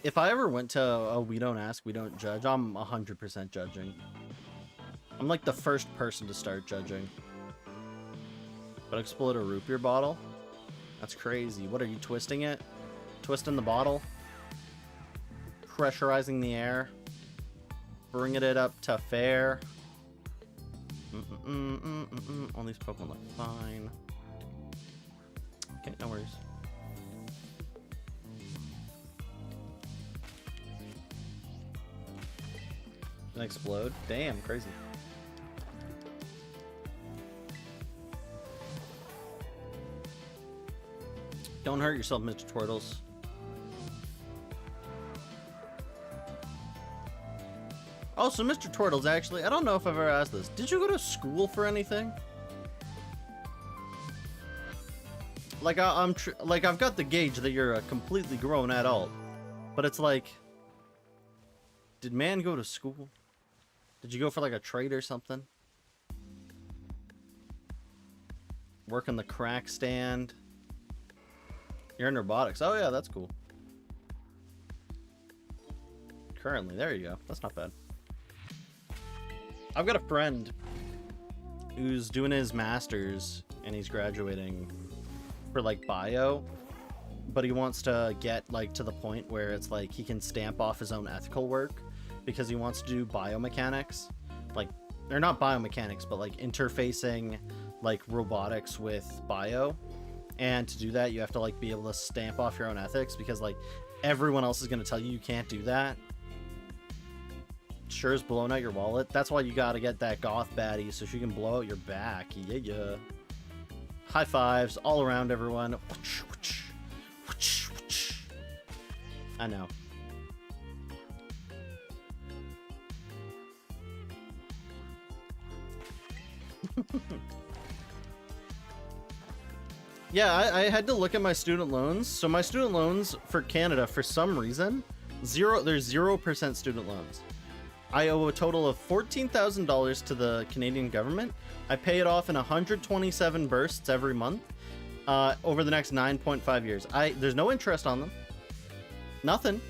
If I ever went to a we don't ask, we don't judge, I'm 100% judging. I'm like the first person to start judging. But explode a root beer bottle? That's crazy. What are you, twisting it? Twisting the bottle? Pressurizing the air? Bringing it up to fair? All these Pokemon look fine. Okay, no worries. Can explode? Damn, crazy. Don't hurt yourself, Mr. Turtles. Oh, so Mr. Turtles, actually, I don't know if I've ever asked this. Did you go to school for anything? Like, I've got the gauge that you're a completely grown adult, but it's like, did man go to school? Did you go for like a trade or something? Work on the crack stand? You're in robotics. Oh yeah, that's cool. Currently, there you go. That's not bad. I've got a friend who's doing his master's and he's graduating for like bio, but he wants to get like to the point where it's like he can stamp off his own ethical work because he wants to do biomechanics. Like, they're not biomechanics, but like interfacing like robotics with bio. And to do that, you have to like be able to stamp off your own ethics because like everyone else is going to tell you can't do that. Sure is blowing out your wallet. That's why you got to get that goth baddie so she can blow out your back. Yeah. High fives all around everyone. I know. Yeah, I had to look at my student loans. So my student loans for Canada, for some reason, there's 0% student loans. I owe a total of $14,000 to the Canadian government. I pay it off in 127 bursts every month over the next 9.5 years. There's no interest on them. Nothing.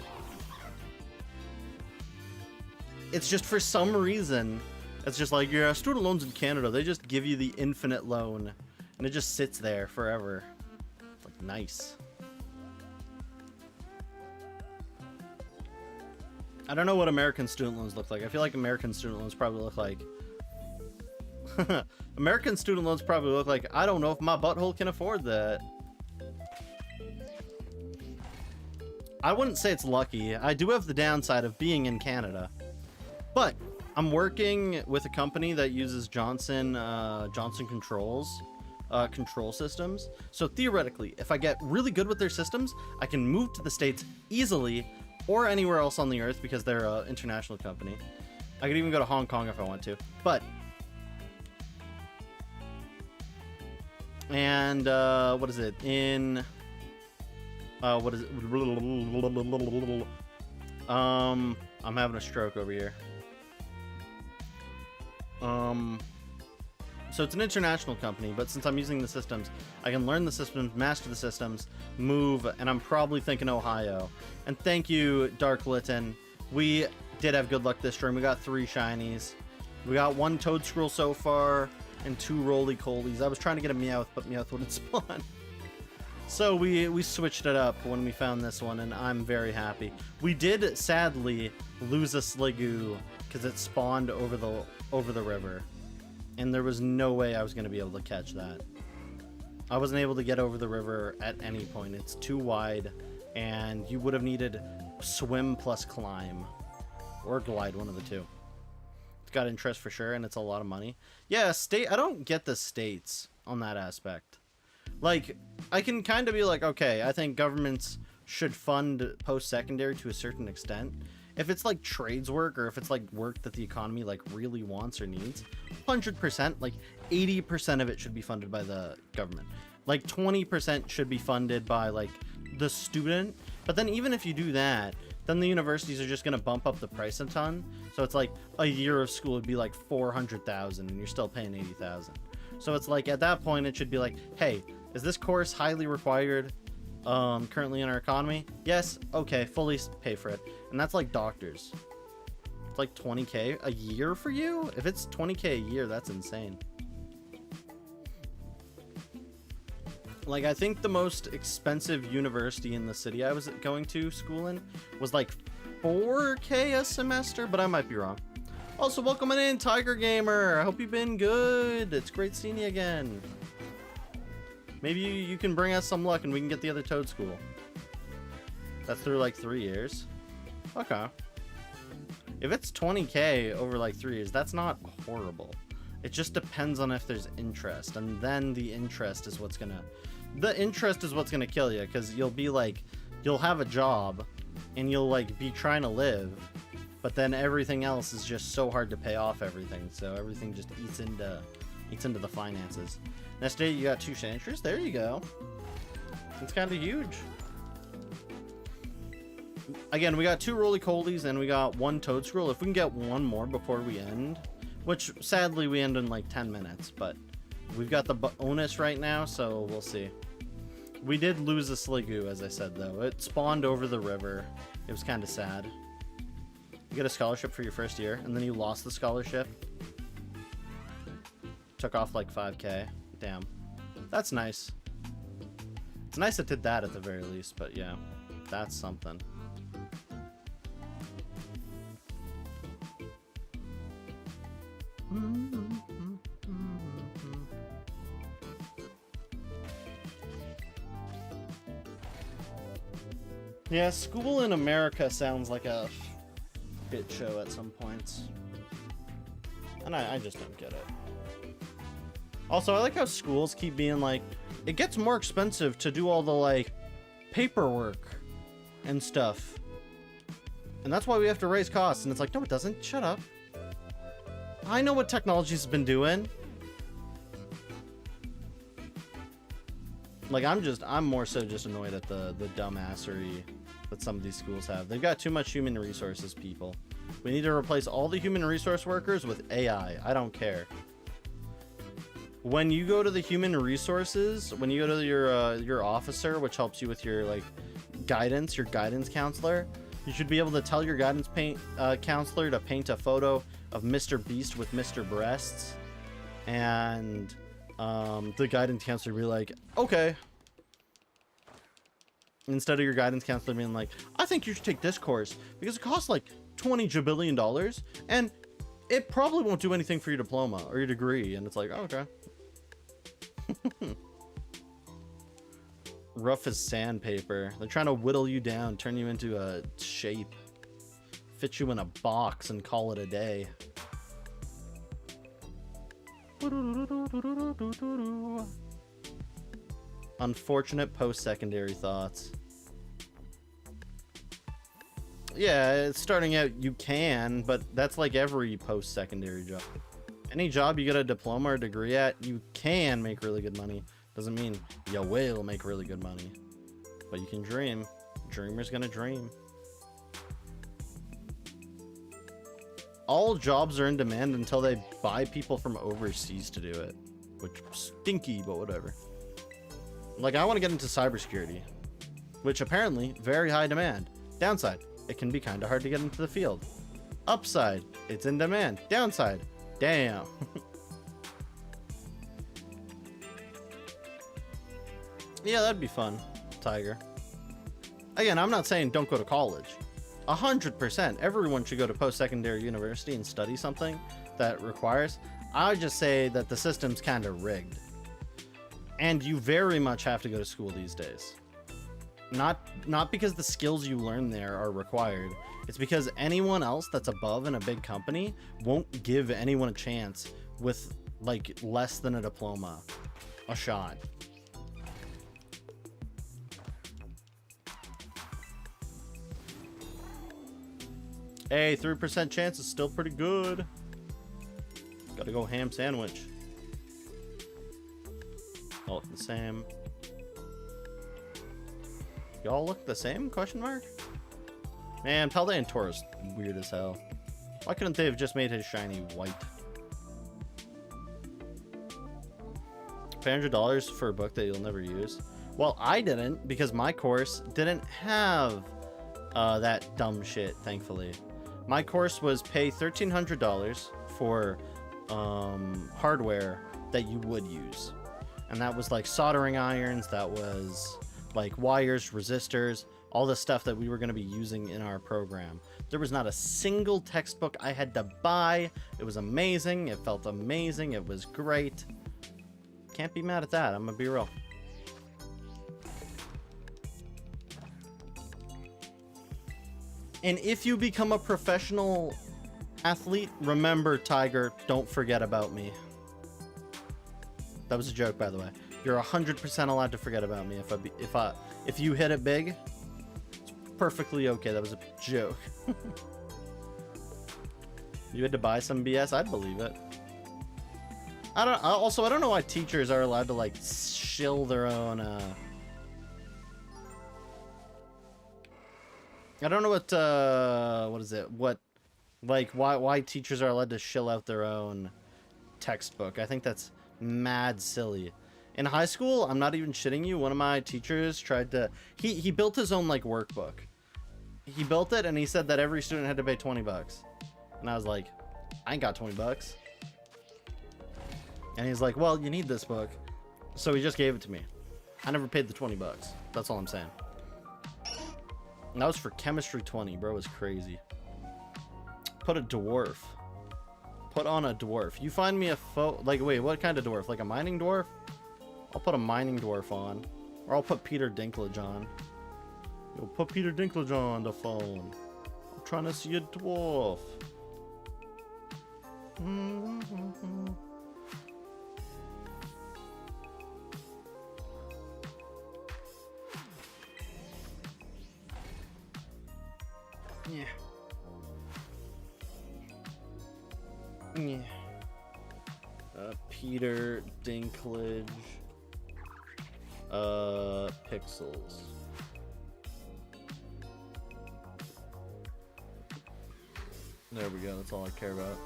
It's just for some reason, it's just like, yeah, student loans in Canada, they just give you the infinite loan. And it just sits there forever. It's like, nice. I don't know what American student loans look like. I feel like American student loans probably look like... American student loans probably look like, I don't know if my butthole can afford that. I wouldn't say it's lucky. I do have the downside of being in Canada. But I'm working with a company that uses Johnson Controls. Control systems. So theoretically, if I get really good with their systems, I can move to the States easily or anywhere else on the earth because they're an international company. I could even go to Hong Kong if I want to. But and what is it? In what is it? I'm having a stroke over here. So it's an international company, but since I'm using the systems, I can learn the systems, master the systems, move, and I'm probably thinking Ohio. And thank you, Dark Litten. We did have good luck this stream. We got 3 shinies. We got 1 Toad Scroll so far, and 2 Roly Colies. I was trying to get a Meowth, but Meowth wouldn't spawn. So we switched it up when we found this one, and I'm very happy. We did sadly lose a Sliggoo because it spawned over the river, and there was no way I was going to be able to catch that. I wasn't able to get over the river at any point. It's too wide, and you would have needed swim plus climb, or glide, one of the two. It's got interest for sure, and it's a lot of money. Yeah, state. I don't get the states on that aspect. Like, I can kind of be like, okay, I think governments should fund post-secondary to a certain extent. If it's like trades work, or if it's like work that the economy like really wants or needs, 100%, like 80% of it should be funded by the government. Like 20% should be funded by like the student. But then even if you do that, then the universities are just going to bump up the price a ton. So it's like a year of school would be like 400,000 and you're still paying 80,000. So it's like at that point it should be like, hey, is this course highly required currently in our economy? Yes. Okay, fully pay for it. And that's like doctors. It's like 20K a year for you? If it's 20K a year, that's insane. Like, I think the most expensive university in the city I was going to school in was like 4K a semester, but I might be wrong. Also, welcome in, Tiger Gamer. I hope you've been good. It's great seeing you again. Maybe you can bring us some luck and we can get the other Toad School. That's through like 3 years. Okay. If it's 20K over like 3 years, that's not horrible. It just depends on if there's interest, and then the interest is what's gonna kill you, because you'll be like, you'll have a job and you'll like be trying to live, but then everything else is just so hard to pay off everything, so everything just eats into the finances. Next day you got 2 Chantress. There you go. It's kind of huge. Again, we got 2 Roly-Colies and we got 1 Toad Scroll. If we can get 1 more before we end, which sadly we end in like 10 minutes, but we've got the bonus right now, so we'll see. We did lose a Sliggoo, as I said, though. It spawned over the river. It was kind of sad. You get a scholarship for your first year, and then you lost the scholarship. Took off like 5K. Damn. That's nice. It's nice it did that at the very least, but yeah. That's something. Yeah, school in America sounds like a bit show at some points. And I just don't get it. Also, I like how schools keep being like, it gets more expensive to do all the like paperwork and stuff. And that's why we have to raise costs. And it's like, no, it doesn't. Shut up. I know what technology's been doing. Like, I'm more so just annoyed at the dumbassery that some of these schools have. They've got too much human resources, people. We need to replace all the human resource workers with AI. I don't care. When you go to the human resources, when you go to your officer, which helps you with your like guidance, your guidance counselor, you should be able to tell your guidance counselor to paint a photo of Mr. Beast with Mr. Breasts, and the guidance counselor be like, okay. Instead of your guidance counselor being like, I think you should take this course because it costs like $20 jabillion and it probably won't do anything for your diploma or your degree. And it's like, oh, okay. Rough as sandpaper. They're trying to whittle you down, turn you into a shape, fit you in a box and call it a day. Unfortunate post-secondary thoughts. Yeah, starting out you can, but that's like every post-secondary job. Any job you get a diploma or degree at, you can make really good money. Doesn't mean you will make really good money. But you can dream. Dreamer's gonna dream. All jobs are in demand until they buy people from overseas to do it. Which stinky, but whatever. Like, I want to get into cybersecurity, which apparently very high demand. Downside, it can be kind of hard to get into the field. Upside, it's in demand. Downside, damn. Yeah, that'd be fun, Tiger. Again, I'm not saying don't go to college. 100%. Everyone should go to post-secondary university and study something that requires. I would just say that the system's kind of rigged. And you very much have to go to school these days. Not because the skills you learn there are required. It's because anyone else that's above in a big company won't give anyone a chance with like less than a diploma a shot. Hey, 3% chance is still pretty good. Gotta go ham sandwich. All look the same. Y'all look the same? Question mark? Man, Paldean Taurus weird as hell. Why couldn't they have just made his shiny white? $500 for a book that you'll never use. Well, I didn't because my course didn't have that dumb shit, thankfully. My course was pay $1,300 for hardware that you would use. And that was like soldering irons, that was like wires, resistors, all the stuff that we were going to be using in our program. There was not a single textbook I had to buy. It was amazing. It felt amazing. It was great. Can't be mad at that. I'm going to be real. And if you become a professional athlete, remember, Tiger, don't forget about me. That was a joke, by the way. You're 100% allowed to forget about me if you hit it big. It's perfectly okay. That was a joke. You had to buy some BS? I'd believe it. I don't know why teachers are allowed to like shill their own I don't know what is it? Why teachers are allowed to shill out their own textbook. I think that's mad silly. In high school, I'm not even shitting you, one of my teachers tried to he built his own like workbook. He built it and he said that every student had to pay $20. And I was like, I ain't got $20. And he's like, well, you need this book. So he just gave it to me. I never paid the $20. That's all I'm saying. And that was for chemistry 20, bro. It was crazy. Put a dwarf. Put on a dwarf. You find me a like, wait, what kind of dwarf? Like a mining dwarf? I'll put a mining dwarf on. Or I'll put Peter Dinklage on. Yo, put Peter Dinklage on the phone. I'm trying to see a dwarf. Yeah. Yeah. Peter Dinklage. Pixels. There we go. That's all I care about.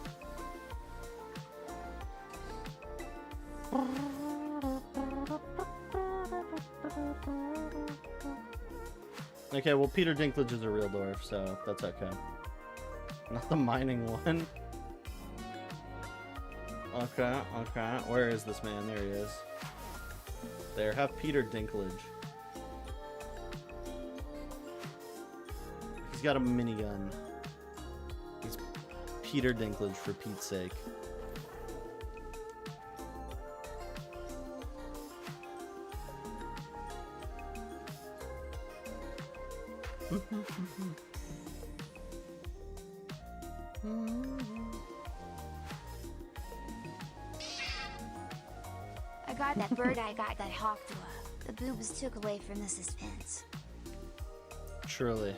Okay, well, Peter Dinklage is a real dwarf, so that's okay. Not the mining one. Okay, okay. Where is this man? There he is. There, have Peter Dinklage. He's got a minigun. He's Peter Dinklage, for Pete's sake. I got that bird, I got that hawk. The boobs took away from the suspense. Truly.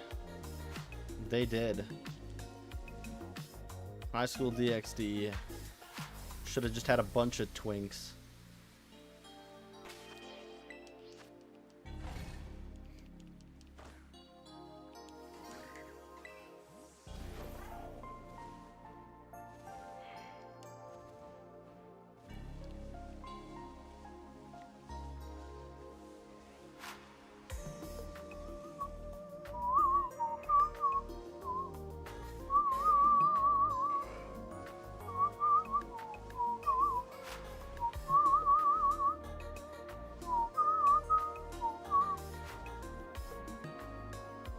They did. High School DxD. Should have just had a bunch of twinks.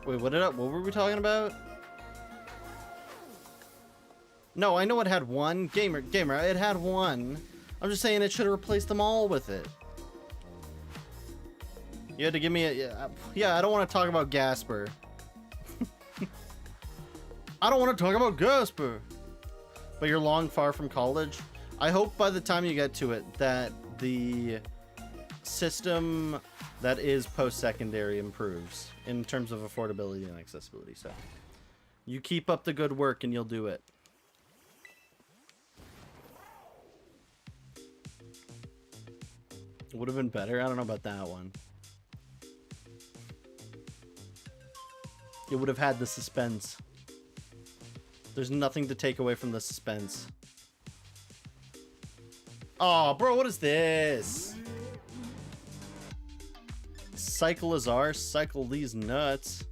Wait, what were we talking about? No, I know it had one. Gamer, it had one. I'm just saying it should have replaced them all with it. You had to give me a... Yeah, I don't want to talk about Gasper. I don't want to talk about Gasper. But you're long far from college. I hope by the time you get to it that the system that is post-secondary improves in terms of affordability and accessibility. So you keep up the good work and you'll do it. Would have been better. I don't know about that one. It would have had the suspense. There's nothing to take away from the suspense. Oh, bro, what is this? Cycle Azar, cycle these nuts.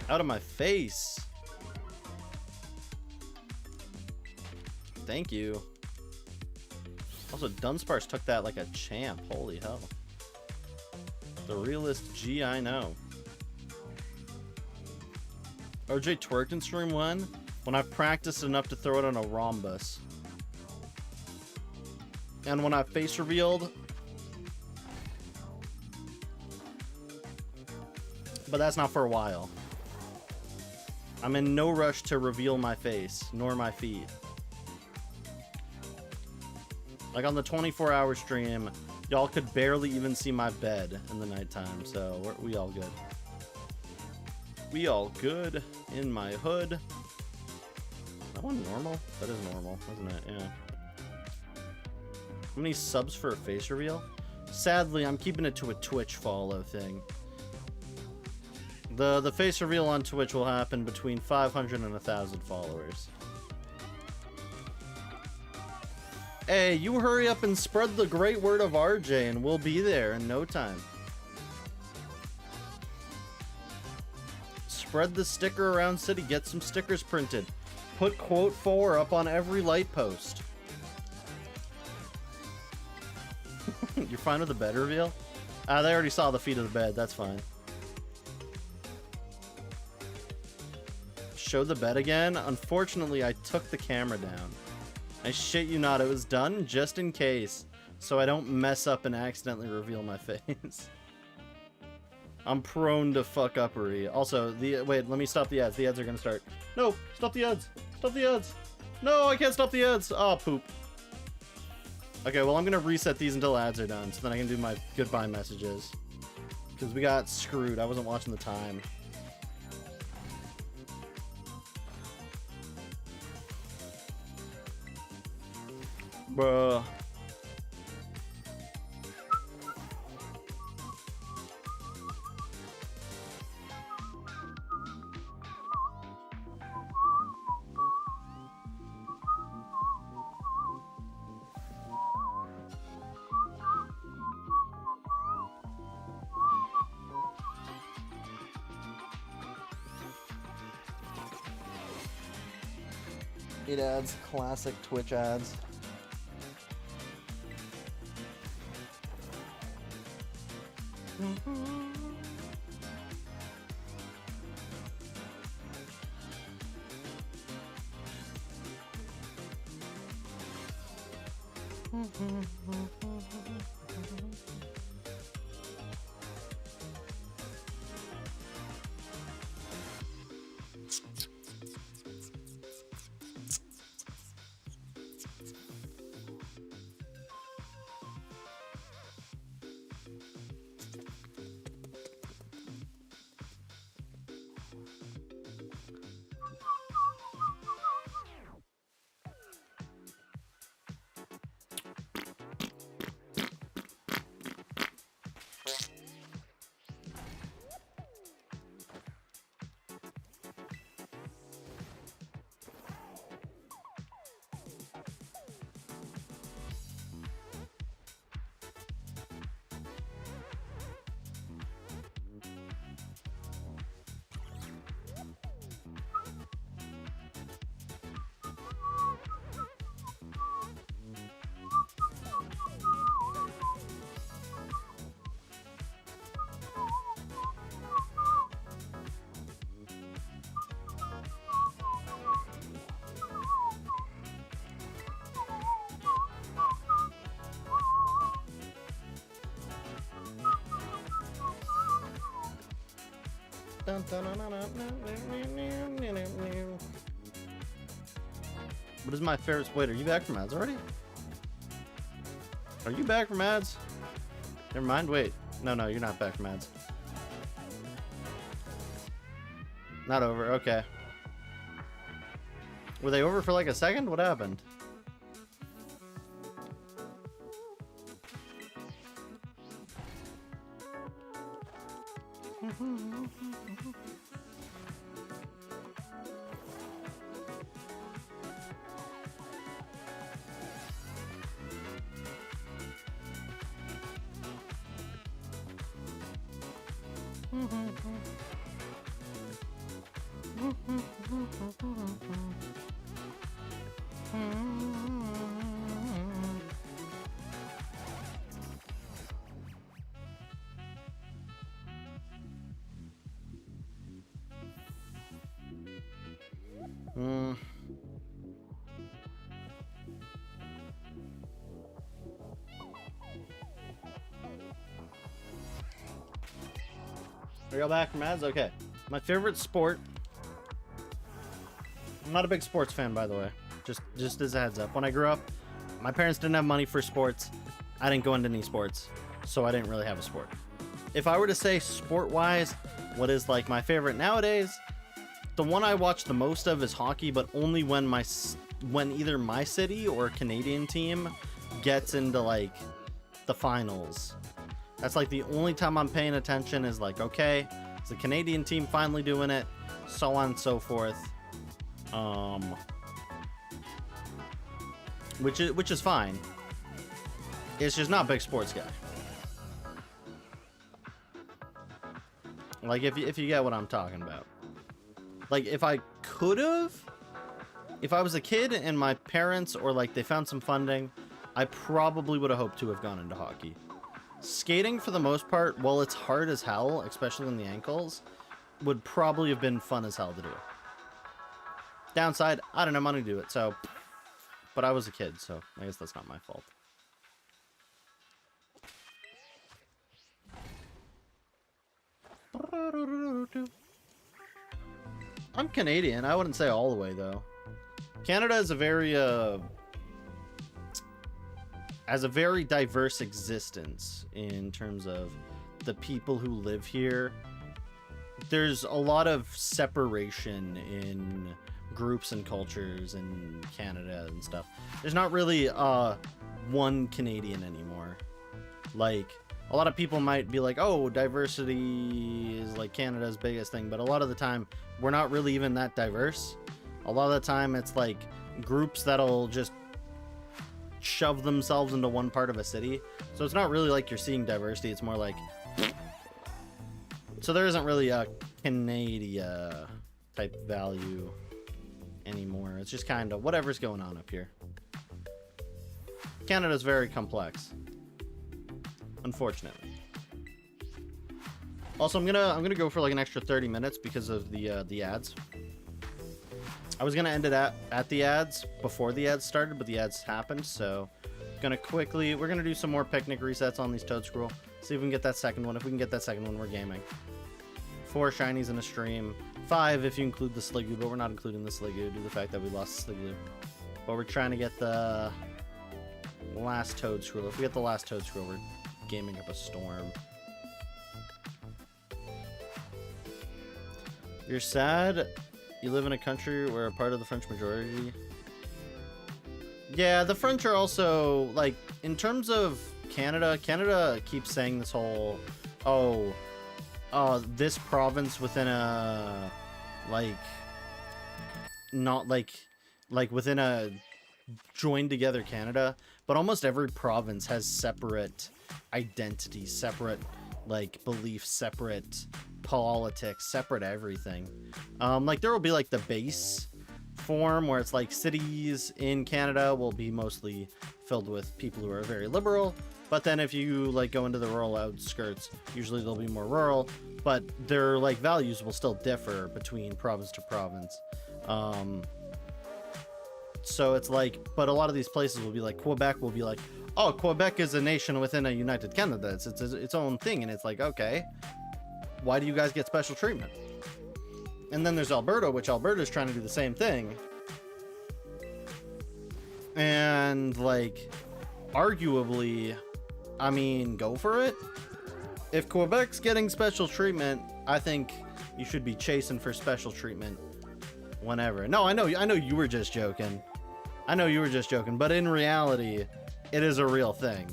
Out of my face. Thank you. Also, Dunsparce took that like a champ. Holy hell. The realest G I know. RJ twerked in stream 1 when I practiced enough to throw it on a rhombus. And when I face revealed. But that's not for a while. I'm in no rush to reveal my face, nor my feet. Like on the 24-hour stream, y'all could barely even see my bed in the nighttime, so we all good. We all good in my hood. That one normal? That is normal, isn't it? Yeah. How many subs for a face reveal? Sadly, I'm keeping it to a Twitch follow thing. The face reveal on Twitch will happen between 500 and 1,000 followers. Hey, you hurry up and spread the great word of RJ and we'll be there in no time. Spread the sticker around city, get some stickers printed. Put quote 4 up on every light post. You're fine with the bed reveal? They already saw the feet of the bed, that's fine. Show the bed again? Unfortunately, I took the camera down. I shit you not, it was done just in case, so I don't mess up and accidentally reveal my face. I'm prone to fuck uppery. Also, wait, let me stop the ads. The ads are gonna start. No, stop the ads. Stop the ads. No, I can't stop the ads. Oh, poop. Okay, well, I'm gonna reset these until ads are done, so then I can do my goodbye messages. Because we got screwed. I wasn't watching the time. Bruh. It ads, classic Twitch ads. What is my favorite? Wait, are you back from ads already? Are you back from ads? Never mind. Wait. No, you're not back from ads. Not over. Okay. Were they over for like a second? What happened? Are y'all back from ads? Okay. My favorite sport. I'm not a big sports fan, by the way. Just as a heads up. When I grew up, my parents didn't have money for sports. I didn't go into any sports, so I didn't really have a sport. If I were to say sport-wise, what is like my favorite nowadays, the one I watch the most of is hockey, but only when either my city or a Canadian team gets into like the finals. That's like the only time I'm paying attention is like, okay, is the Canadian team finally doing it? So on and so forth. Which is fine. It's just not a big sports guy. Like if you get what I'm talking about. Like if I was a kid and my parents or like they found some funding, I probably would have hoped to have gone into hockey. Skating, for the most part, while it's hard as hell, especially on the ankles, would probably have been fun as hell to do. Downside, I don't have money to do it, so... But I was a kid, so I guess that's not my fault. I'm Canadian. I wouldn't say all the way, though. Canada is a very, has a very diverse existence in terms of the people who live here. There's a lot of separation in groups and cultures in Canada and stuff. There's not really one Canadian anymore. Like, a lot of people might be like, oh, diversity is like Canada's biggest thing, but a lot of the time we're not really even that diverse. A lot of the time it's like groups that'll just shove themselves into one part of a city. So it's not really like you're seeing diversity, it's more like... So there isn't really a Canada type value anymore. It's just kind of whatever's going on up here. Canada's very complex, unfortunately. Also, I'm gonna go for like an extra 30 minutes because of the ads. I was gonna end it at the ads before the ads started, but the ads happened, so we're gonna do some more picnic resets on these Toad Scroll. See if we can get that second one. If we can get that second one, we're gaming. 4 shinies in a stream. 5 if you include the Sliggoo, but we're not including the Sliggoo due to the fact that we lost Sliggoo. But we're trying to get the last Toad Scroll. If we get the last Toad Scroll, we're gaming up a storm. You're sad you live in a country where a part of the French majority. Yeah, the French are also, like, in terms of Canada keeps saying this whole, this province within a, like, not like within a joined together Canada, but almost every province has separate identity, separate, like, beliefs, separate politics, separate everything. Like, there will be, like, the base form where it's like cities in Canada will be mostly filled with people who are very liberal, but then if you like go into the rural outskirts, usually they'll be more rural, but their like values will still differ between province to province. So it's like, but a lot of these places will be like, Quebec will be like, oh, Quebec is a nation within a United Canada, it's its own thing, and it's like, okay, why do you guys get special treatment? And then there's Alberta, which Alberta's trying to do the same thing. And, like, arguably, I mean, go for it. If Quebec's getting special treatment, I think you should be chasing for special treatment whenever. No, I know you were just joking. I know you were just joking, but in reality, it is a real thing.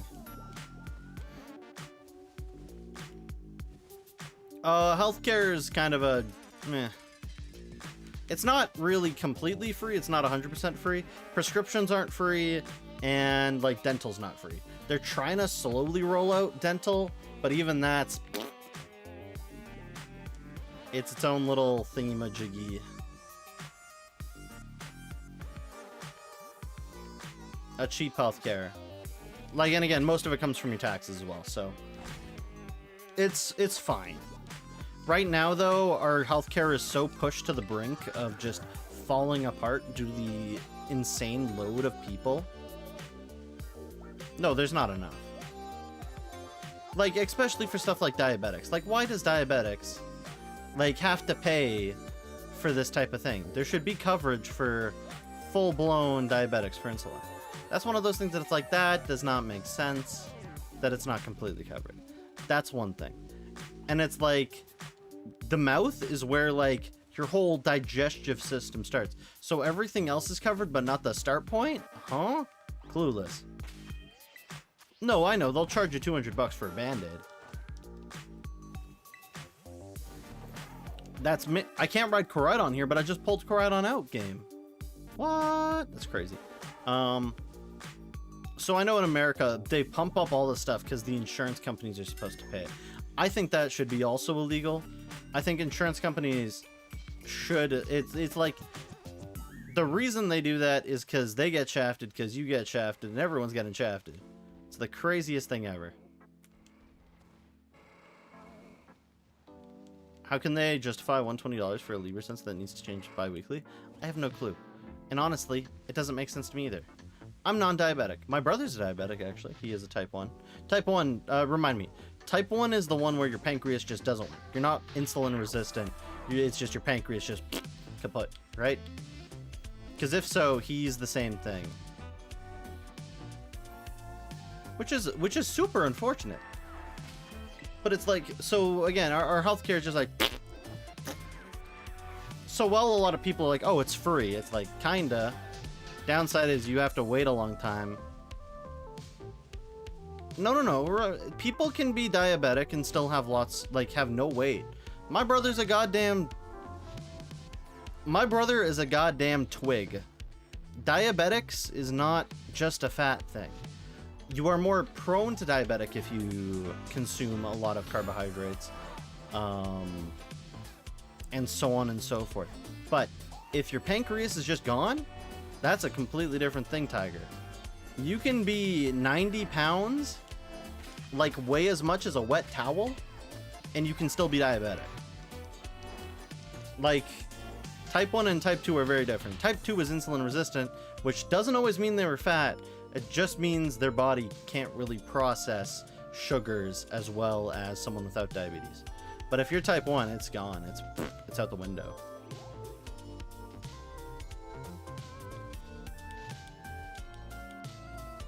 Healthcare is kind of a meh. It's not really completely free. It's not 100% free. Prescriptions aren't free, and like dental's not free. They're trying to slowly roll out dental, but even that's it's its own little thingy-majiggy. A cheap healthcare. Like, and again, most of it comes from your taxes as well, so it's fine. Right now, though, our healthcare is so pushed to the brink of just falling apart due to the insane load of people. No, there's not enough. Like, especially for stuff like diabetics. Like, why does diabetics, like, have to pay for this type of thing? There should be coverage for full-blown diabetics for insulin. That's one of those things that it's like, that does not make sense, that it's not completely covered. That's one thing. And it's like, the mouth is where, like, your whole digestive system starts. So everything else is covered, but not the start point? Huh? Clueless. No, I know, they'll charge you $200 for a Band-Aid. That's me. I can't ride Koraidon here, but I just pulled Koraidon out game. What? That's crazy. So I know in America, they pump up all this stuff because the insurance companies are supposed to pay it. I think that should be also illegal. I think insurance companies should, it's like, the reason they do that is because they get shafted, because you get shafted, and everyone's getting shafted. It's the craziest thing ever. How can they justify $120 for a LibreSense that needs to change bi-weekly? I have no clue. And honestly, it doesn't make sense to me either. I'm non-diabetic. My brother's a diabetic, actually. He is a type 1. Type 1, remind me. Type 1 is the one where your pancreas just doesn't work. You're not insulin resistant. It's just your pancreas just kaput, right? Because if so, he's the same thing. Which is super unfortunate. But it's like, so again, our healthcare is just like, so while a lot of people are like, oh, it's free, it's like, kinda. Downside is you have to wait a long time. No. People can be diabetic and still have lots, like, have no weight. My brother is a goddamn twig. Diabetics is not just a fat thing. You are more prone to diabetic if you consume a lot of carbohydrates, and so on and so forth. But if your pancreas is just gone, that's a completely different thing, Tiger. You can be 90 pounds, like weigh as much as a wet towel, and you can still be diabetic. Like, type 1 and type 2 are very different. Type 2 is insulin resistant, which doesn't always mean they were fat. It just means their body can't really process sugars as well as someone without diabetes. But if you're type 1, it's gone. It's out the window.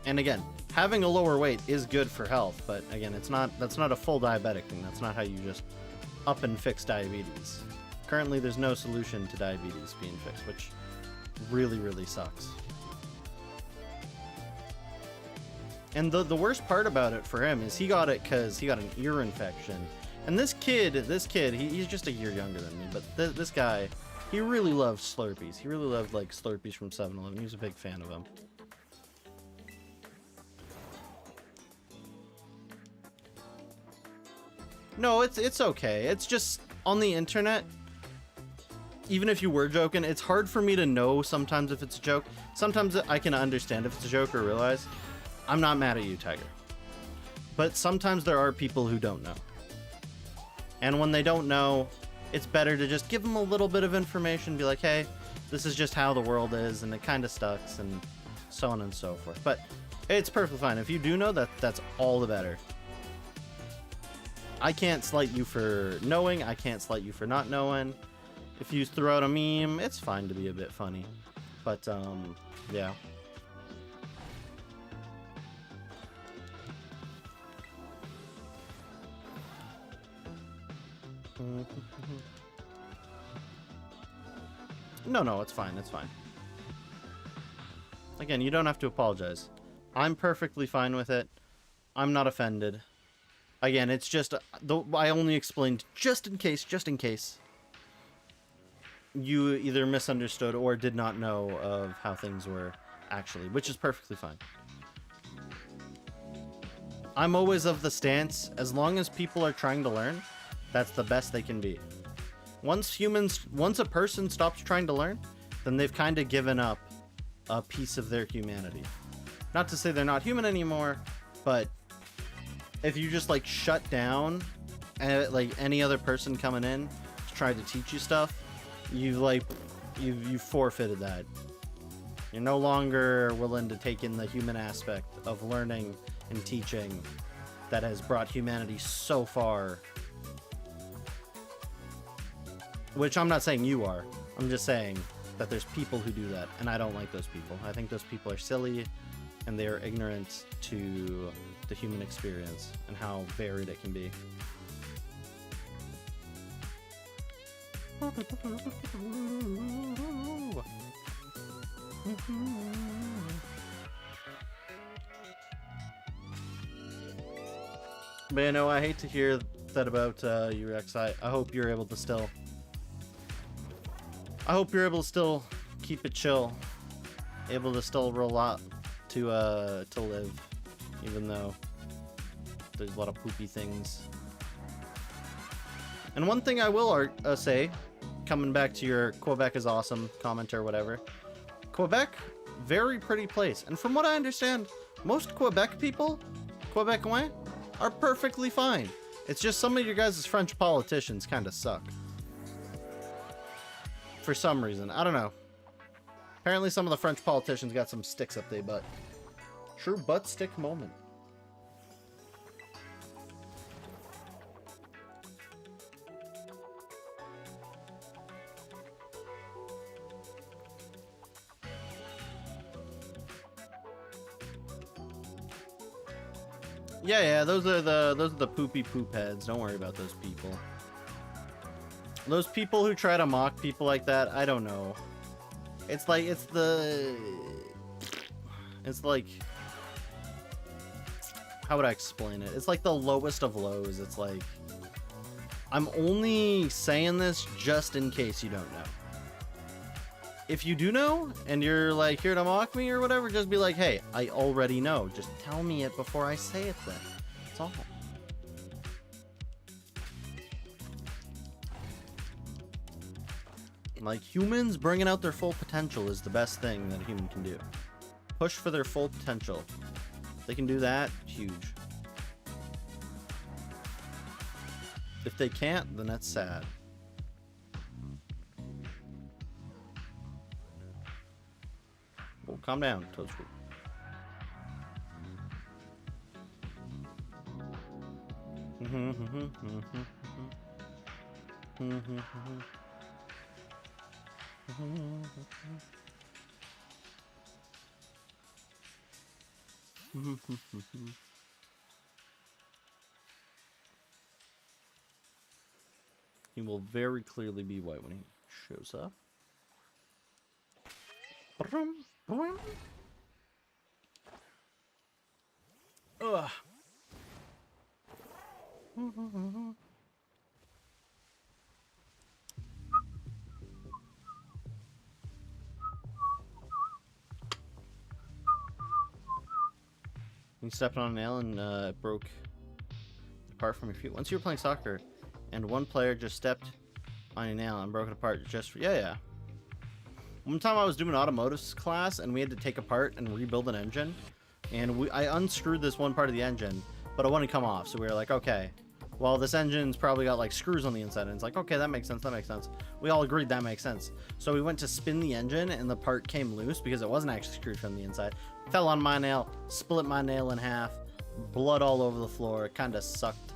And again, having a lower weight is good for health, but again, that's not a full diabetic thing. That's not how you just up and fix diabetes. Currently, there's no solution to diabetes being fixed, which really, really sucks. And the worst part about it for him is he got it because he got an ear infection. And this kid, he's just a year younger than me, but this guy, he really loved Slurpees. He really loved, like, Slurpees from 7-Eleven. He was a big fan of them. No, it's okay. It's just on the internet, even if you were joking, it's hard for me to know sometimes if it's a joke. Sometimes I can understand if it's a joke or realize. I'm not mad at you, Tiger. But sometimes there are people who don't know. And when they don't know, it's better to just give them a little bit of information, be like, hey, this is just how the world is, and it kind of sucks, and so on and so forth. But it's perfectly fine. If you do know, that's all the better. I can't slight you for knowing. I can't slight you for not knowing. If you throw out a meme, it's fine to be a bit funny. But, yeah. No, it's fine. It's fine. Again, you don't have to apologize. I'm perfectly fine with it. I'm not offended. Again, it's just... I only explained just in case you either misunderstood or did not know of how things were actually, which is perfectly fine. I'm always of the stance, as long as people are trying to learn, that's the best they can be. Once a person stops trying to learn, then they've kind of given up a piece of their humanity. Not to say they're not human anymore, but if you just like shut down like any other person coming in to try to teach you stuff, you've forfeited that. You're no longer willing to take in the human aspect of learning and teaching that has brought humanity so far. Which I'm not saying you are. I'm just saying that there's people who do that, and I don't like those people. I think those people are silly, and they are ignorant to the human experience and how varied it can be. But you know, I hate to hear that about you, Rex. I hope you're able to still... I hope you're able to still keep it chill. Able to still roll out to live. Even though there's a lot of poopy things. And one thing I will say, coming back to your Quebec is awesome comment or whatever. Quebec, very pretty place. And from what I understand, most Quebec people, Quebecois, are perfectly fine. It's just some of your guys' French politicians kind of suck. For some reason. I don't know. Apparently some of the French politicians got some sticks up their butt. True butt stick moment. Yeah, those are the poopy poop heads. Don't worry about those people. Those people who try to mock people like that, I don't know. It's like how would I explain it? It's like the lowest of lows. It's like, I'm only saying this just in case you don't know. If you do know, and you're like here to mock me or whatever, just be like, hey, I already know. Just tell me it before I say it then. That's all. Like, humans bringing out their full potential is the best thing that a human can do. Push for their full potential. If they can do that, huge. If they can't, then that's sad. Well, calm down, Toadstool. He will very clearly be white when he shows up. Ugh. You stepped on a nail and it broke apart from your feet. Once you were playing soccer, and one player just stepped on a nail and broke it apart just for... Yeah. One time I was doing automotives class, and we had to take apart and rebuild an engine. And I unscrewed this one part of the engine, but it wouldn't come off. So we were like, okay, well, this engine's probably got like screws on the inside. And it's like, okay, that makes sense. We all agreed that makes sense. So we went to spin the engine, and the part came loose because it wasn't actually screwed from the inside. Fell on my nail, split my nail in half, blood all over the floor. It kind of sucked.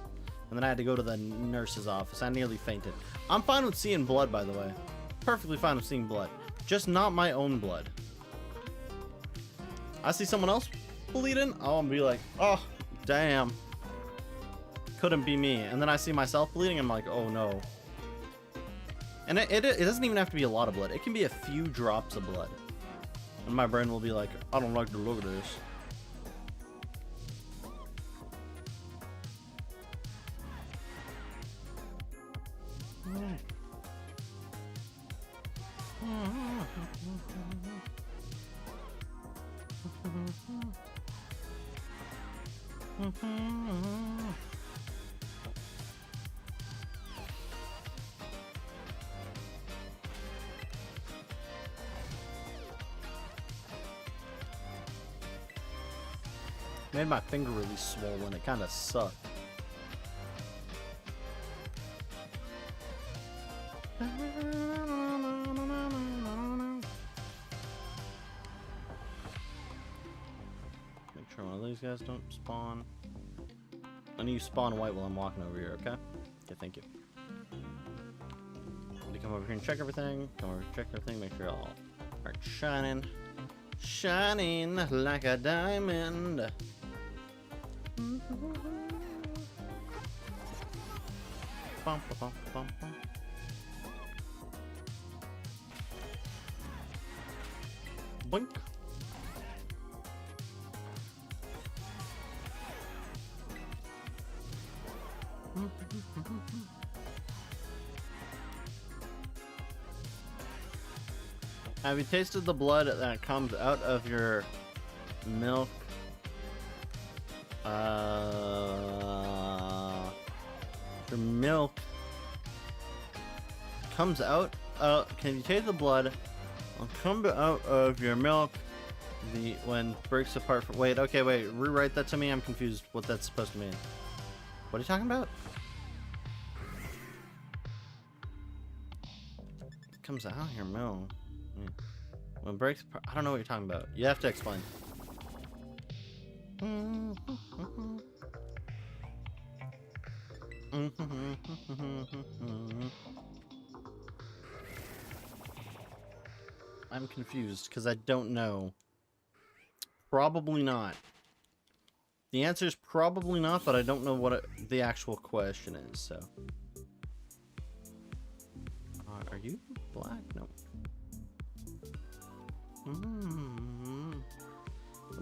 And then I had to go to the nurse's office. I nearly fainted. I'm fine with seeing blood, by the way. perfectly fine with seeing blood. Just not my own blood. I see someone else bleeding, I'll be like, oh, damn. Couldn't be me. And then I see myself bleeding, I'm like, oh no. And it doesn't even have to be a lot of blood. It can be a few drops of blood. And my brain will be like, I don't like the look of this. Made my finger really swollen. It kind of sucked. Make sure one of these guys don't spawn. I need you spawn white while I'm walking over here, okay? Okay, thank you. You come over here and check everything. Come over here, check everything. Make sure all are shining. Shining like a diamond. Bum, bum, bum, bum. Boink. Have you tasted the blood that comes out of your milk? Your milk comes out. Can you taste the blood? Will come out of your milk. When breaks apart from. Wait. Okay. Wait. Rewrite that to me. I'm confused. What that's supposed to mean. What are you talking about? It comes out of your milk. When it breaks apart. I don't know what you're talking about. You have to explain. I'm confused because I don't know. Probably not. The answer is probably not, but I don't know what the actual question is, so. Are you black? No.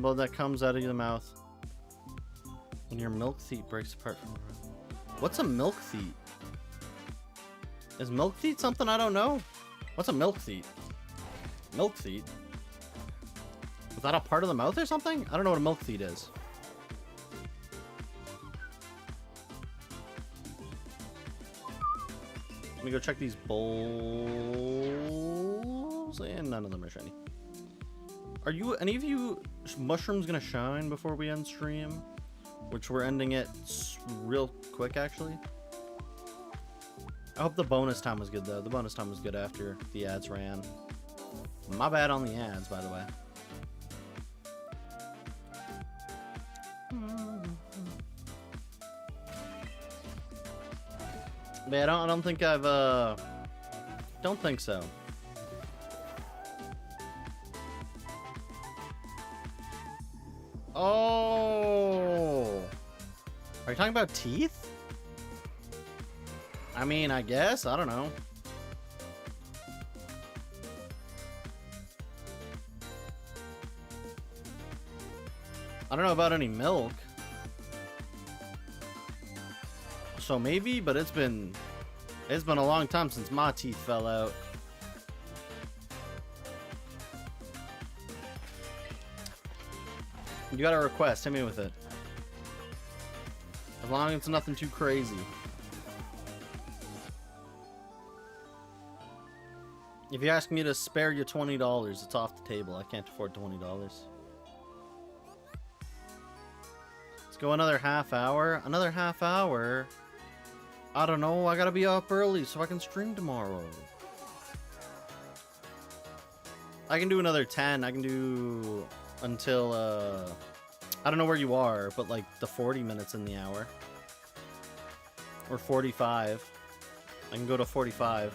Well, that comes out of your mouth when your milk teat breaks apart from. What's a milk teat? Is milk teat something I don't know? What's a milk teat? Milk teat? Is that a part of the mouth or something? I don't know what a milk teat is. Let me go check these bowls, and none of them are shiny. Are you any of you mushrooms gonna shine before we end stream? Which we're ending it real quick, actually. I hope the bonus time was good though. The bonus time was good after the ads ran. My bad on the ads, by the way. But I don't think I've don't think so. Oh, are you talking about teeth? I mean, I guess. I don't know. I don't know about any milk. So maybe, but it's been a long time since my teeth fell out. You got a request, hit me with it. As long as it's nothing too crazy. If you ask me to spare you $20, it's off the table. I can't afford $20. Let's go another half hour. Another half hour? I don't know. I gotta be up early so I can stream tomorrow. I can do another 10. I can do until, I don't know where you are, but like the 40 minutes in the hour. Or 45. I can go to 45.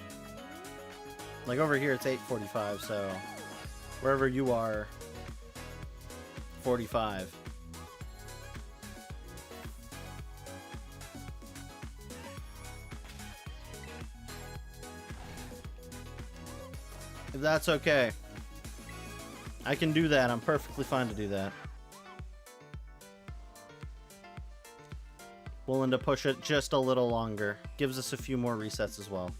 Like over here, it's 8:45, so wherever you are, 45. If that's okay, I can do that. I'm perfectly fine to do that. Willing to push it just a little longer. Gives us a few more resets as well.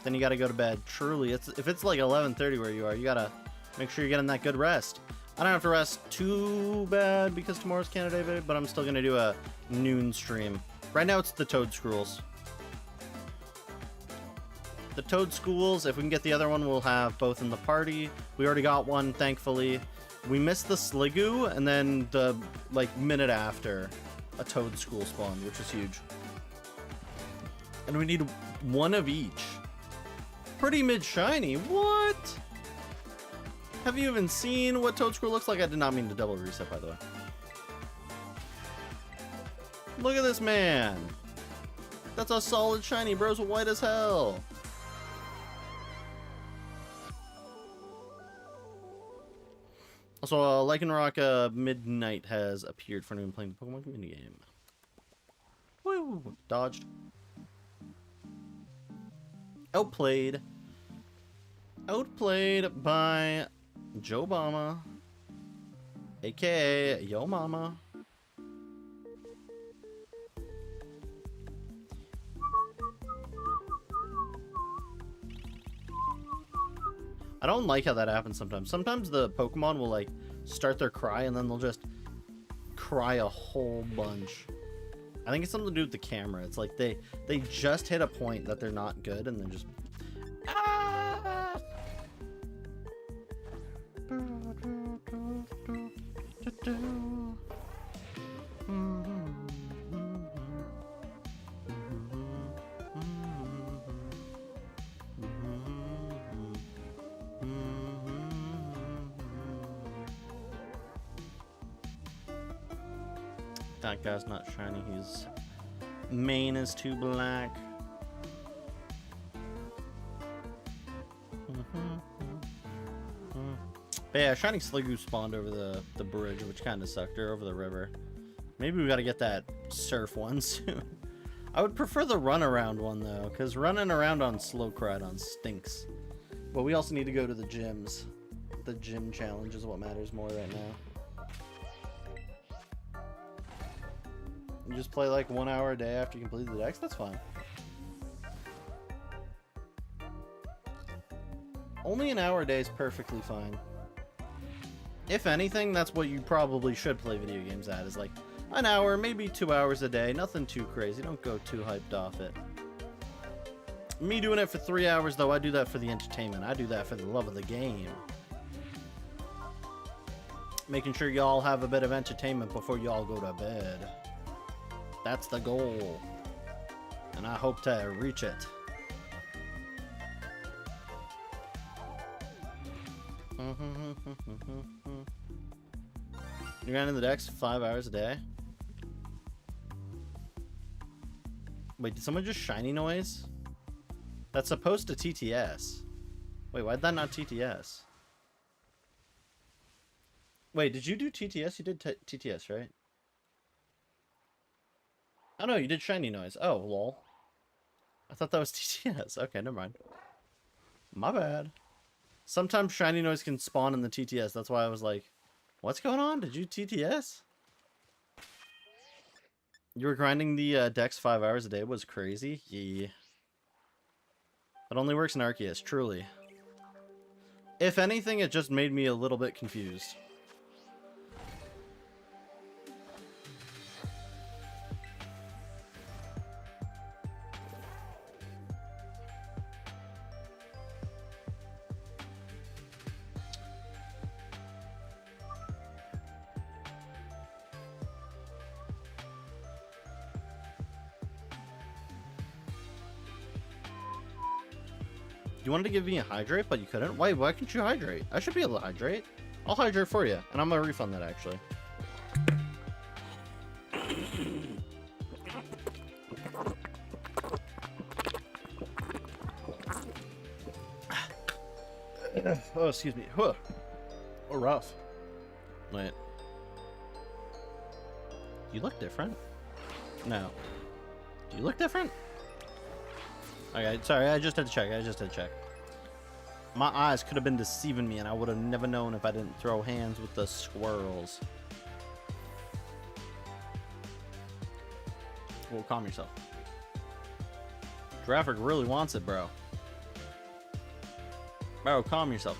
Then you gotta go to bed. Truly, if it's like 11:30 where you are, you gotta make sure you're getting that good rest. I don't have to rest too bad because tomorrow's Canada Day, but I'm still gonna do a noon stream. Right now it's the Toad Schools. The Toad Schools, if we can get the other one, we'll have both in the party. We already got one, thankfully. We missed the Sliggoo, and then the, like, minute after, a Toad School spawned, which is huge. And we need one of each. Pretty mid-shiny, what? Have you even seen what Toad School looks like? I did not mean to double reset, by the way. Look at this man. That's a solid shiny, bro's white as hell. Also, Lycanroc Midnight has appeared for anyone playing the Pokemon minigame. Woo! Dodged. Outplayed. Outplayed by Joe Obama, aka Yo Mama. I don't like how that happens sometimes. Sometimes the Pokemon will like start their cry and then they'll just cry a whole bunch. I think it's something to do with the camera. It's like they just hit a point that they're not good and they're just ah! That guy's not shiny. His mane is too black. But yeah, shiny Sliggoo spawned over the bridge, which kind of sucked, or over the river. Maybe we got to get that surf one soon. I would prefer the run around one though, because running around on Slowcrydon stinks. But we also need to go to the gyms. The gym challenge is what matters more right now. You just play like 1 hour a day after you complete the dex? That's fine. Only an hour a day is perfectly fine. If anything, that's what you probably should play video games at, is like an hour, maybe 2 hours a day. Nothing too crazy. Don't go too hyped off it. Me doing it for 3 hours, though, I do that for the entertainment. I do that for the love of the game. Making sure y'all have a bit of entertainment before y'all go to bed. That's the goal. And I hope to reach it. You're grinding the decks 5 hours a day? Wait, did someone just shiny noise? That's supposed to TTS. Wait, why'd that not TTS? Wait, did you do TTS? You did TTS, right? Oh no, you did shiny noise. Oh, lol. I thought that was TTS. Okay, never mind. My bad. Sometimes shiny noise can spawn in the TTS. That's why I was like, what's going on? Did you TTS? You were grinding the decks 5 hours a day. Was crazy. Yeah. It only works in Arceus, truly. If anything, it just made me a little bit confused. You wanted to give me a hydrate, but you couldn't? Why couldn't you hydrate? I should be able to hydrate. I'll hydrate for you, and I'm gonna refund that, actually. Oh, excuse me. Huh. Oh, rough. Wait. You look different. No. Do you look different? Okay, sorry, I just had to check. My eyes could have been deceiving me, and I would have never known if I didn't throw hands with the squirrels. Well, calm yourself. Traffic really wants it, bro. Bro, calm yourself.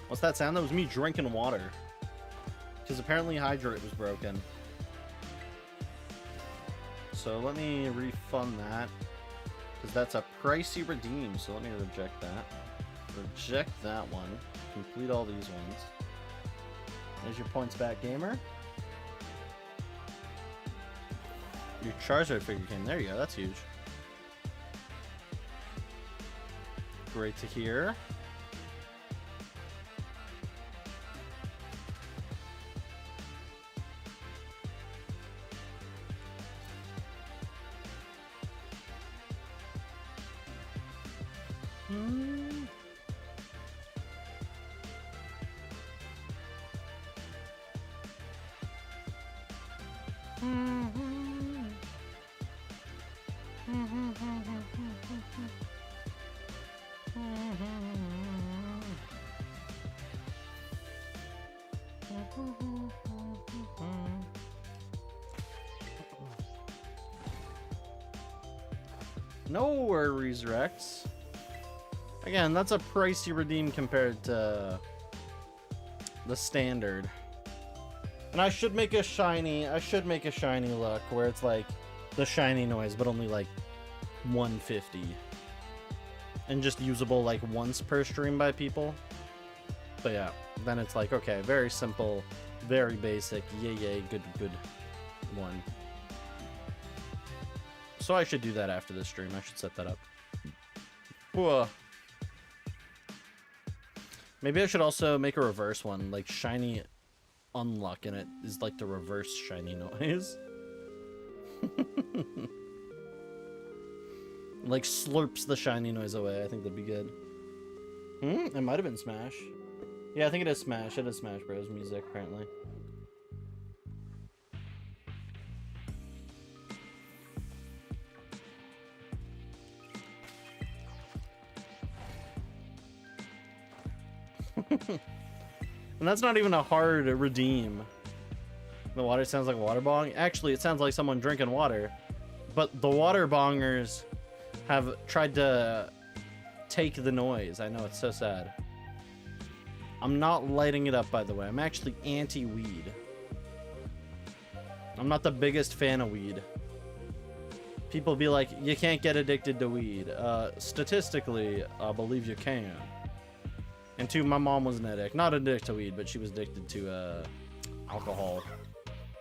What's that sound? That was me drinking water. Because apparently Hydrate was broken. So let me refund that. Because that's a pricey redeem, so let me reject that. Reject that one. Complete all these ones. There's your points back, gamer. Your Charizard figure came. There you go, that's huge. Great to hear. No worries, Rex. Again, that's a pricey redeem compared to the standard. And I should make a shiny look where it's like the shiny noise, but only like 150. And just usable like once per stream by people. But yeah, then it's like, okay, very simple, very basic, yay, good one. So I should do that after this stream. I should set that up. Whoa. Maybe I should also make a reverse one, like shiny unluck, and it is like the reverse shiny noise. Like slurps the shiny noise away. I think that'd be good. It might have been Smash. Yeah, I think it is Smash. It is Smash Bros. Music, apparently. And that's not even a hard redeem. The water sounds like water bong. Actually, it sounds like someone drinking water. But the water bongers have tried to take the noise. I know, it's so sad. I'm not lighting it up, by the way. I'm actually anti-weed. I'm not the biggest fan of weed. People be like, you can't get addicted to weed. Statistically, I believe you can. And two, my mom was an addict. Not addicted to weed, but she was addicted to alcohol.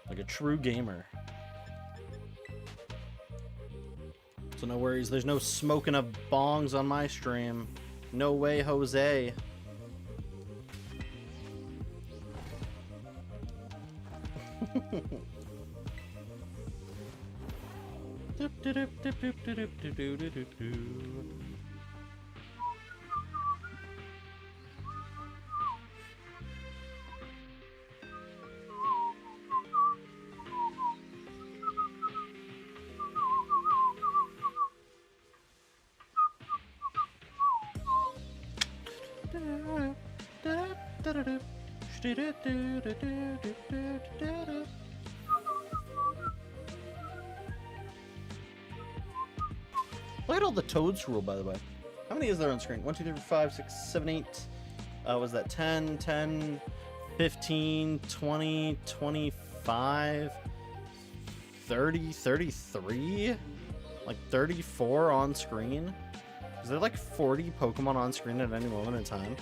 Like a true gamer. So no worries. There's no smoking of bongs on my stream. No way, Jose. Look at all the Toads rule, by the way. How many is there on screen? 1, 2, 3, 4, 5, 6, 7, 8. Was that 10, 10, 15, 20, 25, 30, 33? Like 34 on screen? Is there like 40 Pokemon on screen at any moment in time?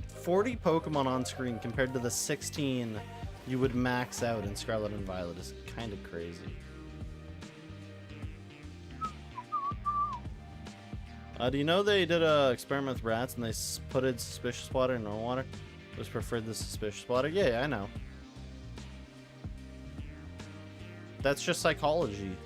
40 Pokemon on screen compared to the 16 you would max out in Scarlet and Violet is kind of crazy. Do you know they did a experiment with rats and they put in suspicious water and normal water? It was preferred the suspicious water? Yeah, I know. That's just psychology.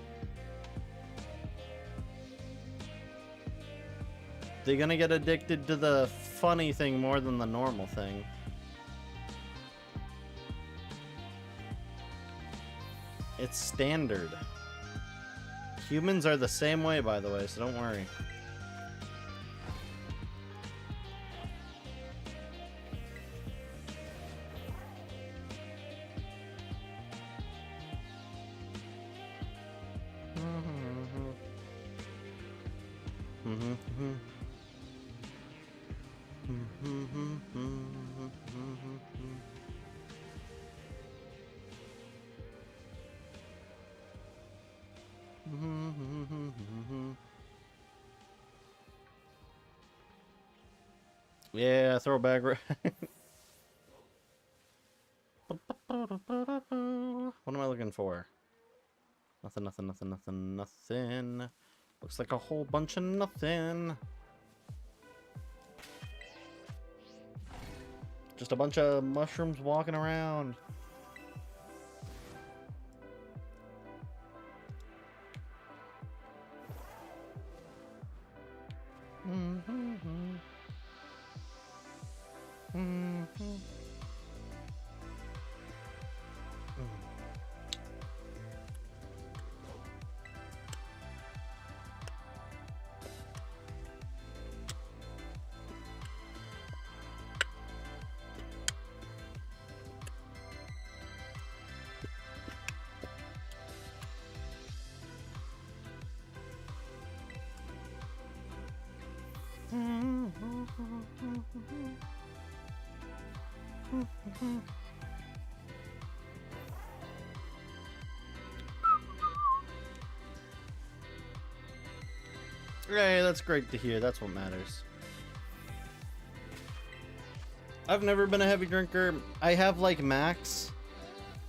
They're gonna get addicted to the funny thing more than the normal thing. It's standard. Humans are the same way, by the way, so don't worry. Yeah, throwback. What am I looking for? Nothing, nothing, nothing, nothing, nothing. Looks like a whole bunch of nothing. Just a bunch of mushrooms walking around. Hey, that's great to hear. That's what matters. I've never been a heavy drinker. I have like max,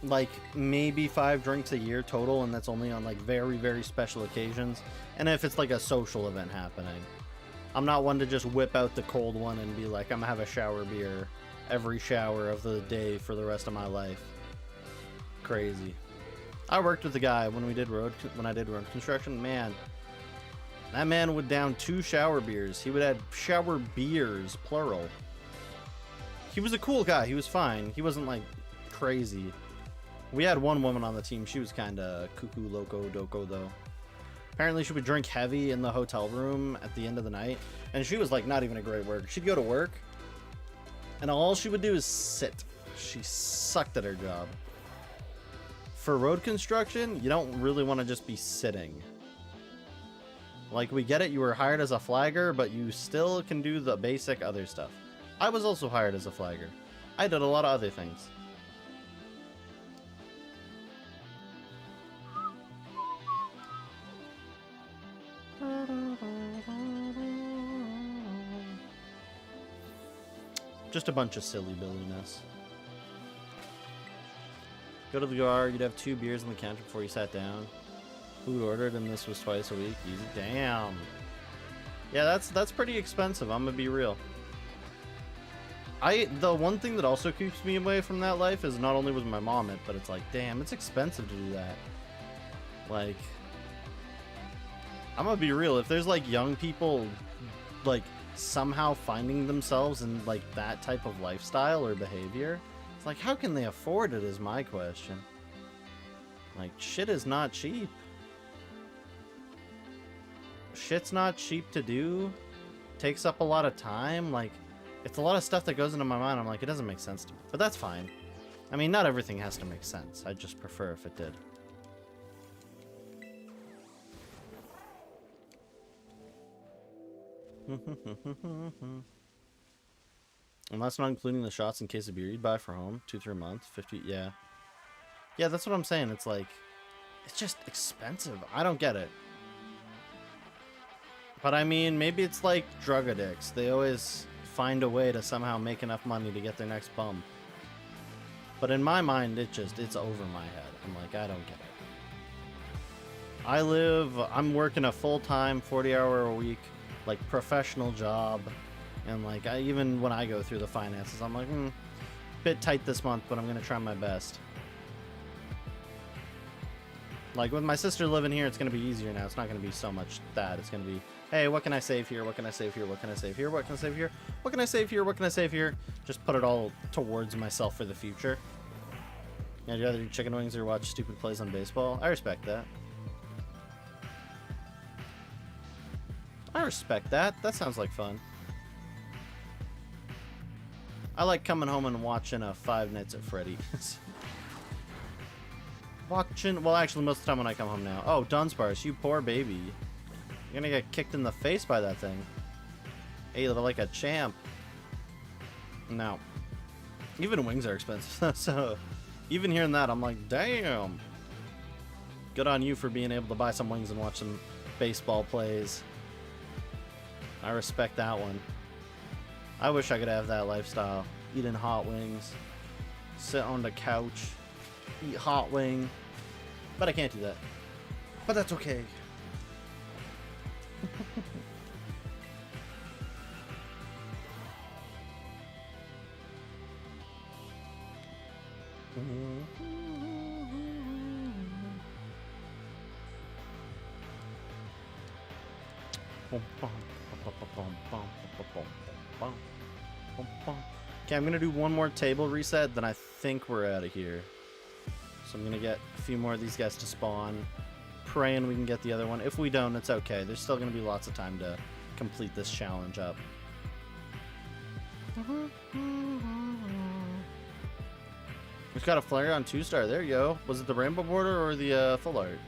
like maybe 5 drinks a year total, and that's only on like very, very special occasions. And if it's like a social event happening. I'm not one to just whip out the cold one and be like, I'm gonna have a shower beer every shower of the day for the rest of my life. Crazy. I worked with a guy when I did road construction. Man, that man would down 2 shower beers. He would have shower beers, plural. He was a cool guy. He was fine. He wasn't like crazy. We had one woman on the team. She was kind of cuckoo loco doco though. Apparently she would drink heavy in the hotel room at the end of the night, and she was like not even a great worker. She'd go to work and all she would do is sit. She sucked at her job. For road construction, you don't really want to just be sitting. Like, we get it, you were hired as a flagger, but you still can do the basic other stuff. I was also hired as a flagger. I did a lot of other things. Just a bunch of silly billiness. Go to the bar, you'd have 2 beers on the counter before you sat down. Food ordered, and this was twice a week. Easy. Damn. Yeah, that's pretty expensive. I'm gonna be real. The one thing that also keeps me away from that life is not only was my mom it, but it's like, damn, it's expensive to do that. Like, I'm gonna be real. If there's like young people, like somehow finding themselves in like that type of lifestyle or behavior, it's like, how can they afford it is my question. Like, shit is not cheap. Shit's not cheap to do. Takes up a lot of time. Like, it's a lot of stuff that goes into my mind. I'm like, it doesn't make sense to me. But that's fine. I mean, not everything has to make sense. I'd just prefer if it did. And that's not including the shots in case of beer you'd buy for home. 2-3 months. 50, yeah. Yeah, that's what I'm saying. It's like, it's just expensive. I don't get it. But I mean, maybe it's like drug addicts. They always find a way to somehow make enough money to get their next bump. But in my mind, it's over my head. I'm like, I don't get it. I'm working a full-time, 40-hour-a-week, like, professional job. And like, even when I go through the finances, I'm like, bit tight this month, but I'm gonna try my best. Like, with my sister living here, it's gonna be easier now. It's not gonna be so much that. It's gonna be Hey, what can I save here? What can I save here? What can I save here? What can I save here? What can I save here? What can I save here? Just put it all towards myself for the future. Yeah, I'd rather eat chicken wings or watch stupid plays on baseball. I respect that. I respect that. That sounds like fun. I like coming home and watching Five Nights at Freddy's. Well, actually, most of the time when I come home now. Oh, Dunsparce, you poor baby. You're gonna get kicked in the face by that thing. Hey, you live like a champ. No. Even wings are expensive, so even hearing that, I'm like, damn. Good on you for being able to buy some wings and watch some baseball plays. I respect that one. I wish I could have that lifestyle. Eating hot wings. Sit on the couch. Eat hot wing. But I can't do that. But that's okay. Okay, I'm gonna do one more table reset, then I think we're out of here. So I'm gonna get a few more of these guys to spawn, praying we can get the other one. If we don't, it's okay. There's still gonna be lots of time to complete this challenge up. It's got a flare on 2-star. There you go. Was it the rainbow border or the full art?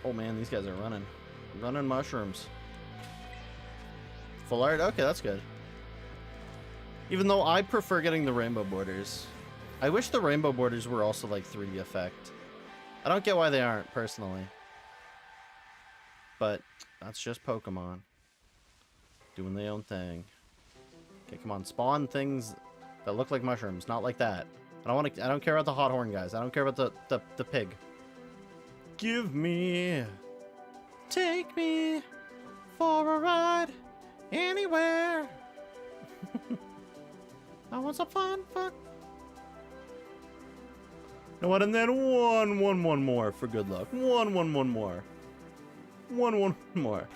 Oh man, these guys are running. Running mushrooms. Full art? Okay, that's good. Even though I prefer getting the rainbow borders. I wish the rainbow borders were also like 3D effect. I don't get why they aren't, personally. But that's just Pokemon. Doing their own thing. Okay, come on. Spawn things that look like mushrooms. Not like that. I don't care about the hot horn guys. I don't care about the pig. Give me, take me for a ride anywhere. I want some fun. You know what? And then one more for good luck. One more. One more. One more.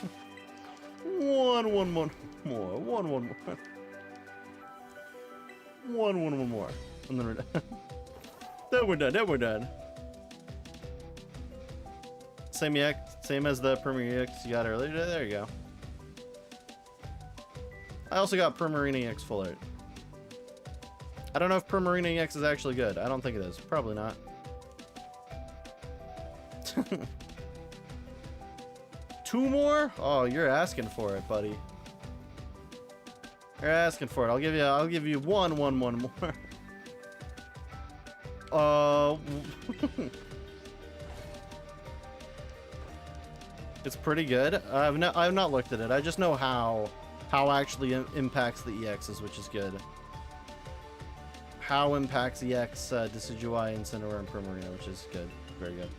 One more. One more. And then we're done. Then we're done. Same as the Premier EX you got earlier today. There you go. I also got Primarina EX full art. I don't know if Primarina EX is actually good. I don't think it is. Probably not. Two more? Oh, you're asking for it, buddy. You're asking for it. I'll give you one more. It's pretty good. I've not looked at it. I just know how actually impacts the EXs, which is good. How impacts EX Decidueye, Incineroar, and Primarina, which is good. Very good.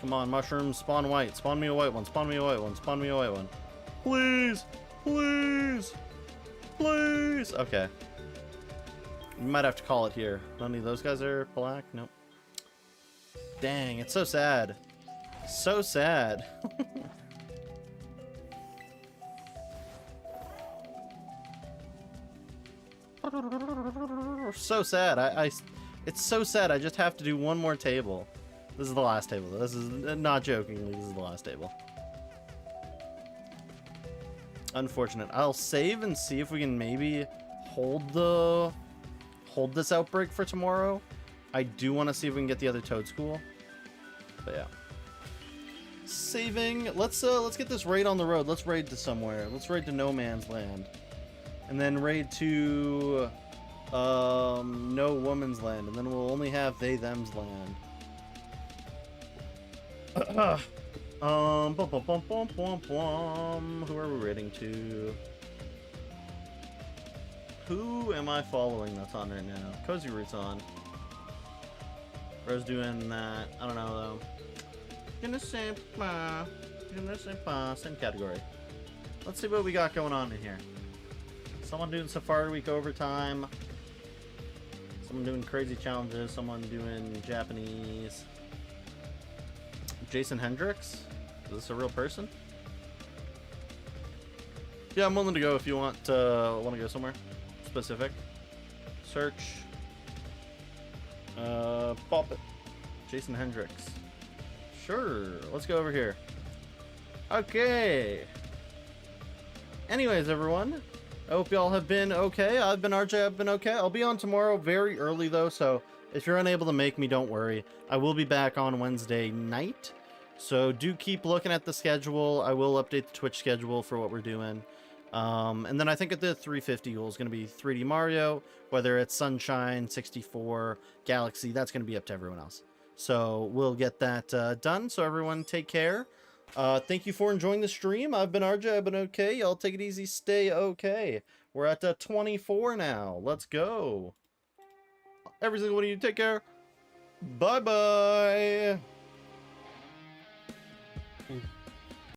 Come on, mushrooms, spawn white. Spawn me a white one. Spawn me a white one. Spawn me a white one. Please! Please! Please! Okay. We might have to call it here. None of those guys are black? Nope. Dang, it's so sad. So sad. So sad. It's so sad. I just have to do one more table. This is the last table. This is not jokingly. This is the last table. Unfortunate. I'll save and see if we can maybe hold this outbreak for tomorrow. I do want to see if we can get the other Toad School. But yeah. Saving. Let's get this raid on the road. Let's raid to somewhere. Let's raid to No Man's Land. And then raid to No Woman's Land. And then we'll only have They Them's Land. Bum, bum, bum, bum, bum, bum. Who are we raiding to? Who am I following that's on right now? Cozy Root's on. Bro's doing that. I don't know though. Same category. Let's see what we got going on in here. Someone doing Safari Week overtime. Someone doing crazy challenges. Someone doing Japanese. Jason Hendricks? Is this a real person? Yeah, I'm willing to go if you want to go somewhere specific. Search. Pop it. Jason Hendricks. Sure. Let's go over here. Okay. Anyways, everyone. I hope y'all have been okay. I've been RJ. I've been okay. I'll be on tomorrow very early, though, so if you're unable to make me, don't worry. I will be back on Wednesday night, so do keep looking at the schedule. I will update the Twitch schedule for what we're doing. And then I think at the 350 goal is going to be 3D Mario, whether it's Sunshine, 64, Galaxy, that's going to be up to everyone else. So we'll get that done. So everyone take care. Thank you for enjoying the stream. I've been RJ. I've been okay. Y'all take it easy. Stay okay. We're at 24 now. Let's go. Every single one of you take care. Bye-bye.